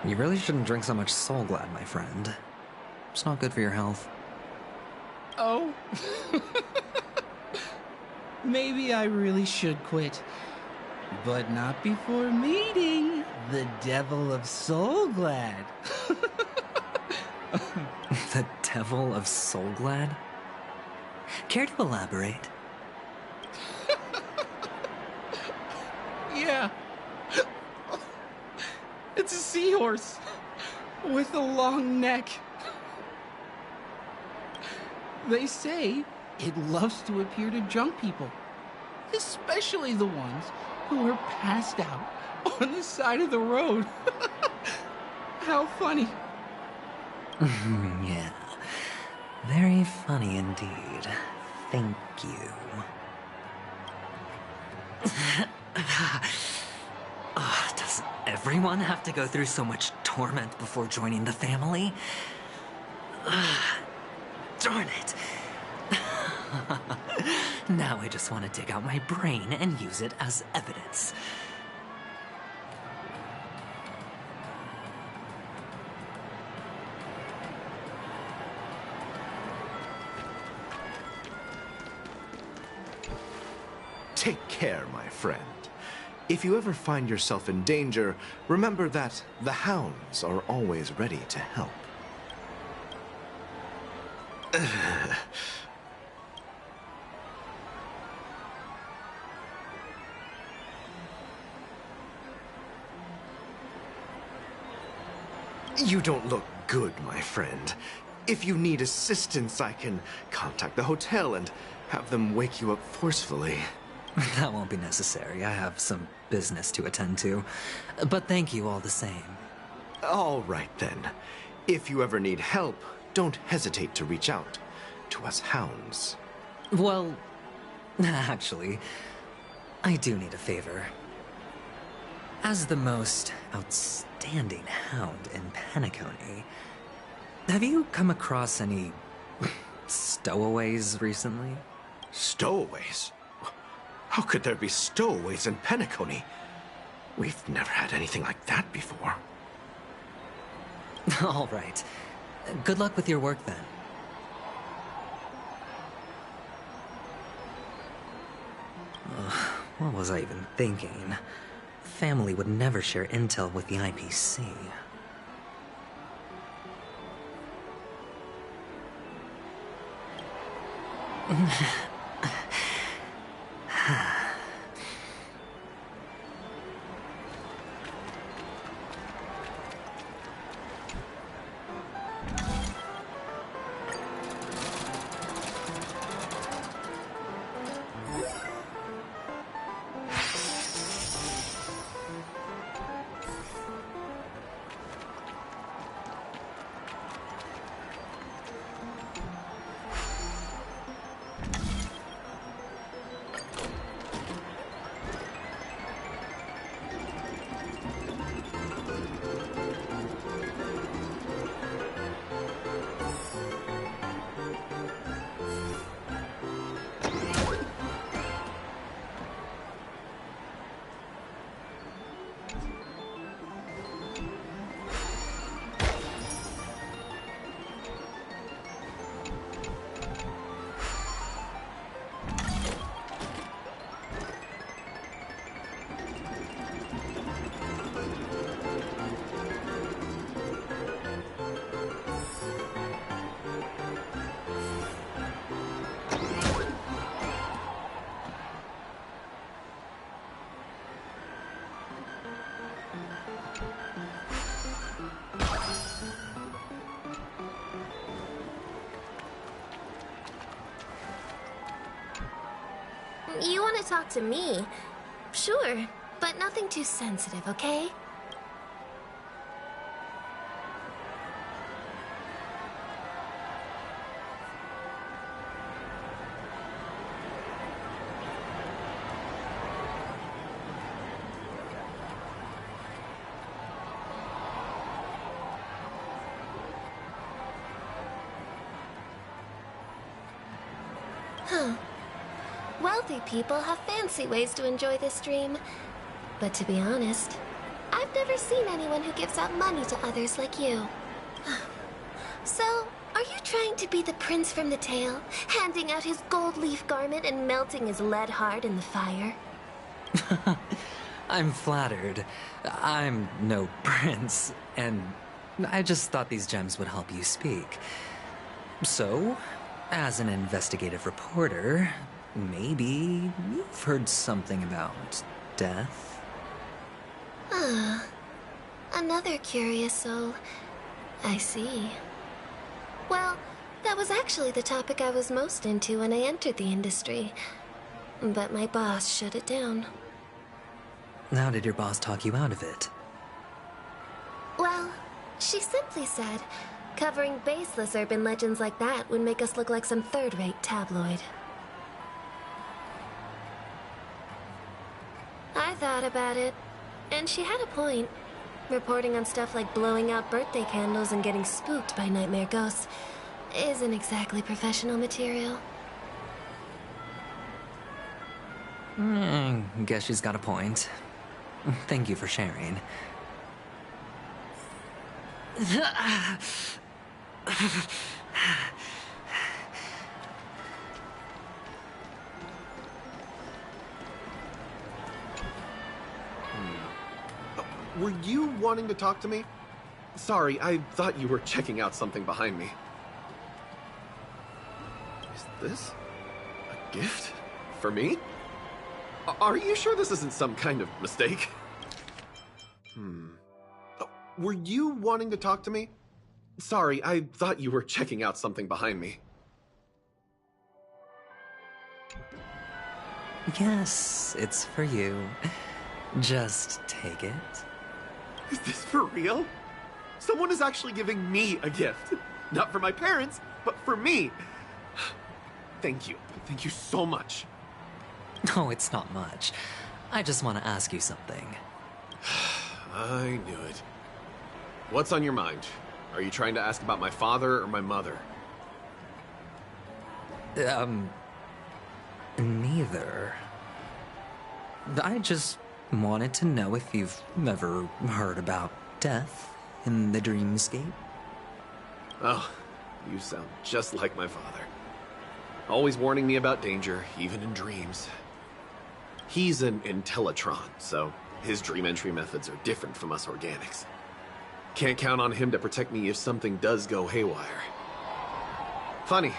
Speaker 11: You really shouldn't drink so much Soul Glad, my friend. It's not good for your health.
Speaker 12: Oh? Maybe I really should quit. But not before meeting the Devil of Soul Glad.
Speaker 11: The Devil of Soul Glad? Care to elaborate?
Speaker 12: Yeah. It's a seahorse with a long neck. They say it loves to appear to drunk people, especially the ones who are passed out on the side of the road. How funny.
Speaker 11: Yeah. Very funny indeed. Thank you. Does everyone have to go through so much torment before joining the family? Darn it. Now I just want to dig out my brain and use it as evidence.
Speaker 14: care, my friend. If you ever find yourself in danger, remember that the hounds are always ready to help. You don't look good, my friend. If you need assistance, I can contact the hotel and have them wake you up forcefully.
Speaker 11: That won't be necessary. I have some business to attend to. But thank you all the same.
Speaker 14: All right, then. If you ever need help, don't hesitate to reach out to us hounds.
Speaker 11: Well, actually, I do need a favor. As the most outstanding hound in Panecony, have you come across any stowaways recently?
Speaker 14: Stowaways? How could there be stowaways in Panecony? We've never had anything like that before.
Speaker 11: All right. Good luck with your work, then. What was I even thinking? Family would never share intel with the IPC.
Speaker 15: You want to talk to me? Sure, but nothing too sensitive, okay? Huh. Wealthy people have fancy ways to enjoy this dream. But to be honest, I've never seen anyone who gives out money to others like you. So, are you trying to be the prince from the tale, handing out his gold leaf garment and melting his lead heart in the fire?
Speaker 11: I'm flattered. I'm no prince, and I just thought these gems would help you speak. So, as an investigative reporter, maybe you've heard something about death?
Speaker 15: Ah, another curious soul. I see. Well, that was actually the topic I was most into when I entered the industry. But my boss shut it down.
Speaker 11: How did your boss talk you out of it?
Speaker 15: Well, she simply said, covering baseless urban legends like that would make us look like some third-rate tabloid. I thought about it, and she had a point. Reporting on stuff like blowing out birthday candles and getting spooked by nightmare ghosts isn't exactly professional material.
Speaker 11: Guess she's got a point. Thank you for sharing.
Speaker 14: were you wanting to talk to me? Sorry, I thought you were checking out something behind me. Is this a gift? For me? Are you sure this isn't some kind of mistake? Were you wanting to talk to me? Sorry, I thought you were checking out something behind me.
Speaker 11: Yes, it's for you. Just take it.
Speaker 14: Is this for real? Someone is actually giving me a gift. Not for my parents, but for me. Thank you. Thank you so much.
Speaker 11: No, it's not much. I just want to ask you something.
Speaker 14: I knew it. What's on your mind? Are you trying to ask about my father or my mother?
Speaker 11: Neither. I just wanted to know if you've ever heard about death in the dreamscape.
Speaker 14: Oh, you sound just like my father. Always warning me about danger, even in dreams. He's an Intellitron, so his dream entry methods are different from us organics. Can't count on him to protect me if something does go haywire. Funny,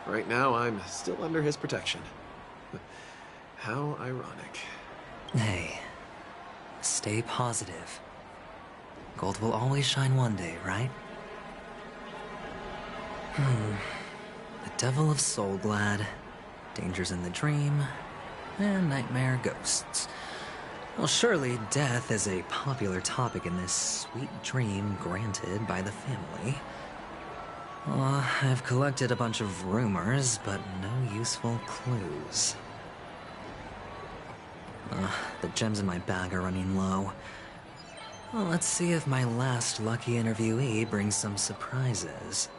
Speaker 14: right now I'm still under his protection. How ironic.
Speaker 11: Hey, stay positive. Gold will always shine one day, right? The Devil of Soulglad, Dangers in the Dream, and Nightmare Ghosts. Well, surely death is a popular topic in this sweet dream granted by the family. I've collected a bunch of rumors, but no useful clues. The gems in my bag are running low. Well, let's see if my last lucky interviewee brings some surprises.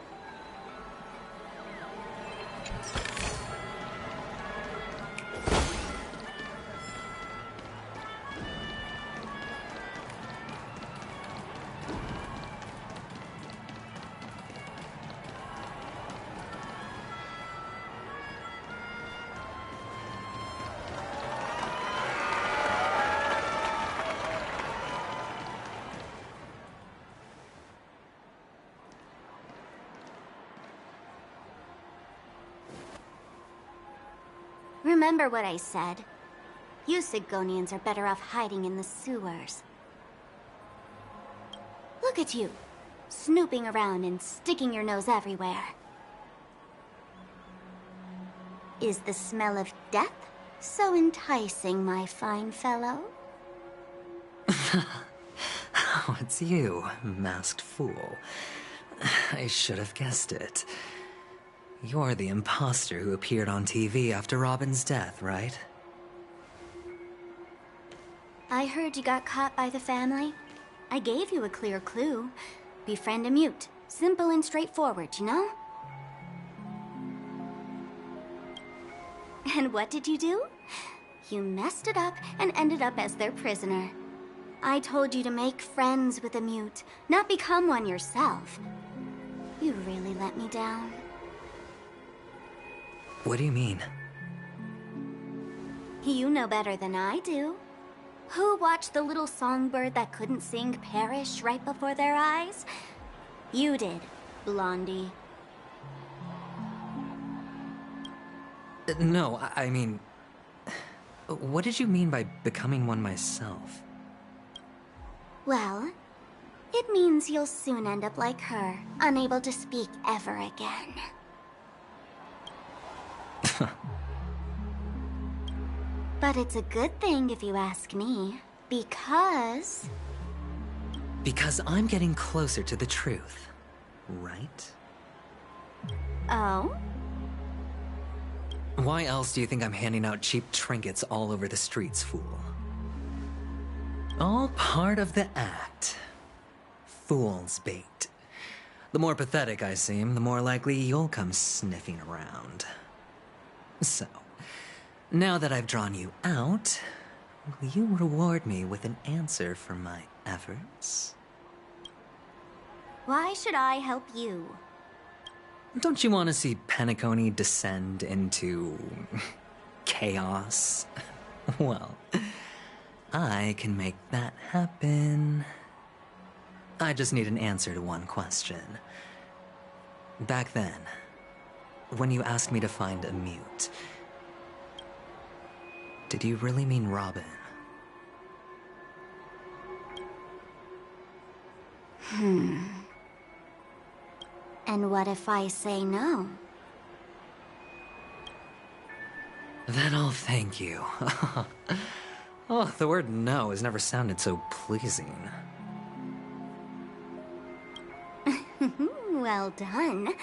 Speaker 3: Remember what I said. You Sigonians are better off hiding in the sewers. Look at you, snooping around and sticking your nose everywhere. Is the smell of death so enticing, my fine fellow?
Speaker 11: Oh, it's you, masked fool. I should have guessed it. You're the imposter who appeared on TV after Robin's death, right?
Speaker 3: I heard you got caught by the family. I gave you a clear clue. Befriend a mute. Simple and straightforward, you know? And what did you do? You messed it up and ended up as their prisoner. I told you to make friends with a mute, not become one yourself. You really let me down.
Speaker 11: What do you mean?
Speaker 3: You know better than I do. Who watched the little songbird that couldn't sing perish right before their eyes? You did, Blondie.
Speaker 11: No, I mean... What did you mean by becoming one myself?
Speaker 3: Well, it means you'll soon end up like her, unable to speak ever again. But it's a good thing if you ask me, because...
Speaker 11: Because I'm getting closer to the truth, right?
Speaker 3: Oh?
Speaker 11: Why else do you think I'm handing out cheap trinkets all over the streets, fool? All part of the act. Fool's bait. The more pathetic I seem, the more likely you'll come sniffing around. So, now that I've drawn you out, will you reward me with an answer for my efforts?
Speaker 3: Why should I help you?
Speaker 11: Don't you want to see Panecony descend into... chaos? Well, I can make that happen. I just need an answer to one question. Back then, when you asked me to find a mute, did you really mean Robin?
Speaker 3: And what if I say no?
Speaker 11: Then I'll thank you. Oh, the word no has never sounded so pleasing.
Speaker 3: Well done.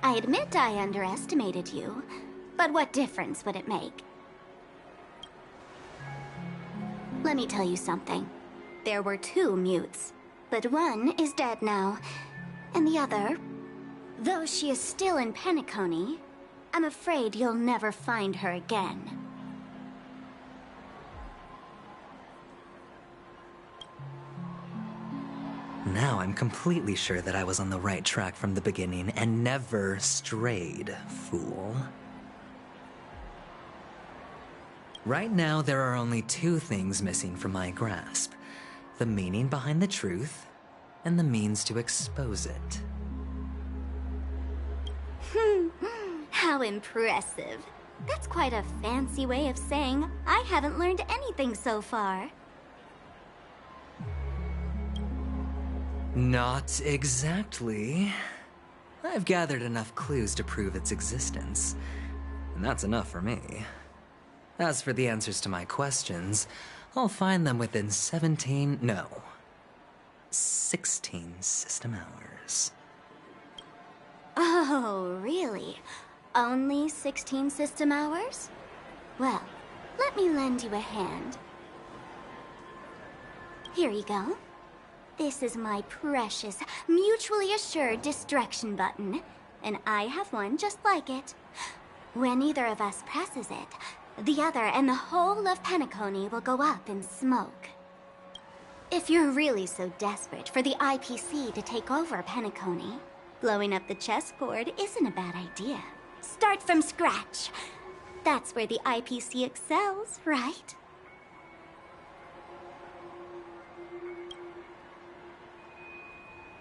Speaker 3: I admit I underestimated you, but what difference would it make? Let me tell you something. There were 2 mutes, but one is dead now, and the other, though she is still in Panecony, I'm afraid you'll never find her again.
Speaker 11: Now I'm completely sure that I was on the right track from the beginning and never strayed, fool. Right now, there are only 2 things missing from my grasp. The meaning behind the truth, and the means to expose it.
Speaker 3: How impressive. That's quite a fancy way of saying I haven't learned anything so far.
Speaker 11: Not exactly. I've gathered enough clues to prove its existence, and that's enough for me. As for the answers to my questions, I'll find them within 16 system hours.
Speaker 3: Oh, really? Only 16 system hours? Well, let me lend you a hand. Here you go. This is my precious, mutually assured distraction button, and I have one just like it. When either of us presses it, the other and the whole of Panecony will go up in smoke. If you're really so desperate for the IPC to take over Panecony, blowing up the chessboard isn't a bad idea. Start from scratch. That's where the IPC excels, right?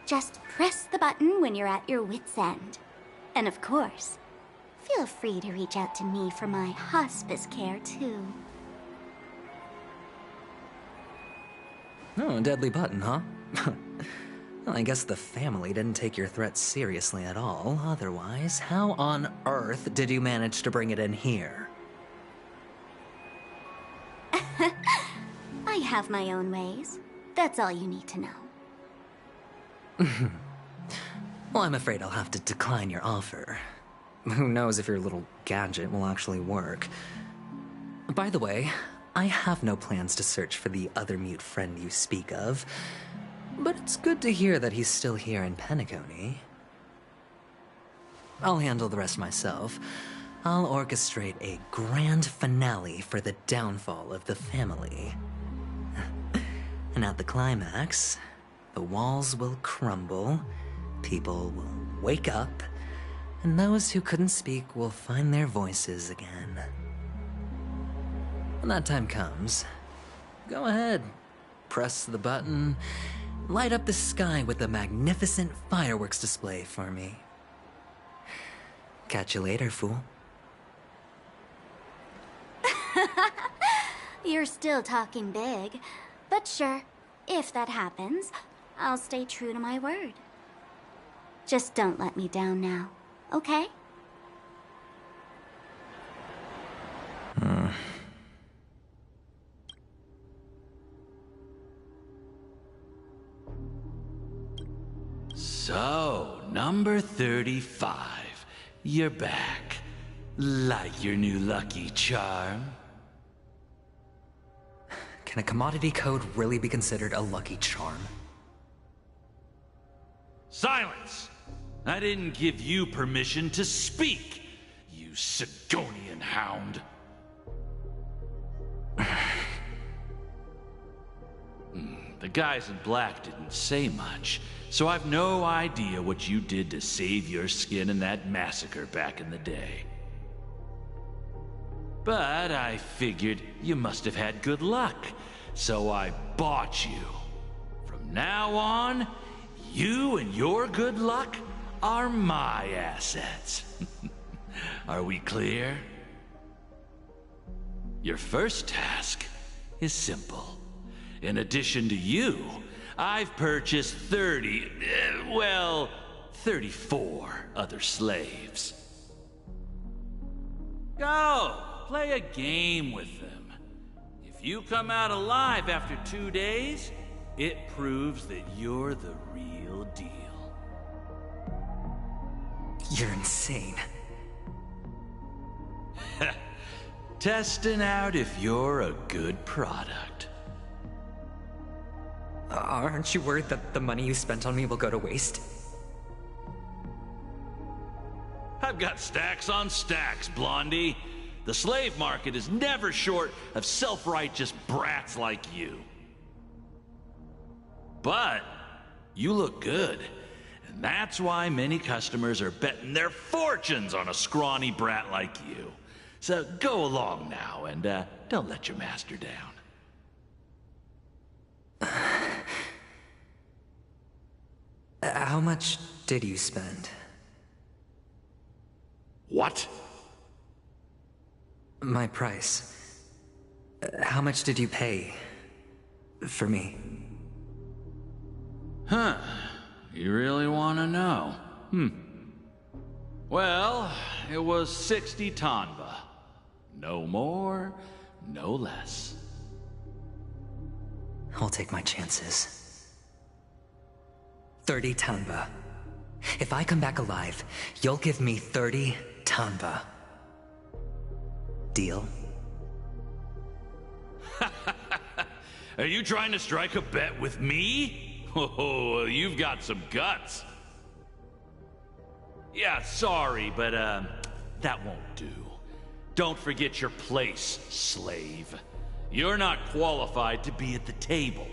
Speaker 3: Just press the button when you're at your wit's end. And of course, feel free to reach out to me for my hospice care, too.
Speaker 11: Oh, a deadly button, huh? Well, I guess the family didn't take your threat seriously at all. Otherwise, how on earth did you manage to bring it in here?
Speaker 3: I have my own ways. That's all you need to know.
Speaker 11: Well, I'm afraid I'll have to decline your offer. Who knows if your little gadget will actually work. By the way, I have no plans to search for the other mute friend you speak of, but it's good to hear that he's still here in Panecony. I'll handle the rest myself. I'll orchestrate a grand finale for the downfall of the family. And at the climax, the walls will crumble, people will wake up, and those who couldn't speak will find their voices again. When that time comes, go ahead, press the button, light up the sky with a magnificent fireworks display for me. Catch you later, fool.
Speaker 3: You're still talking big, but sure, if that happens, I'll stay true to my word. Just don't let me down now, okay?
Speaker 17: So, number 35. You're back. Like your new lucky charm?
Speaker 11: Can a commodity code really be considered a lucky charm?
Speaker 17: Silence! I didn't give you permission to speak, you Sigonian hound. The guys in black didn't say much, so I've no idea what you did to save your skin in that massacre back in the day. But I figured you must have had good luck, so I bought you. From now on, you and your good luck are my assets. Are we clear? Your first task is simple. In addition to you, I've purchased 34 other slaves. Go, play a game with them. If you come out alive after 2 days, it proves that you're the real deal.
Speaker 11: You're insane.
Speaker 17: Testing out if you're a good product.
Speaker 11: Aren't you worried that the money you spent on me will go to waste?
Speaker 17: I've got stacks on stacks, Blondie. The slave market is never short of self-righteous brats like you. But you look good, and that's why many customers are betting their fortunes on a scrawny brat like you. So go along now, and don't let your master down.
Speaker 11: How much did you spend?
Speaker 17: What?
Speaker 11: My price. How much did you pay for me?
Speaker 17: Huh. You really want to know? Well, it was 60 tanva. No more, no less.
Speaker 11: I'll take my chances. 30 tanva. If I come back alive, you'll give me 30 tanva. Deal?
Speaker 17: Are you trying to strike a bet with me? Oh, you've got some guts. Yeah, sorry, but that won't do. Don't forget your place, slave. You're not qualified to be at the table.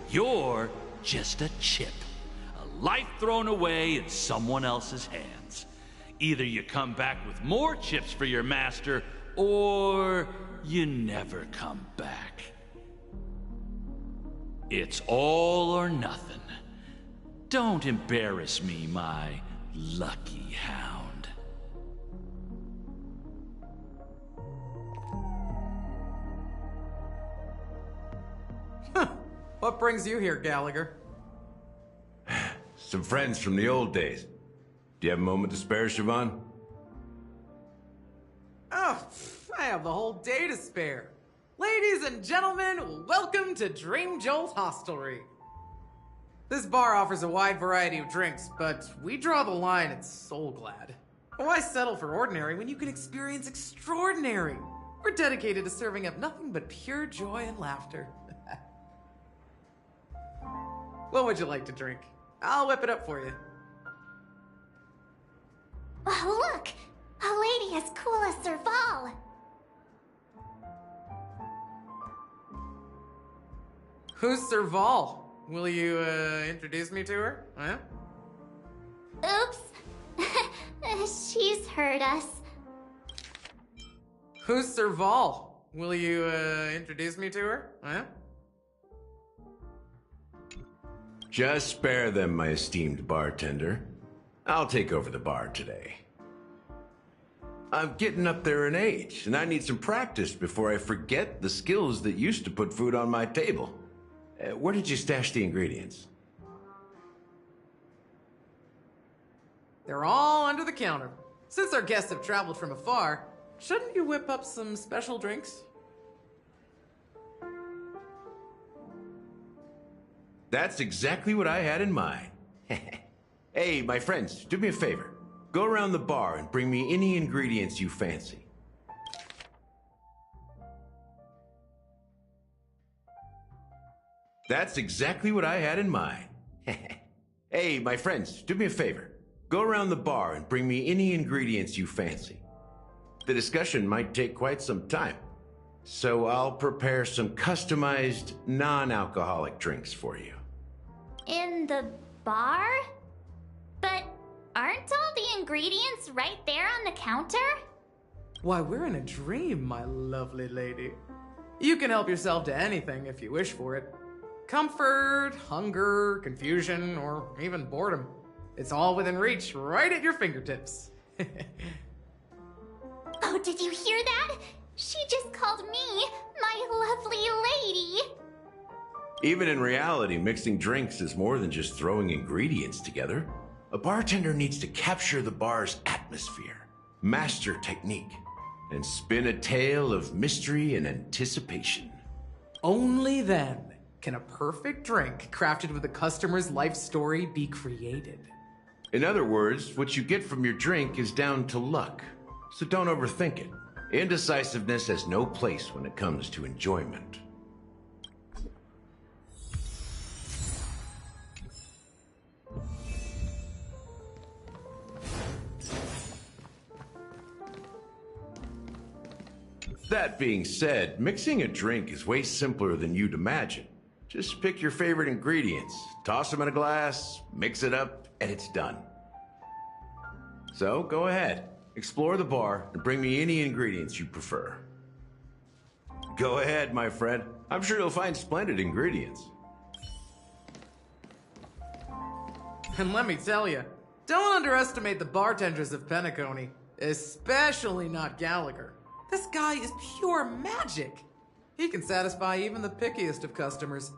Speaker 17: You're just a chip. A life thrown away in someone else's hands. Either you come back with more chips for your master, or you never come back. It's all or nothing. Don't embarrass me, my lucky hound.
Speaker 8: What brings you here, Gallagher?
Speaker 2: Some friends from the old days. Do you have a moment to spare, Siobhan?
Speaker 8: Oh, I have the whole day to spare. Ladies and gentlemen, welcome to Dream Jolt Hostelry. This bar offers a wide variety of drinks, but we draw the line at Soul Glad. Why settle for ordinary when you can experience extraordinary? We're dedicated to serving up nothing but pure joy and laughter. What would you like to drink? I'll whip it up for you.
Speaker 3: Oh, look! A lady as cool as Serval!
Speaker 8: Who's Serval? Will you, introduce me to her? Huh?
Speaker 3: Oops. She's heard us.
Speaker 8: Who's Serval? Will you, introduce me to her? Huh?
Speaker 2: Just spare them, my esteemed bartender. I'll take over the bar today. I'm getting up there in age, and I need some practice before I forget the skills that used to put food on my table. Where did you stash the ingredients?
Speaker 8: They're all under the counter. Since our guests have traveled from afar, shouldn't you whip up some special drinks?
Speaker 2: That's exactly what I had in mind. Hey, my friends, do me a favor. Go around the bar and bring me any ingredients you fancy. That's exactly what I had in mind. Hey, my friends, do me a favor. Go around the bar and bring me any ingredients you fancy. The discussion might take quite some time, so I'll prepare some customized, non-alcoholic drinks for you.
Speaker 3: In the bar? But aren't all the ingredients right there on the counter?
Speaker 8: Why, we're in a dream, my lovely lady. You can help yourself to anything if you wish for it. Comfort, hunger, confusion, or even boredom. It's all within reach, right at your fingertips.
Speaker 3: Oh, did you hear that? She just called me my lovely lady.
Speaker 2: Even in reality, mixing drinks is more than just throwing ingredients together. A bartender needs to capture the bar's atmosphere, master technique, and spin a tale of mystery and anticipation.
Speaker 8: Only then can a perfect drink crafted with a customer's life story be created.
Speaker 2: In other words, what you get from your drink is down to luck, so don't overthink it. Indecisiveness has no place when it comes to enjoyment. That being said, mixing a drink is way simpler than you'd imagine. Just pick your favorite ingredients, toss them in a glass, mix it up, and it's done. So go ahead, explore the bar, and bring me any ingredients you prefer. Go ahead, my friend. I'm sure you'll find splendid ingredients.
Speaker 8: And let me tell you, don't underestimate the bartenders of Panecony, especially not Gallagher. This guy is pure magic. He can satisfy even the pickiest of customers.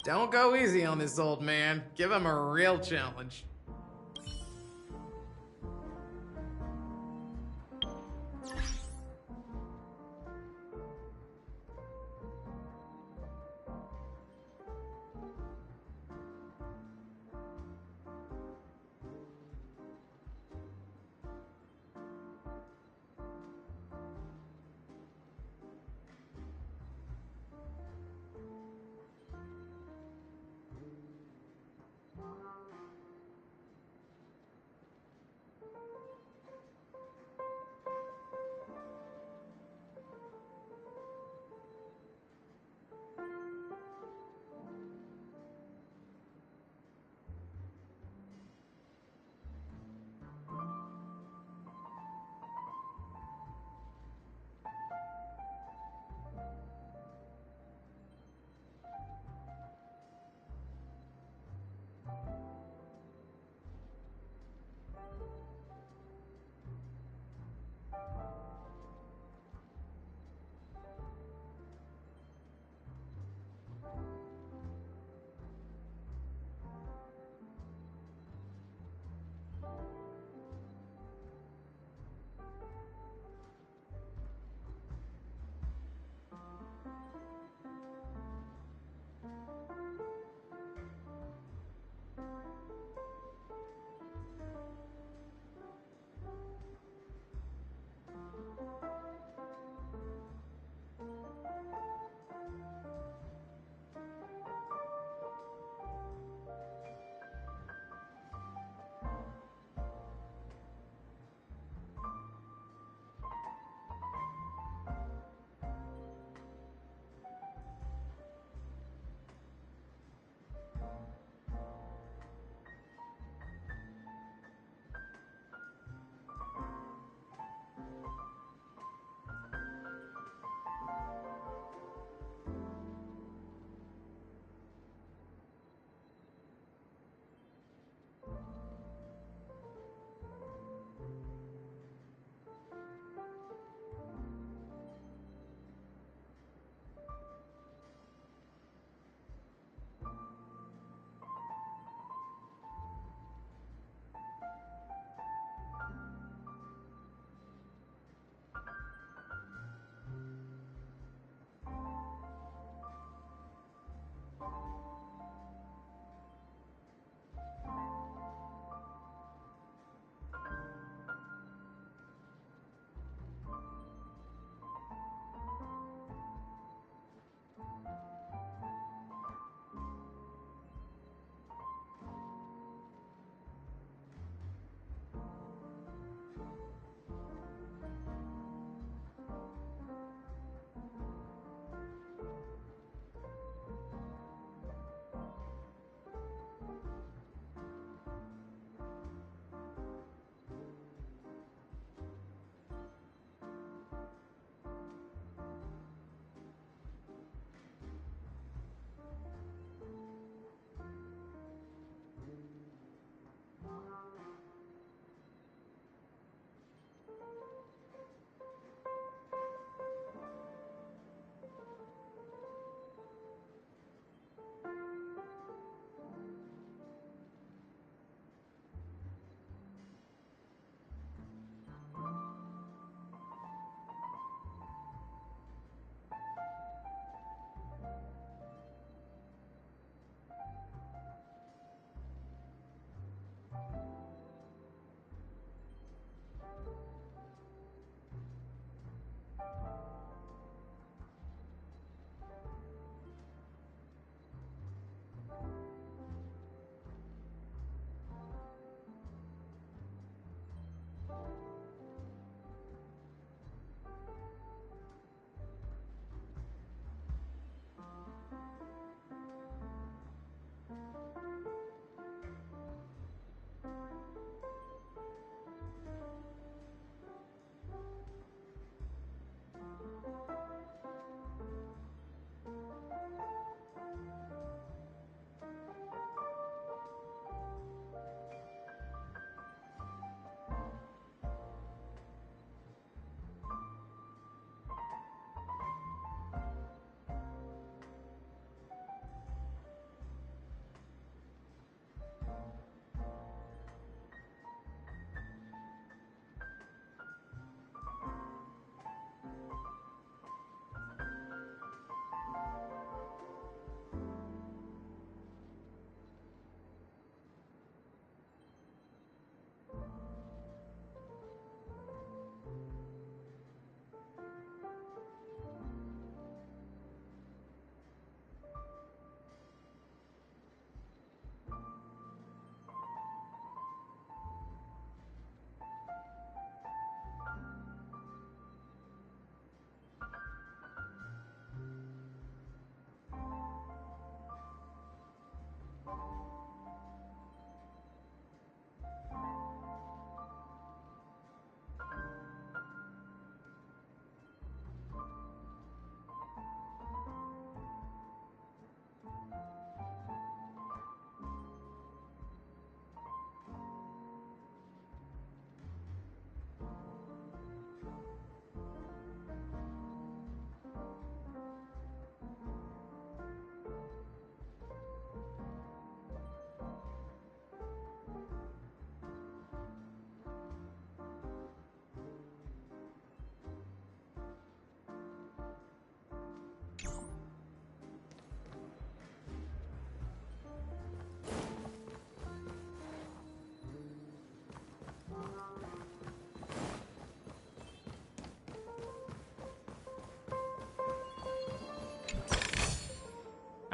Speaker 8: Don't go easy on this old man. Give him a real challenge.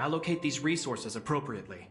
Speaker 4: allocate these resources appropriately.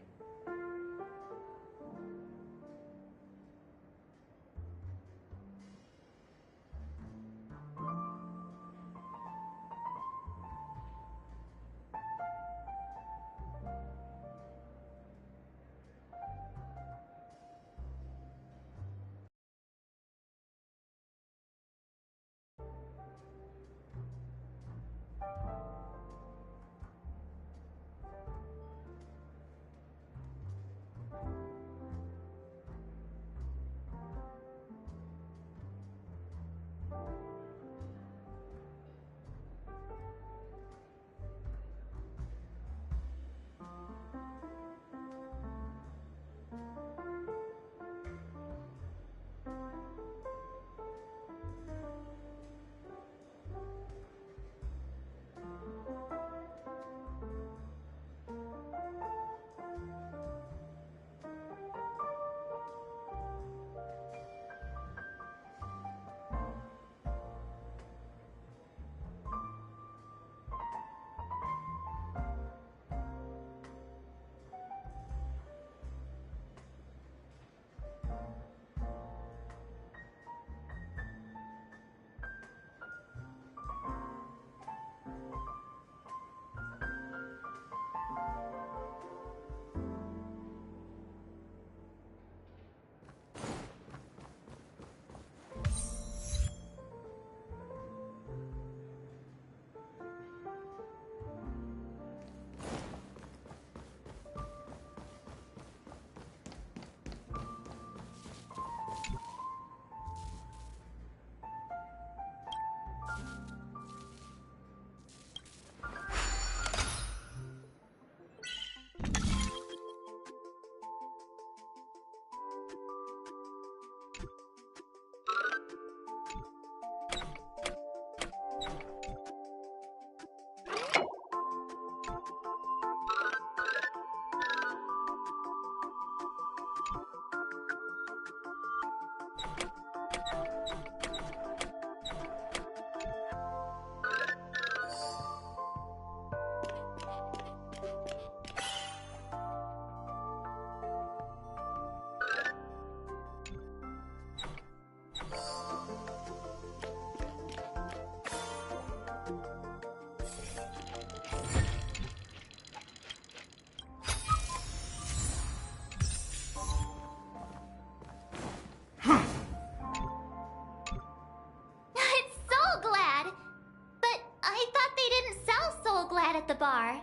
Speaker 3: At the bar.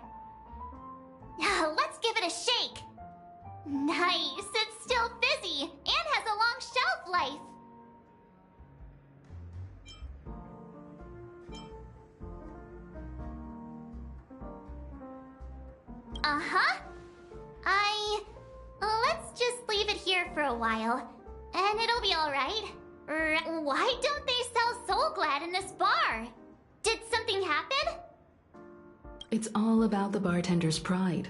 Speaker 3: Let's give it a shake. Nice, it's still fizzy and has a long shelf life. Uh-huh. Let's just leave it here for a while, and it'll be alright. Why don't they sell Soul Glad in this bar? Did something happen?
Speaker 16: It's all about the bartender's pride.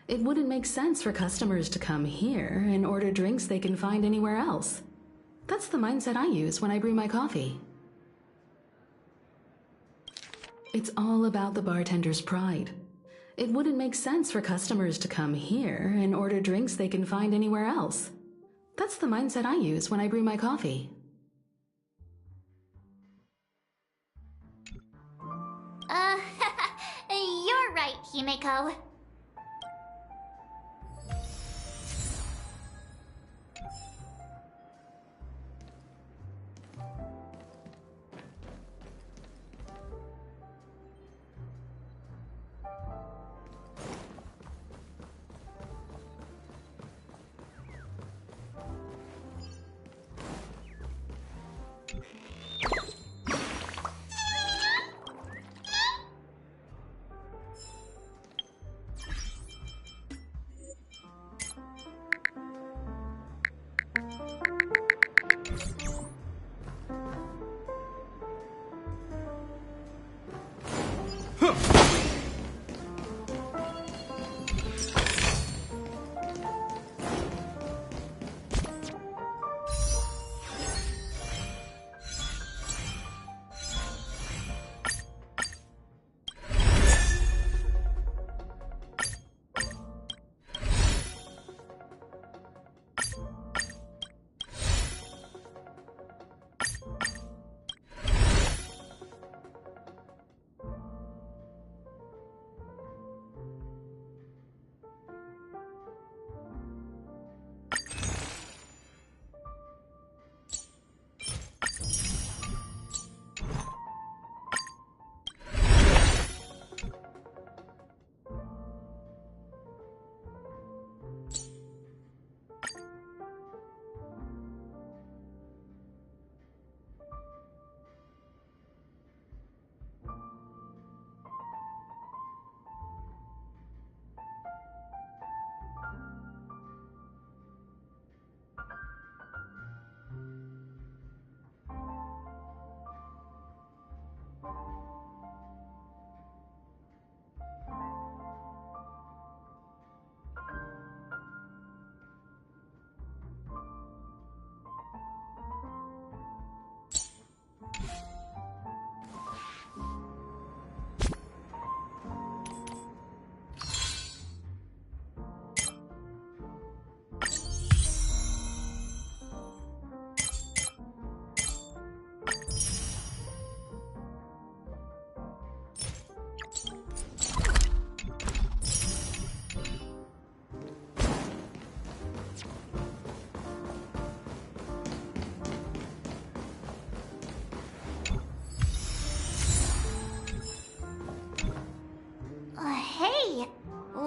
Speaker 16: It wouldn't make sense for customers to come here and order drinks they can find anywhere else. That's the mindset I use when I brew my coffee. It's all about the bartender's pride. It wouldn't make sense for customers to come here and order drinks they can find anywhere else. That's the mindset I use when I brew my coffee.
Speaker 3: You're right, Himeko.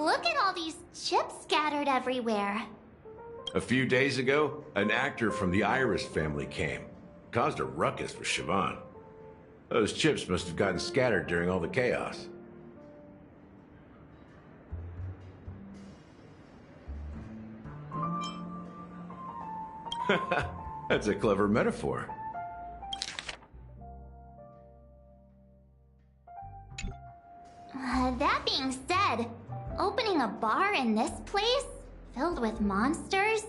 Speaker 3: Look at all these chips scattered everywhere.
Speaker 2: A few days ago, an actor from the Iris family came. Caused a ruckus for Siobhan. Those chips must have gotten scattered during all the chaos. That's a clever metaphor.
Speaker 3: That being said, opening a bar in this place, filled with monsters,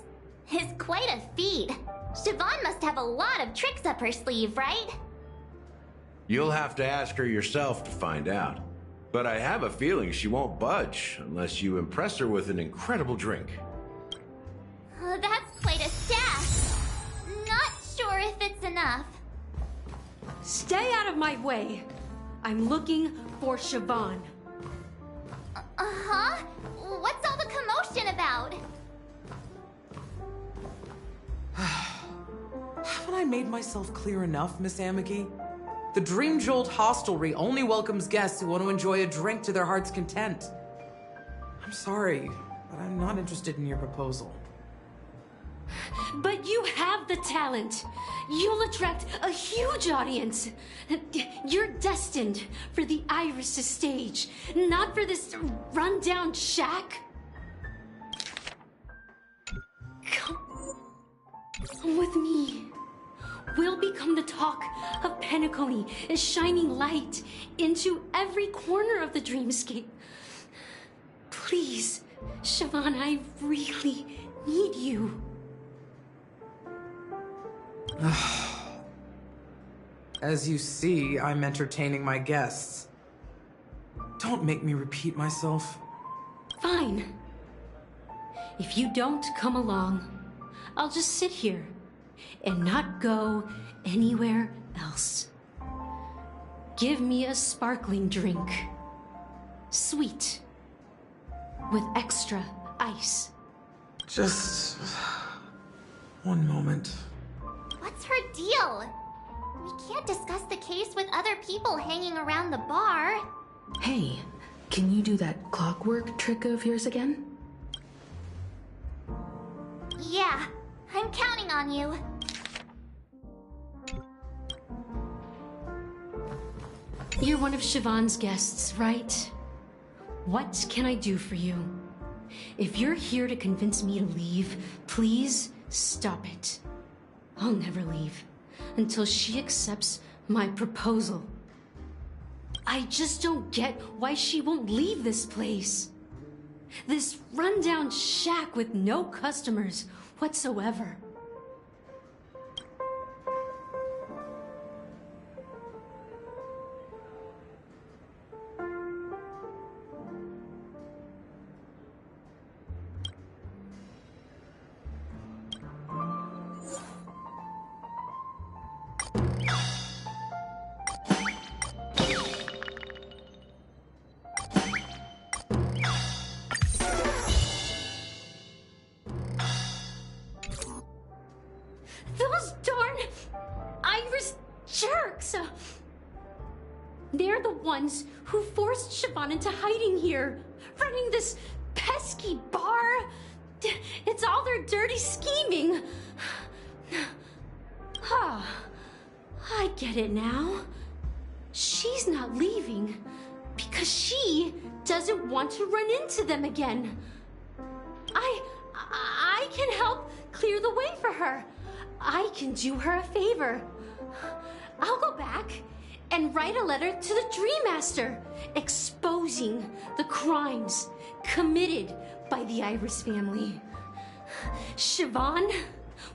Speaker 3: is quite a feat. Siobhan must have a lot of tricks up her sleeve, right?
Speaker 2: You'll have to ask her yourself to find out. But I have a feeling she won't budge unless you impress her with an incredible drink.
Speaker 3: That's quite a stash. Not sure if it's enough.
Speaker 10: Stay out of my way. I'm looking for Siobhan.
Speaker 3: Uh-huh? What's all the commotion about?
Speaker 8: Haven't I made myself clear enough, Miss Amiki? The Dream Jolt hostelry only welcomes guests who want to enjoy a drink to their heart's content. I'm sorry, but I'm not interested in your proposal.
Speaker 10: But you have the talent. You'll attract a huge audience. You're destined for the Iris stage, not for this rundown shack. Come with me. We'll become the talk of Panecony, shining light into every corner of the dreamscape. Please, Siobhan, I really need you.
Speaker 8: As you see, I'm entertaining my guests. Don't make me repeat myself.
Speaker 10: Fine. If you don't come along, I'll just sit here and not go anywhere else. Give me a sparkling drink. Sweet. With extra ice.
Speaker 8: Just one moment.
Speaker 3: What's her deal? We can't discuss the case with other people hanging around the bar.
Speaker 16: Hey, can you do that clockwork trick of yours again?
Speaker 3: Yeah, I'm counting on you.
Speaker 10: You're one of Siobhan's guests, right? What can I do for you? If you're here to convince me to leave, please stop it. I'll never leave until she accepts my proposal. I just don't get why she won't leave this place. This rundown shack with no customers whatsoever. Those darn Iris jerks! They're the ones who forced Siobhan into hiding here, running this pesky bar. It's all their dirty scheming. I get it now. She's not leaving because she doesn't want to run into them again. I can help clear the way for her. I can do her a favor. I'll go back and write a letter to the Dream Master exposing the crimes committed by the Iris family. Siobhan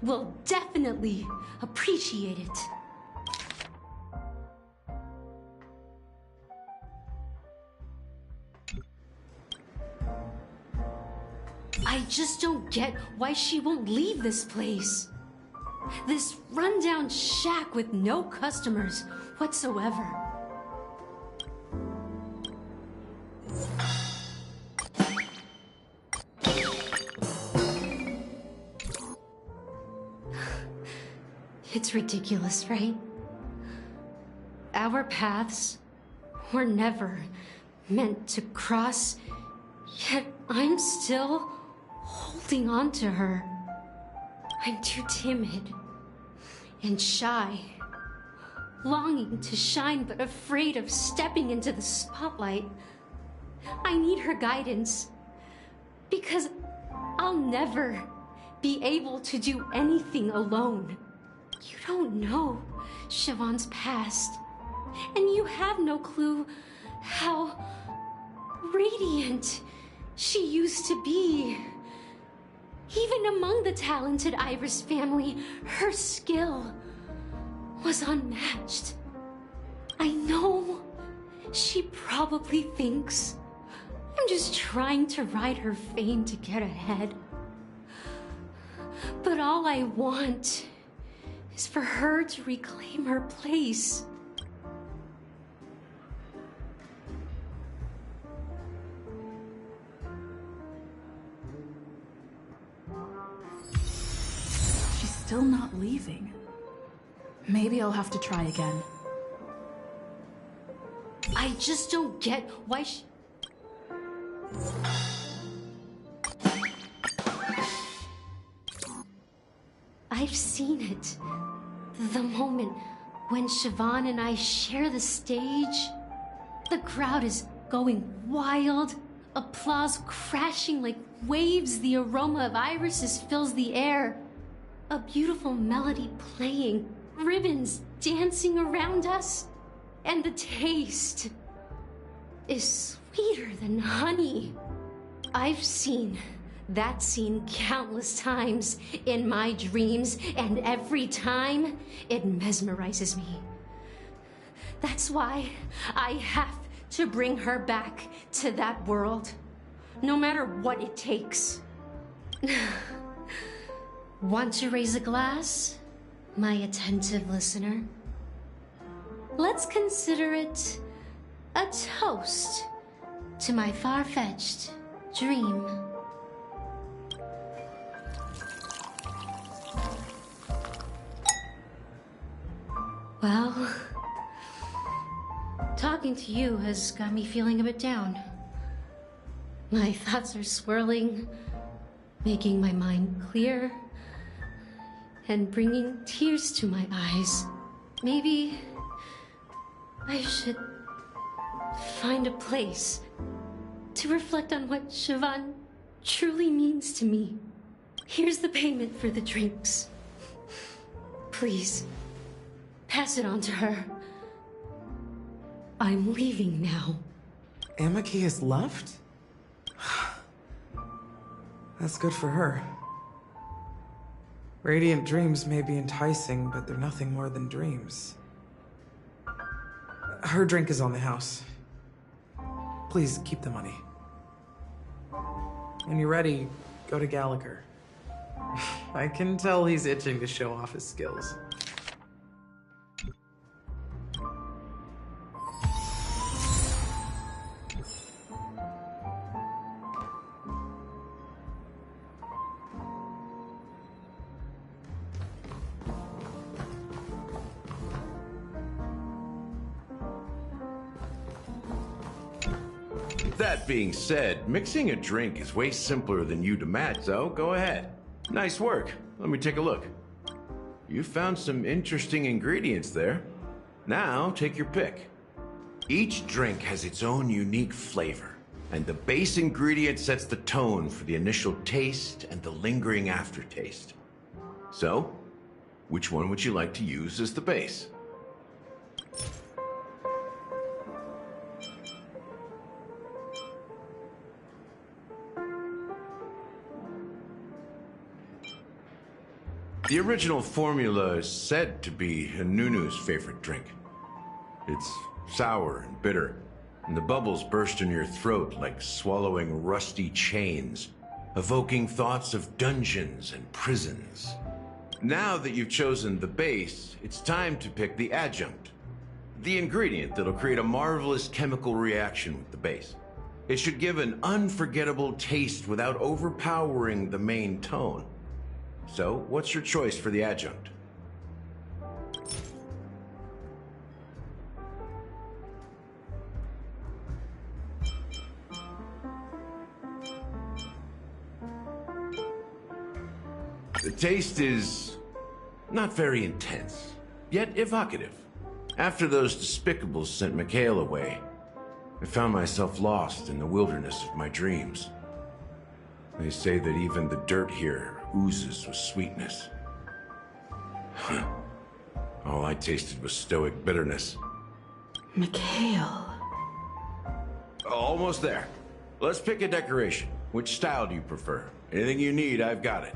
Speaker 10: will definitely appreciate it. I just don't get why she won't leave this place. This rundown shack with no customers whatsoever. It's ridiculous, right? Our paths were never meant to cross, Yet I'm still holding on to her. I'm too timid and shy, longing to shine but afraid of stepping into the spotlight. I need her guidance, because I'll never be able to do anything alone. You don't know Siobhan's past, and you have no clue how radiant she used to be. Even among the talented Iris family, her skill was unmatched. I know she probably thinks I'm just trying to ride her fame to get ahead. But all I want is for her to reclaim her place.
Speaker 13: She's still not leaving. Maybe I'll have to try again.
Speaker 10: I just don't get why she... I've seen it. The moment when Siobhan and I share the stage, the crowd is going wild, applause crashing like waves, the aroma of irises fills the air, a beautiful melody playing, ribbons dancing around us, and the taste is sweeter than honey. I've seen that scene countless times in my dreams, and every time it mesmerizes me. That's why I have to bring her back to that world, no matter what it takes. Want to raise a glass, my attentive listener? Let's consider it a toast to my far-fetched dream. Well, talking to you has got me feeling a bit down. My thoughts are swirling, making my mind clear, and bringing tears to my eyes. Maybe I should find a place to reflect on what Siobhan truly means to me. Here's the payment for the drinks. Please, pass it on to her. I'm leaving now.
Speaker 8: Amaki has left? That's good for her. Radiant dreams may be enticing, but they're nothing more than dreams. Her drink is on the house. Please keep the money. When you're ready, go to Gallagher. I can tell he's itching to show off his skills.
Speaker 2: That being said, mixing a drink is way simpler than you to match, so go ahead. Nice work. Let me take a look. You found some interesting ingredients there. Now, take your pick. Each drink has its own unique flavor, and the base ingredient sets the tone for the initial taste and the lingering aftertaste. So, which one would you like to use as the base? The original formula is said to be Nunu's favorite drink. It's sour and bitter, and the bubbles burst in your throat like swallowing rusty chains, evoking thoughts of dungeons and prisons. Now that you've chosen the base, it's time to pick the adjunct, the ingredient that'll create a marvelous chemical reaction with the base. It should give an unforgettable taste without overpowering the main tone. So, what's your choice for the adjunct? The taste is not very intense, yet evocative. After those despicables sent Mikhail away, I found myself lost in the wilderness of my dreams. They say that even the dirt here oozes with sweetness. All I tasted was stoic bitterness.
Speaker 16: Mikhail.
Speaker 2: Almost there. Let's pick a decoration. Which style do you prefer? Anything you need, I've got it.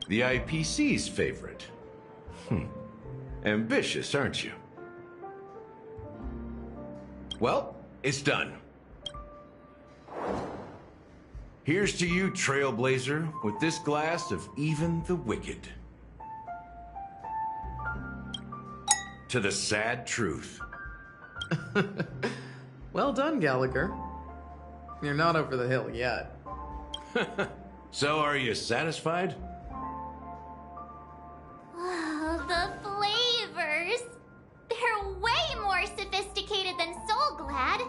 Speaker 2: The IPC's favorite. Ambitious, aren't you? Well, it's done. Here's to you, Trailblazer, with this glass of even the wicked. To the sad truth.
Speaker 8: Well done, Gallagher. You're not over the hill yet.
Speaker 2: So, are you satisfied?
Speaker 3: Oh, the flavors! They're way more sophisticated than Soul Glad.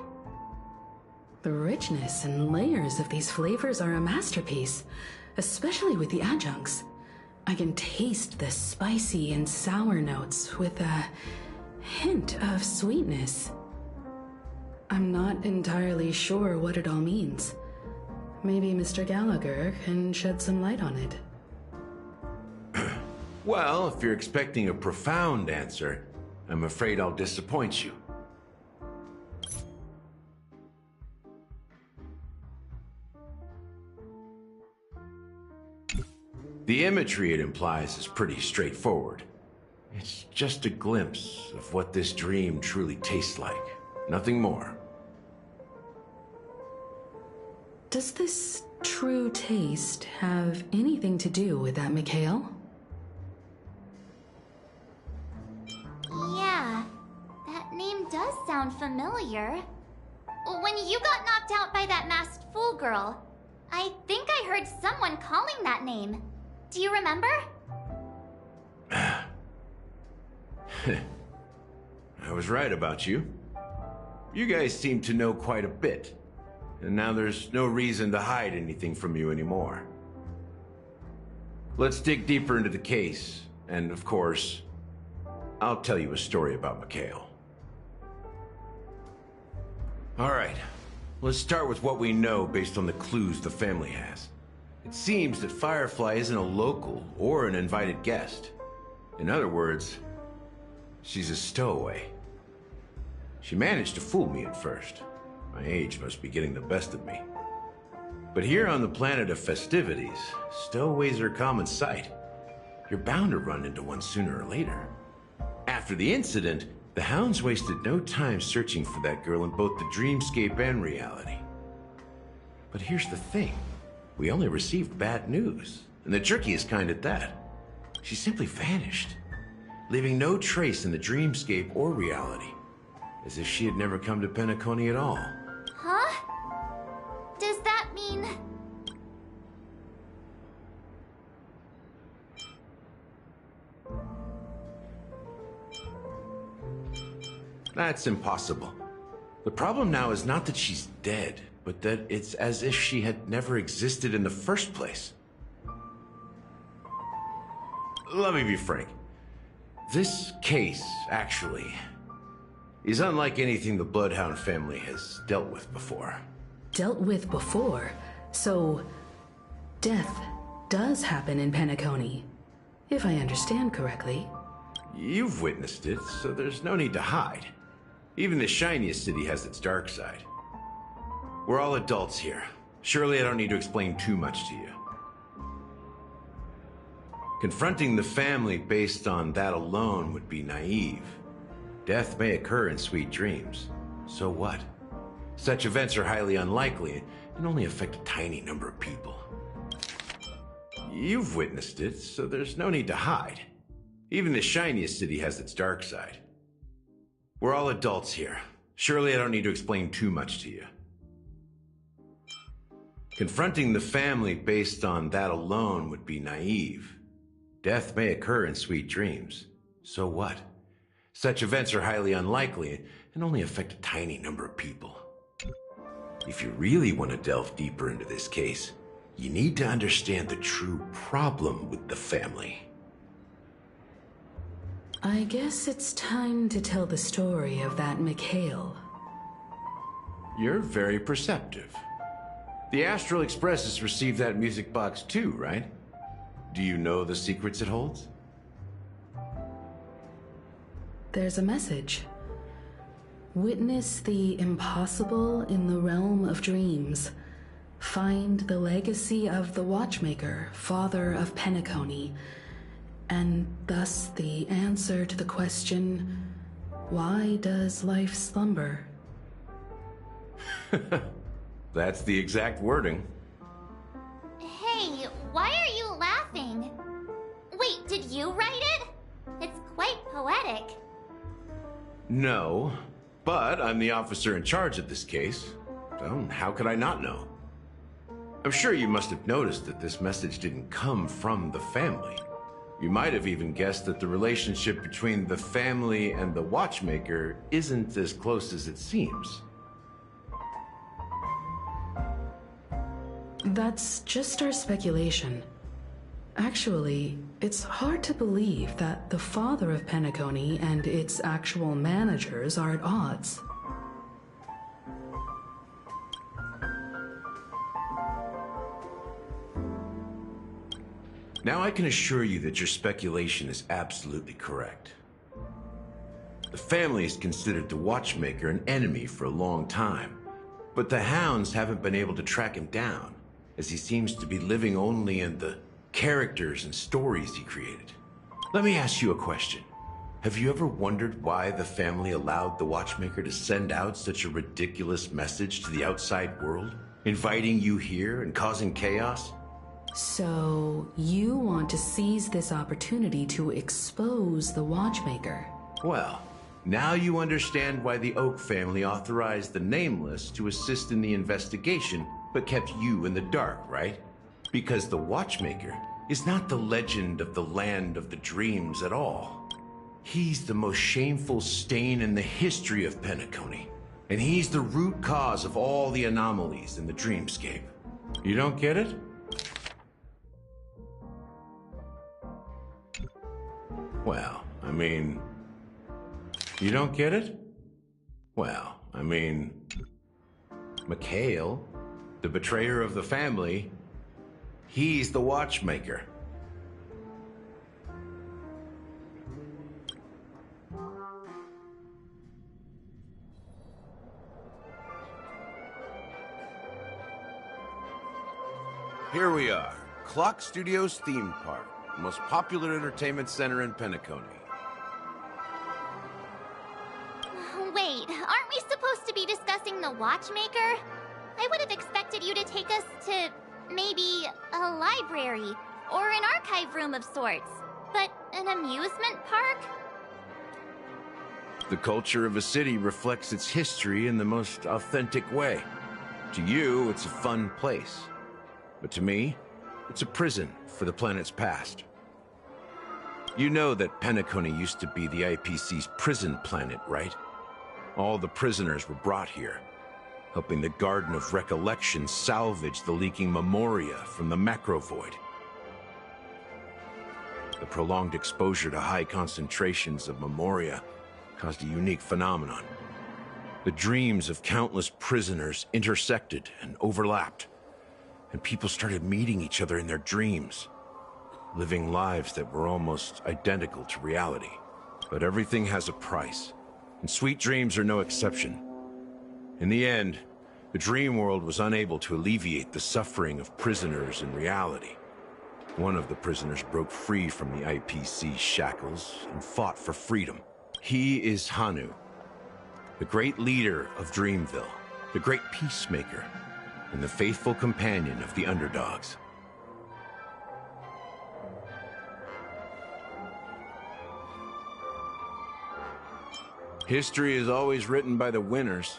Speaker 16: The richness and layers of these flavors are a masterpiece, especially with the adjuncts. I can taste the spicy and sour notes with a hint of sweetness. I'm not entirely sure what it all means. Maybe Mr. Gallagher can shed some light on it.
Speaker 2: Well, if you're expecting a profound answer, I'm afraid I'll disappoint you. The imagery it implies is pretty straightforward. It's just a glimpse of what this dream truly tastes like. Nothing more.
Speaker 16: Does this true taste have anything to do with that Mikhail?
Speaker 3: Yeah, that name does sound familiar. When you got knocked out by that masked fool girl, I think I heard someone calling that name. Do you remember?
Speaker 2: I was right about you. You guys seem to know quite a bit. And now there's no reason to hide anything from you anymore. Let's dig deeper into the case. And of course, I'll tell you a story about Mikhail. All right, let's start with what we know based on the clues the family has. It seems that Firefly isn't a local or an invited guest. In other words, she's a stowaway. She managed to fool me at first. My age must be getting the best of me. But here on the planet of festivities, stowaways are a common sight. You're bound to run into one sooner or later. After the incident, the hounds wasted no time searching for that girl in both the dreamscape and reality. But here's the thing. We only received bad news, and the trickiest kind at that. She simply vanished, leaving no trace in the dreamscape or reality, as if she had never come to Panecony at all.
Speaker 3: Huh? Does that mean...
Speaker 2: That's impossible. The problem now is not that she's dead, but that it's as if she had never existed in the first place. Let me be frank. This case, actually, is unlike anything the Bloodhound family has dealt with before.
Speaker 16: Dealt with before? So, death does happen in Panecony, if I understand correctly.
Speaker 2: You've witnessed it, so there's no need to hide. Even the shiniest city has its dark side. We're all adults here. Surely I don't need to explain too much to you. Confronting the family based on that alone would be naive. Death may occur in sweet dreams. So what? Such events are highly unlikely and only affect a tiny number of people. You've witnessed it, so there's no need to hide. Even the shiniest city has its dark side. We're all adults here. Surely I don't need to explain too much to you. Confronting the family based on that alone would be naive. Death may occur in sweet dreams. So what? Such events are highly unlikely and only affect a tiny number of people. If you really want to delve deeper into this case, you need to understand the true problem with the family.
Speaker 16: I guess it's time to tell the story of that Mikhail.
Speaker 2: You're very perceptive. The Astral Express has received that music box too, right? Do you know the secrets it holds?
Speaker 16: There's a message. Witness the impossible in the realm of dreams. Find the legacy of the Watchmaker, father of Panecony, and thus the answer to the question, why does life slumber?
Speaker 2: That's the exact wording.
Speaker 3: Hey, why are you laughing? Wait, did you write it? It's quite poetic.
Speaker 2: No, but I'm the officer in charge of this case. So how could I not know? I'm sure you must have noticed that this message didn't come from the family. You might have even guessed that the relationship between the family and the Watchmaker isn't as close as it seems.
Speaker 16: That's just our speculation. Actually, it's hard to believe that the father of Panecony and its actual managers are at odds.
Speaker 2: Now I can assure you that your speculation is absolutely correct. The family has considered the Watchmaker an enemy for a long time, but the hounds haven't been able to track him down, as he seems to be living only in the characters and stories he created. Let me ask you a question. Have you ever wondered why the family allowed the Watchmaker to send out such a ridiculous message to the outside world, inviting you here and causing chaos?
Speaker 16: So, you want to seize this opportunity to expose the Watchmaker?
Speaker 2: Well, now you understand why the Oak family authorized the Nameless to assist in the investigation, but kept you in the dark, right? Because the Watchmaker is not the legend of the Land of the Dreams at all. He's the most shameful stain in the history of Panecony, and he's the root cause of all the anomalies in the dreamscape. You don't get it? Well, I mean... You don't get it? Well, I mean... Mikhail, the betrayer of the family, he's the Watchmaker. Here we are, Clock Studios theme park, the most popular entertainment center in Panecony.
Speaker 3: Wait, aren't we supposed to be discussing the Watchmaker? I would have expected you to take us to maybe a library or an archive room of sorts. But an amusement park?
Speaker 2: The culture of a city reflects its history in the most authentic way. To you, it's a fun place. But to me, it's a prison for the planet's past. You know that Panecony used to be the IPC's prison planet, right? All the prisoners were brought here, helping the Garden of Recollection salvage the leaking memoria from the macrovoid. The prolonged exposure to high concentrations of memoria caused a unique phenomenon. The dreams of countless prisoners intersected and overlapped, and people started meeting each other in their dreams, living lives that were almost identical to reality. But everything has a price, and sweet dreams are no exception. In the end, the dream world was unable to alleviate the suffering of prisoners in reality. One of the prisoners broke free from the IPC shackles and fought for freedom. He is Hanu, the great leader of Dreamville, the great peacemaker, and the faithful companion of the underdogs. History is always written by the winners.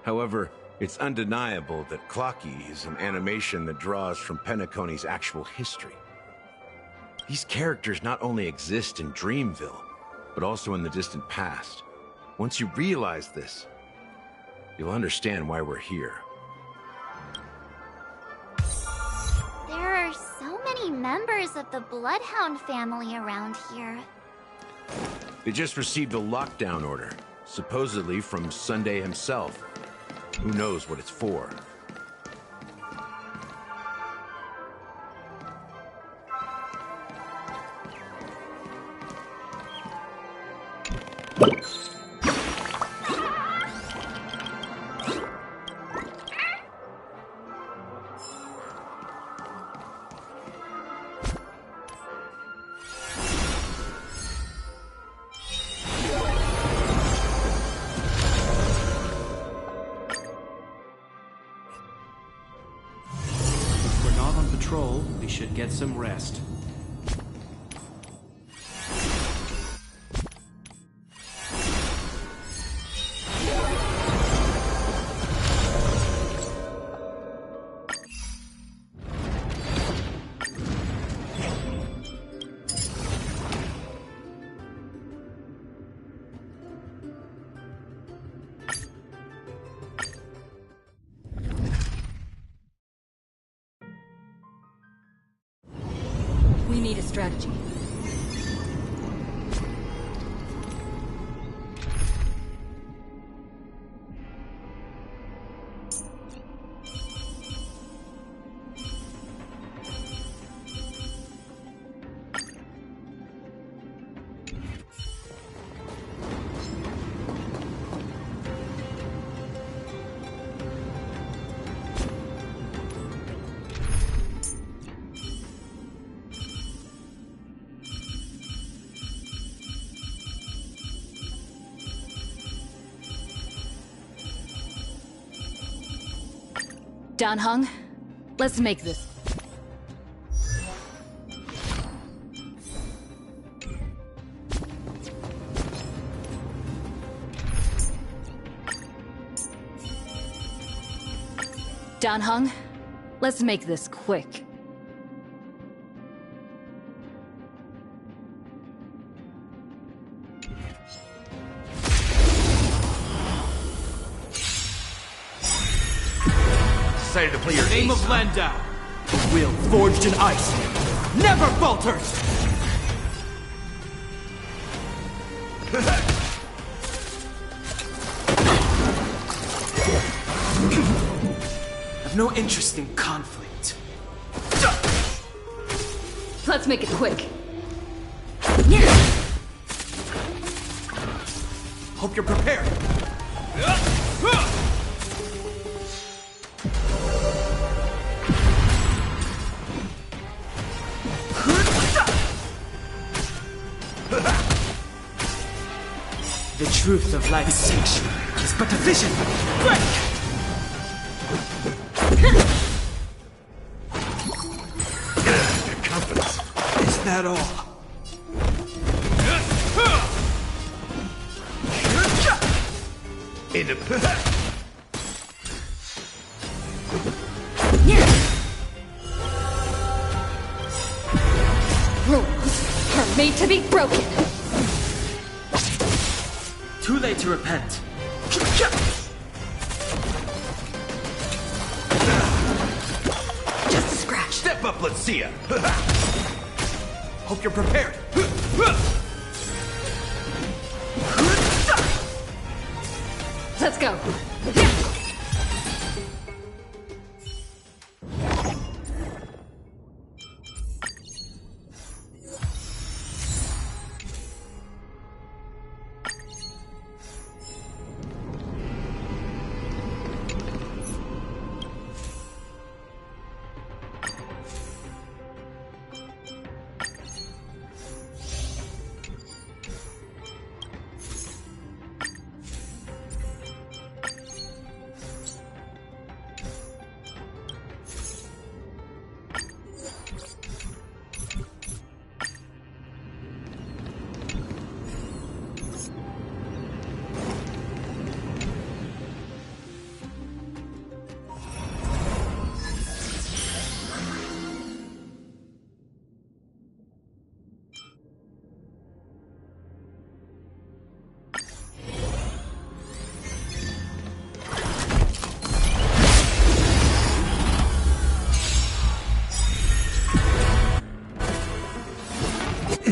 Speaker 2: However, It's undeniable that Clocky is an animation that draws from Panecony's actual history. These characters not only exist in Dreamville, but also in the distant past. Once you realize this, you'll understand why we're here.
Speaker 3: There are so many members of the Bloodhound family around here.
Speaker 2: They just received a lockdown order, supposedly from Sunday himself. Who knows what it's for?
Speaker 4: We should get some rest.
Speaker 7: We need a strategy. Dan Heng, let's make this. Dan Heng, let's make this quick.
Speaker 4: Decided to play your name of Landau. A will forged in ice never falters. I've no interest in conflict.
Speaker 7: Let's make it quick.
Speaker 4: Hope you're prepared. The truth of life's sanctuary is but a vision. Break!
Speaker 2: Your confidence.
Speaker 4: Is that all?
Speaker 7: Rules are made to be broken.
Speaker 4: Too late to repent.
Speaker 7: Just a scratch.
Speaker 2: Step up, let's see ya.
Speaker 4: Hope you're prepared.
Speaker 7: Let's go.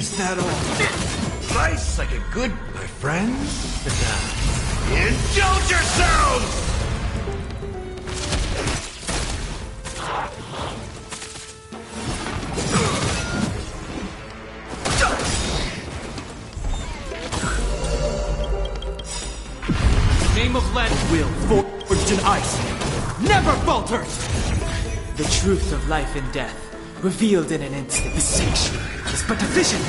Speaker 18: Is that all? Nice, like a good, my friends. Indulge yourselves!
Speaker 4: Name of land will forged in ice never falters. The truth of life and death revealed in an instant. The sanctuary is but a vision.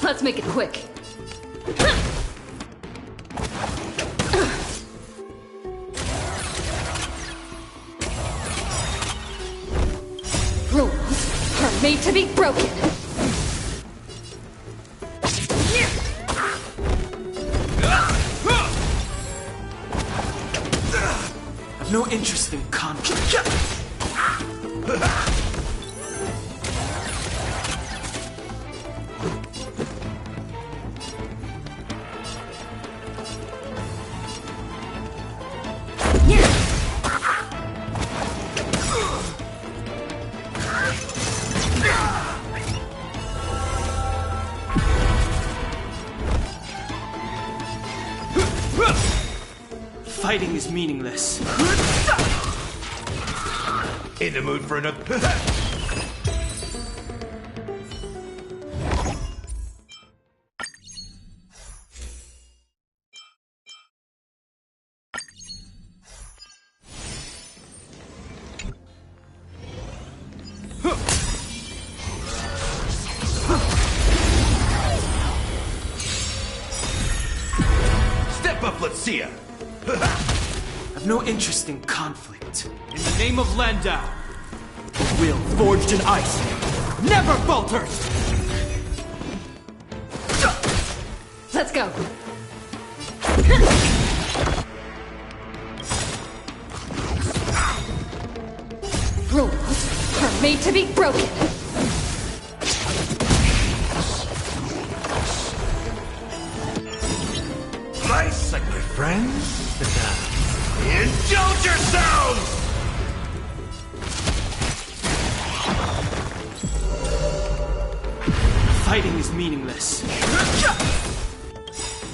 Speaker 7: Let's make it quick. Rules are made to be broken.
Speaker 4: I've no interest in conflict. Fighting is meaningless.
Speaker 18: In the mood for another... Step up, let's see ya!
Speaker 4: I've no interest in conflict. In the name of Landau, the will forged in ice never falters!
Speaker 7: Let's go. Rules are made to be broken.
Speaker 18: Nice, like my friends. Indulge yourselves!
Speaker 4: Fighting is meaningless.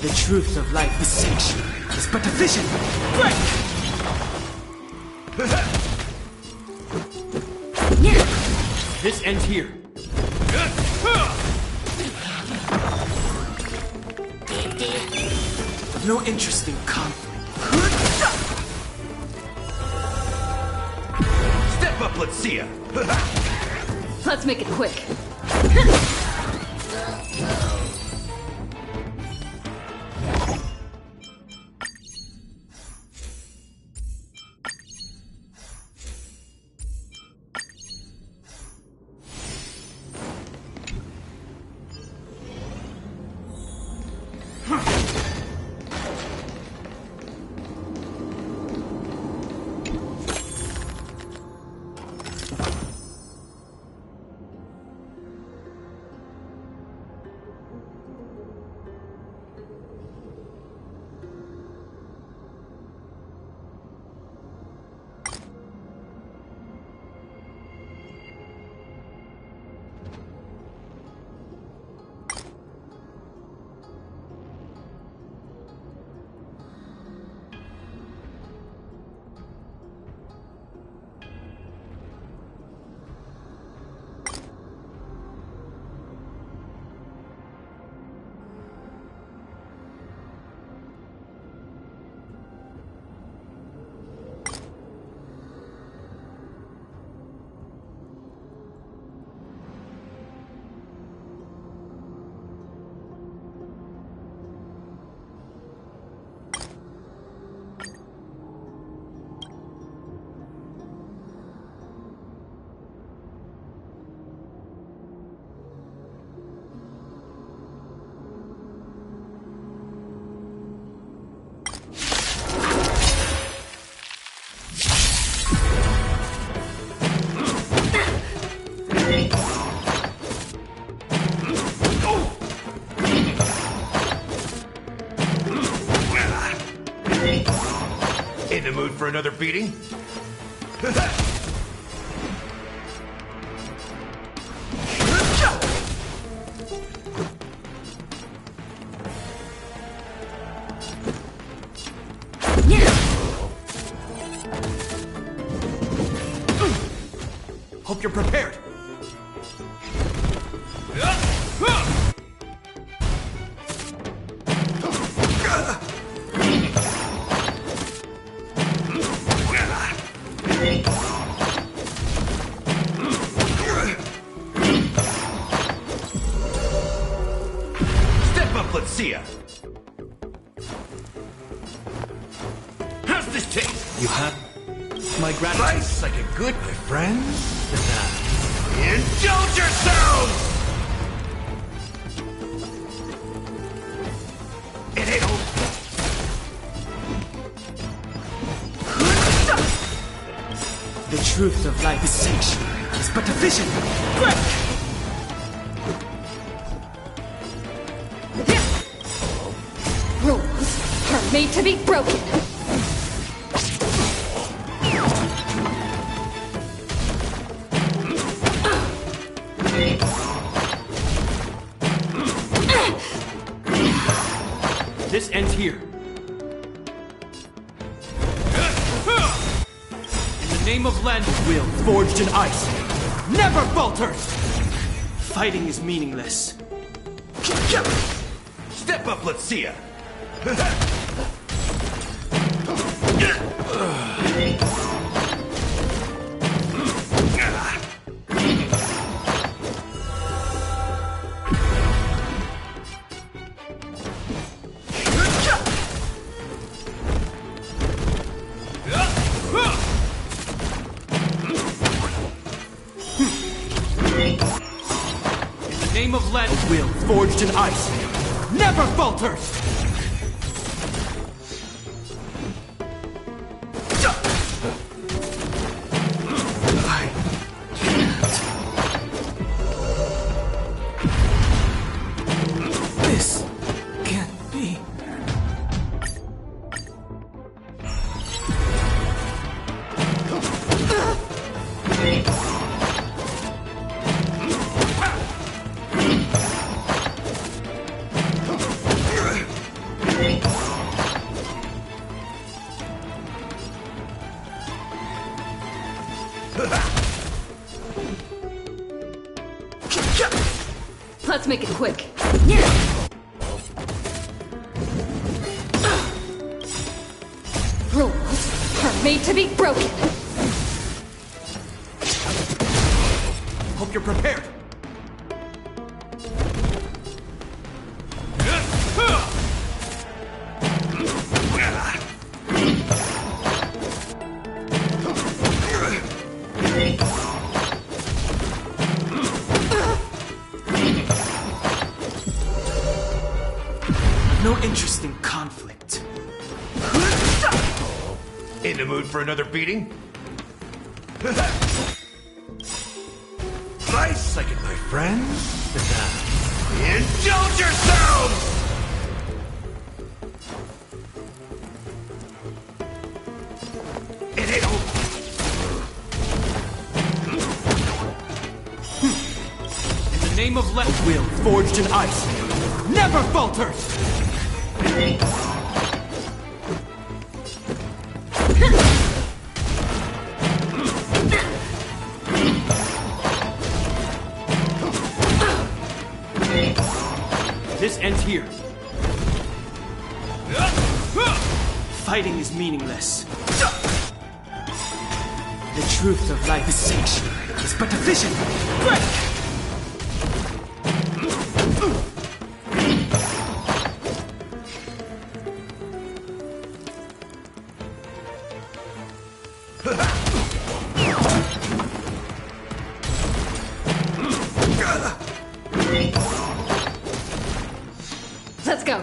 Speaker 4: The truth of life, the sanctuary, is but a vision. This ends here. I've no interest in conflict.
Speaker 18: Step up, let's see ya!
Speaker 7: Let's make it quick.
Speaker 18: for another beating?
Speaker 4: Hope you're prepared.
Speaker 18: Step up, let's see ya. How's this taste?
Speaker 4: You have my gratitude.
Speaker 18: Nice, like a good, my friends. Indulge yourselves! It ain't over.
Speaker 4: The truth of life is sanctuary. It's but a vision. Break!
Speaker 22: Rules are made to be broken.
Speaker 4: This ends here. In the name of land, will forged in ice never falters. Fighting is meaningless.
Speaker 18: Step up, let's see ya.
Speaker 4: In the name of land, will forged in ice never falters. This can't be.
Speaker 22: Let's make it quick. Rules are made to be broken.
Speaker 4: Hope you're prepared. No interest in conflict.
Speaker 18: In the mood for another beating? Nice, like it, my friends. Indulge yourselves! It ain't over.
Speaker 4: In the name of let will forged in ice never falters. This ends here. Fighting is meaningless. The truth of life is sanctuary. It's but a vision. Break!
Speaker 22: Let's go.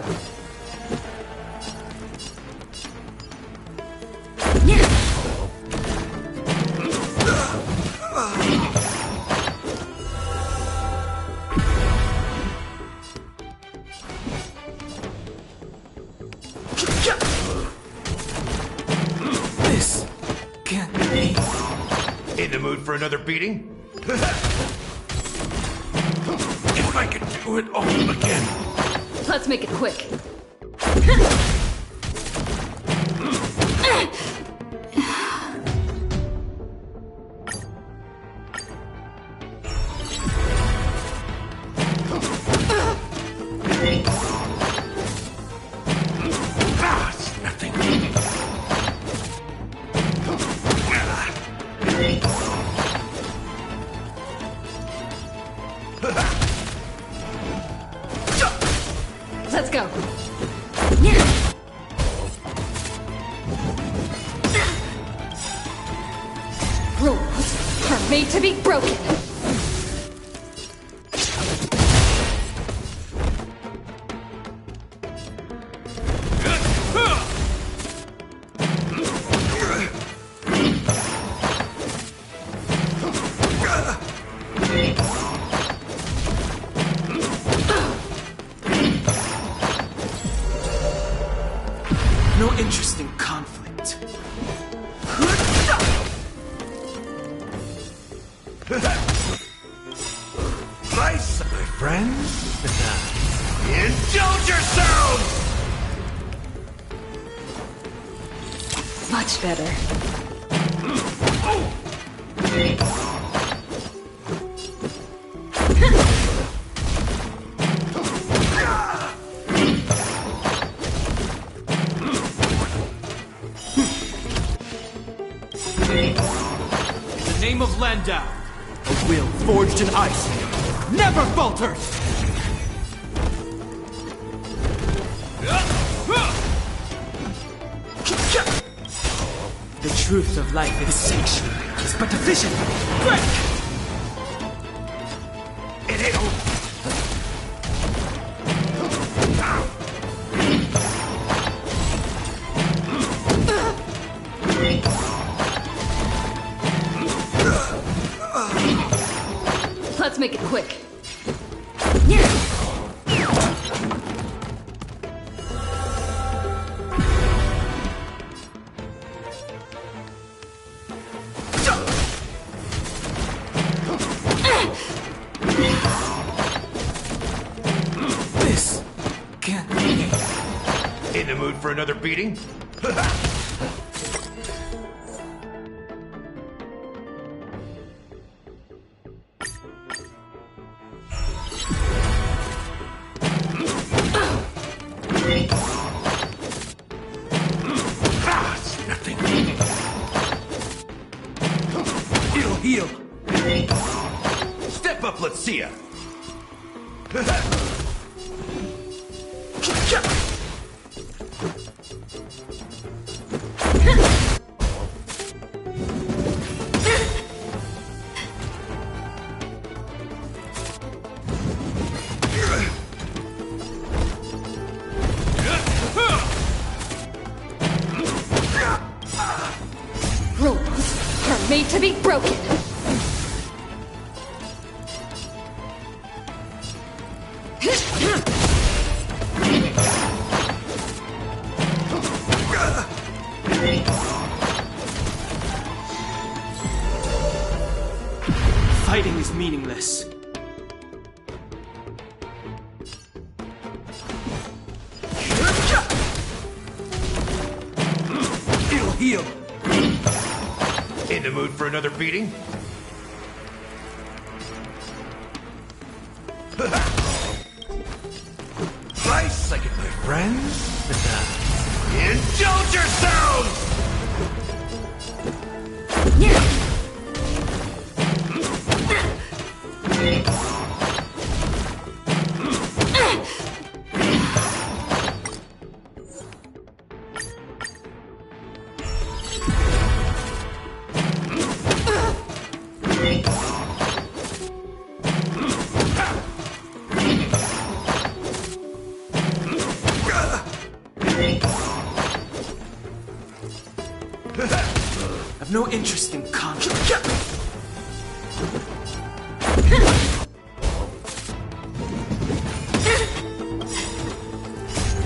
Speaker 4: This
Speaker 2: for another beating? If I could do it all again.
Speaker 7: Let's make it quick. Let's go. Rules are made to be broken.
Speaker 4: No interest in conflict.
Speaker 2: Nice, my friends. Indulge yourselves!
Speaker 7: Much better.
Speaker 4: In the name of Landau, a will forged in ice never falters! The truth of life in the sanctuary is but a vision. Break!
Speaker 2: It ain't over.
Speaker 7: Let's make it quick.
Speaker 4: This can't be.
Speaker 2: In the mood for another beating? Nothing. It'll heal. Step up, let's see ya.
Speaker 7: Rules are made to be broken.
Speaker 4: Fighting is meaningless. It'll heal.
Speaker 2: In the mood for another beating? Nice second, my friends. Indulge yourselves!
Speaker 4: I've no interest in conflict.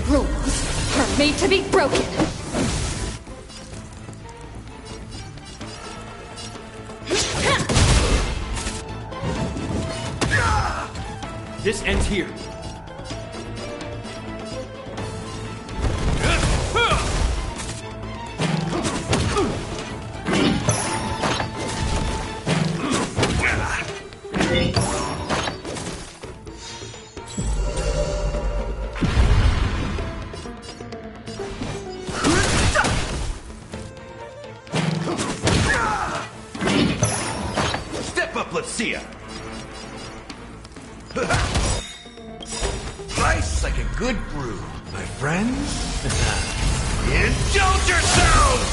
Speaker 7: Rules are made to be broken.
Speaker 4: This ends here.
Speaker 18: Step up, let's see ya. Nice like a good brew, my friends. Indulge yourselves!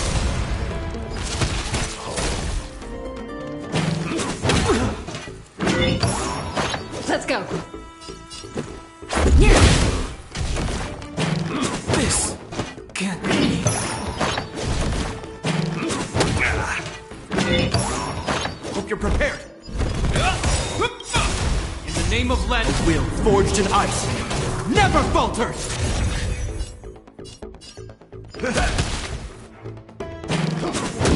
Speaker 22: Let's go.
Speaker 4: This can't be. Hope you're prepared. In the name of Lent, will forged in ice never falters.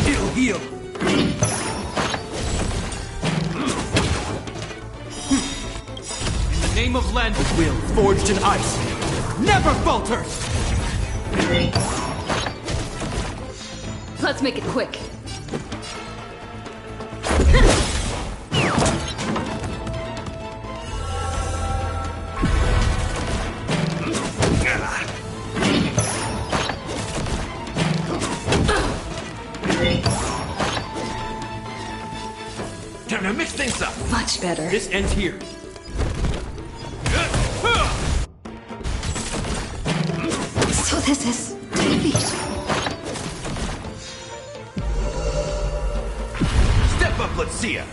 Speaker 4: It'll heal. In the name of Lent, will forged in ice never falters.
Speaker 22: Let's make it quick.
Speaker 18: Time to mix things up.
Speaker 22: Much better.
Speaker 4: This ends here.
Speaker 22: So this is defeat.
Speaker 18: Step up, let's see ya.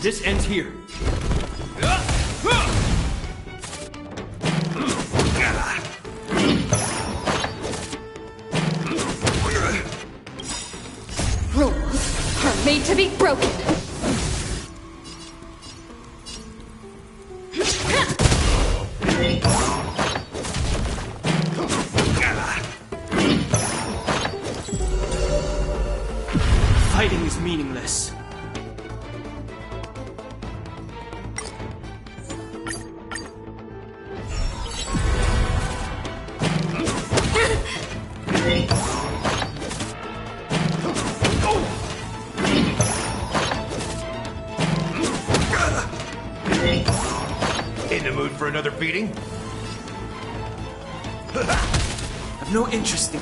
Speaker 4: This ends here.
Speaker 22: Rules are made to be broken.
Speaker 4: Fighting is meaningless.
Speaker 2: In the mood for another beating?
Speaker 4: I've no interest in.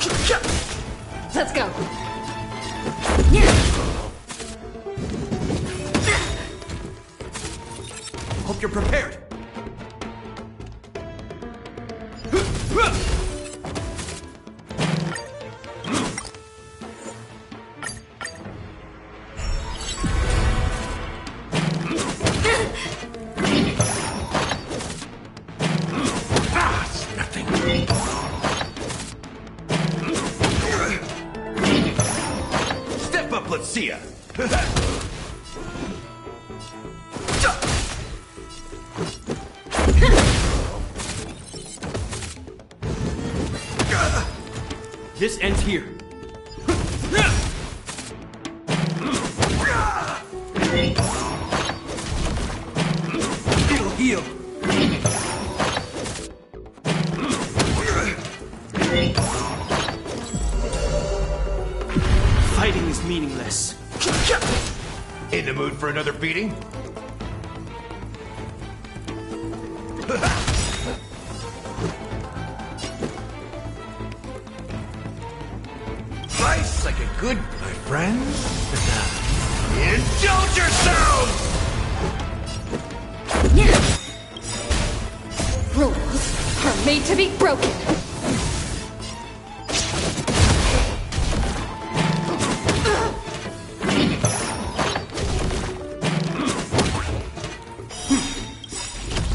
Speaker 22: Let's go.
Speaker 4: Hope you're prepared.
Speaker 2: Step up, let's see ya.
Speaker 4: This ends here. It'll heal. Fighting is meaningless.
Speaker 2: In the mood for another beating? Nice, like a good, my friends. Indulge yourselves!
Speaker 22: Rules are made to be broken.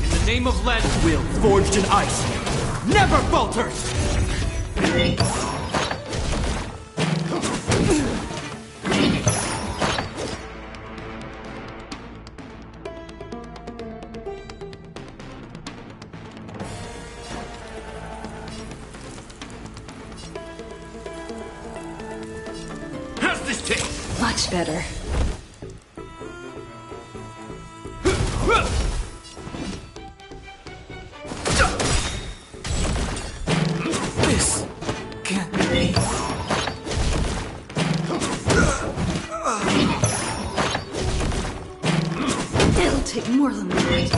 Speaker 4: In the name of Lens will, forged in ice, never falters!
Speaker 2: How's this taste?
Speaker 22: Much better.
Speaker 4: This can't be.
Speaker 22: It'll take more than that.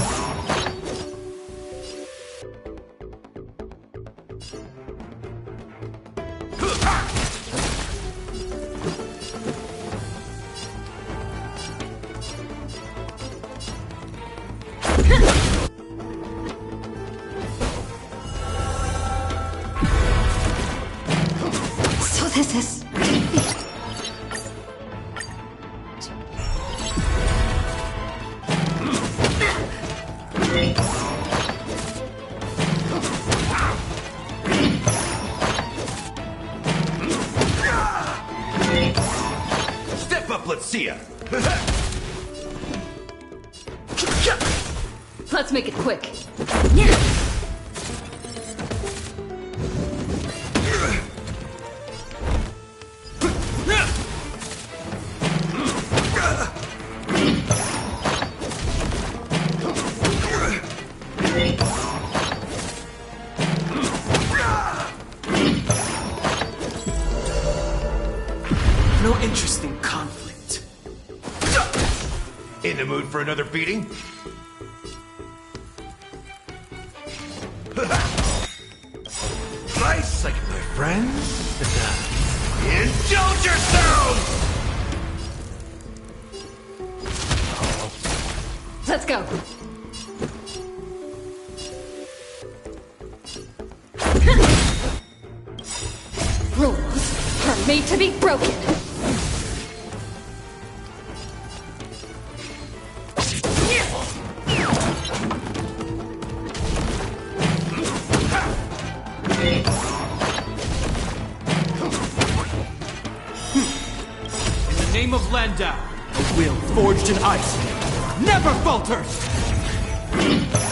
Speaker 22: So this is defeat.
Speaker 2: Step up, let's see ya.
Speaker 22: Let's make it quick.
Speaker 4: No interest in conflict.
Speaker 2: In the mood for another beating? Nice, like my friends. Indulge yourselves!
Speaker 22: Let's go. Rules are made to be broken.
Speaker 4: Landau, a will forged in ice, never falters!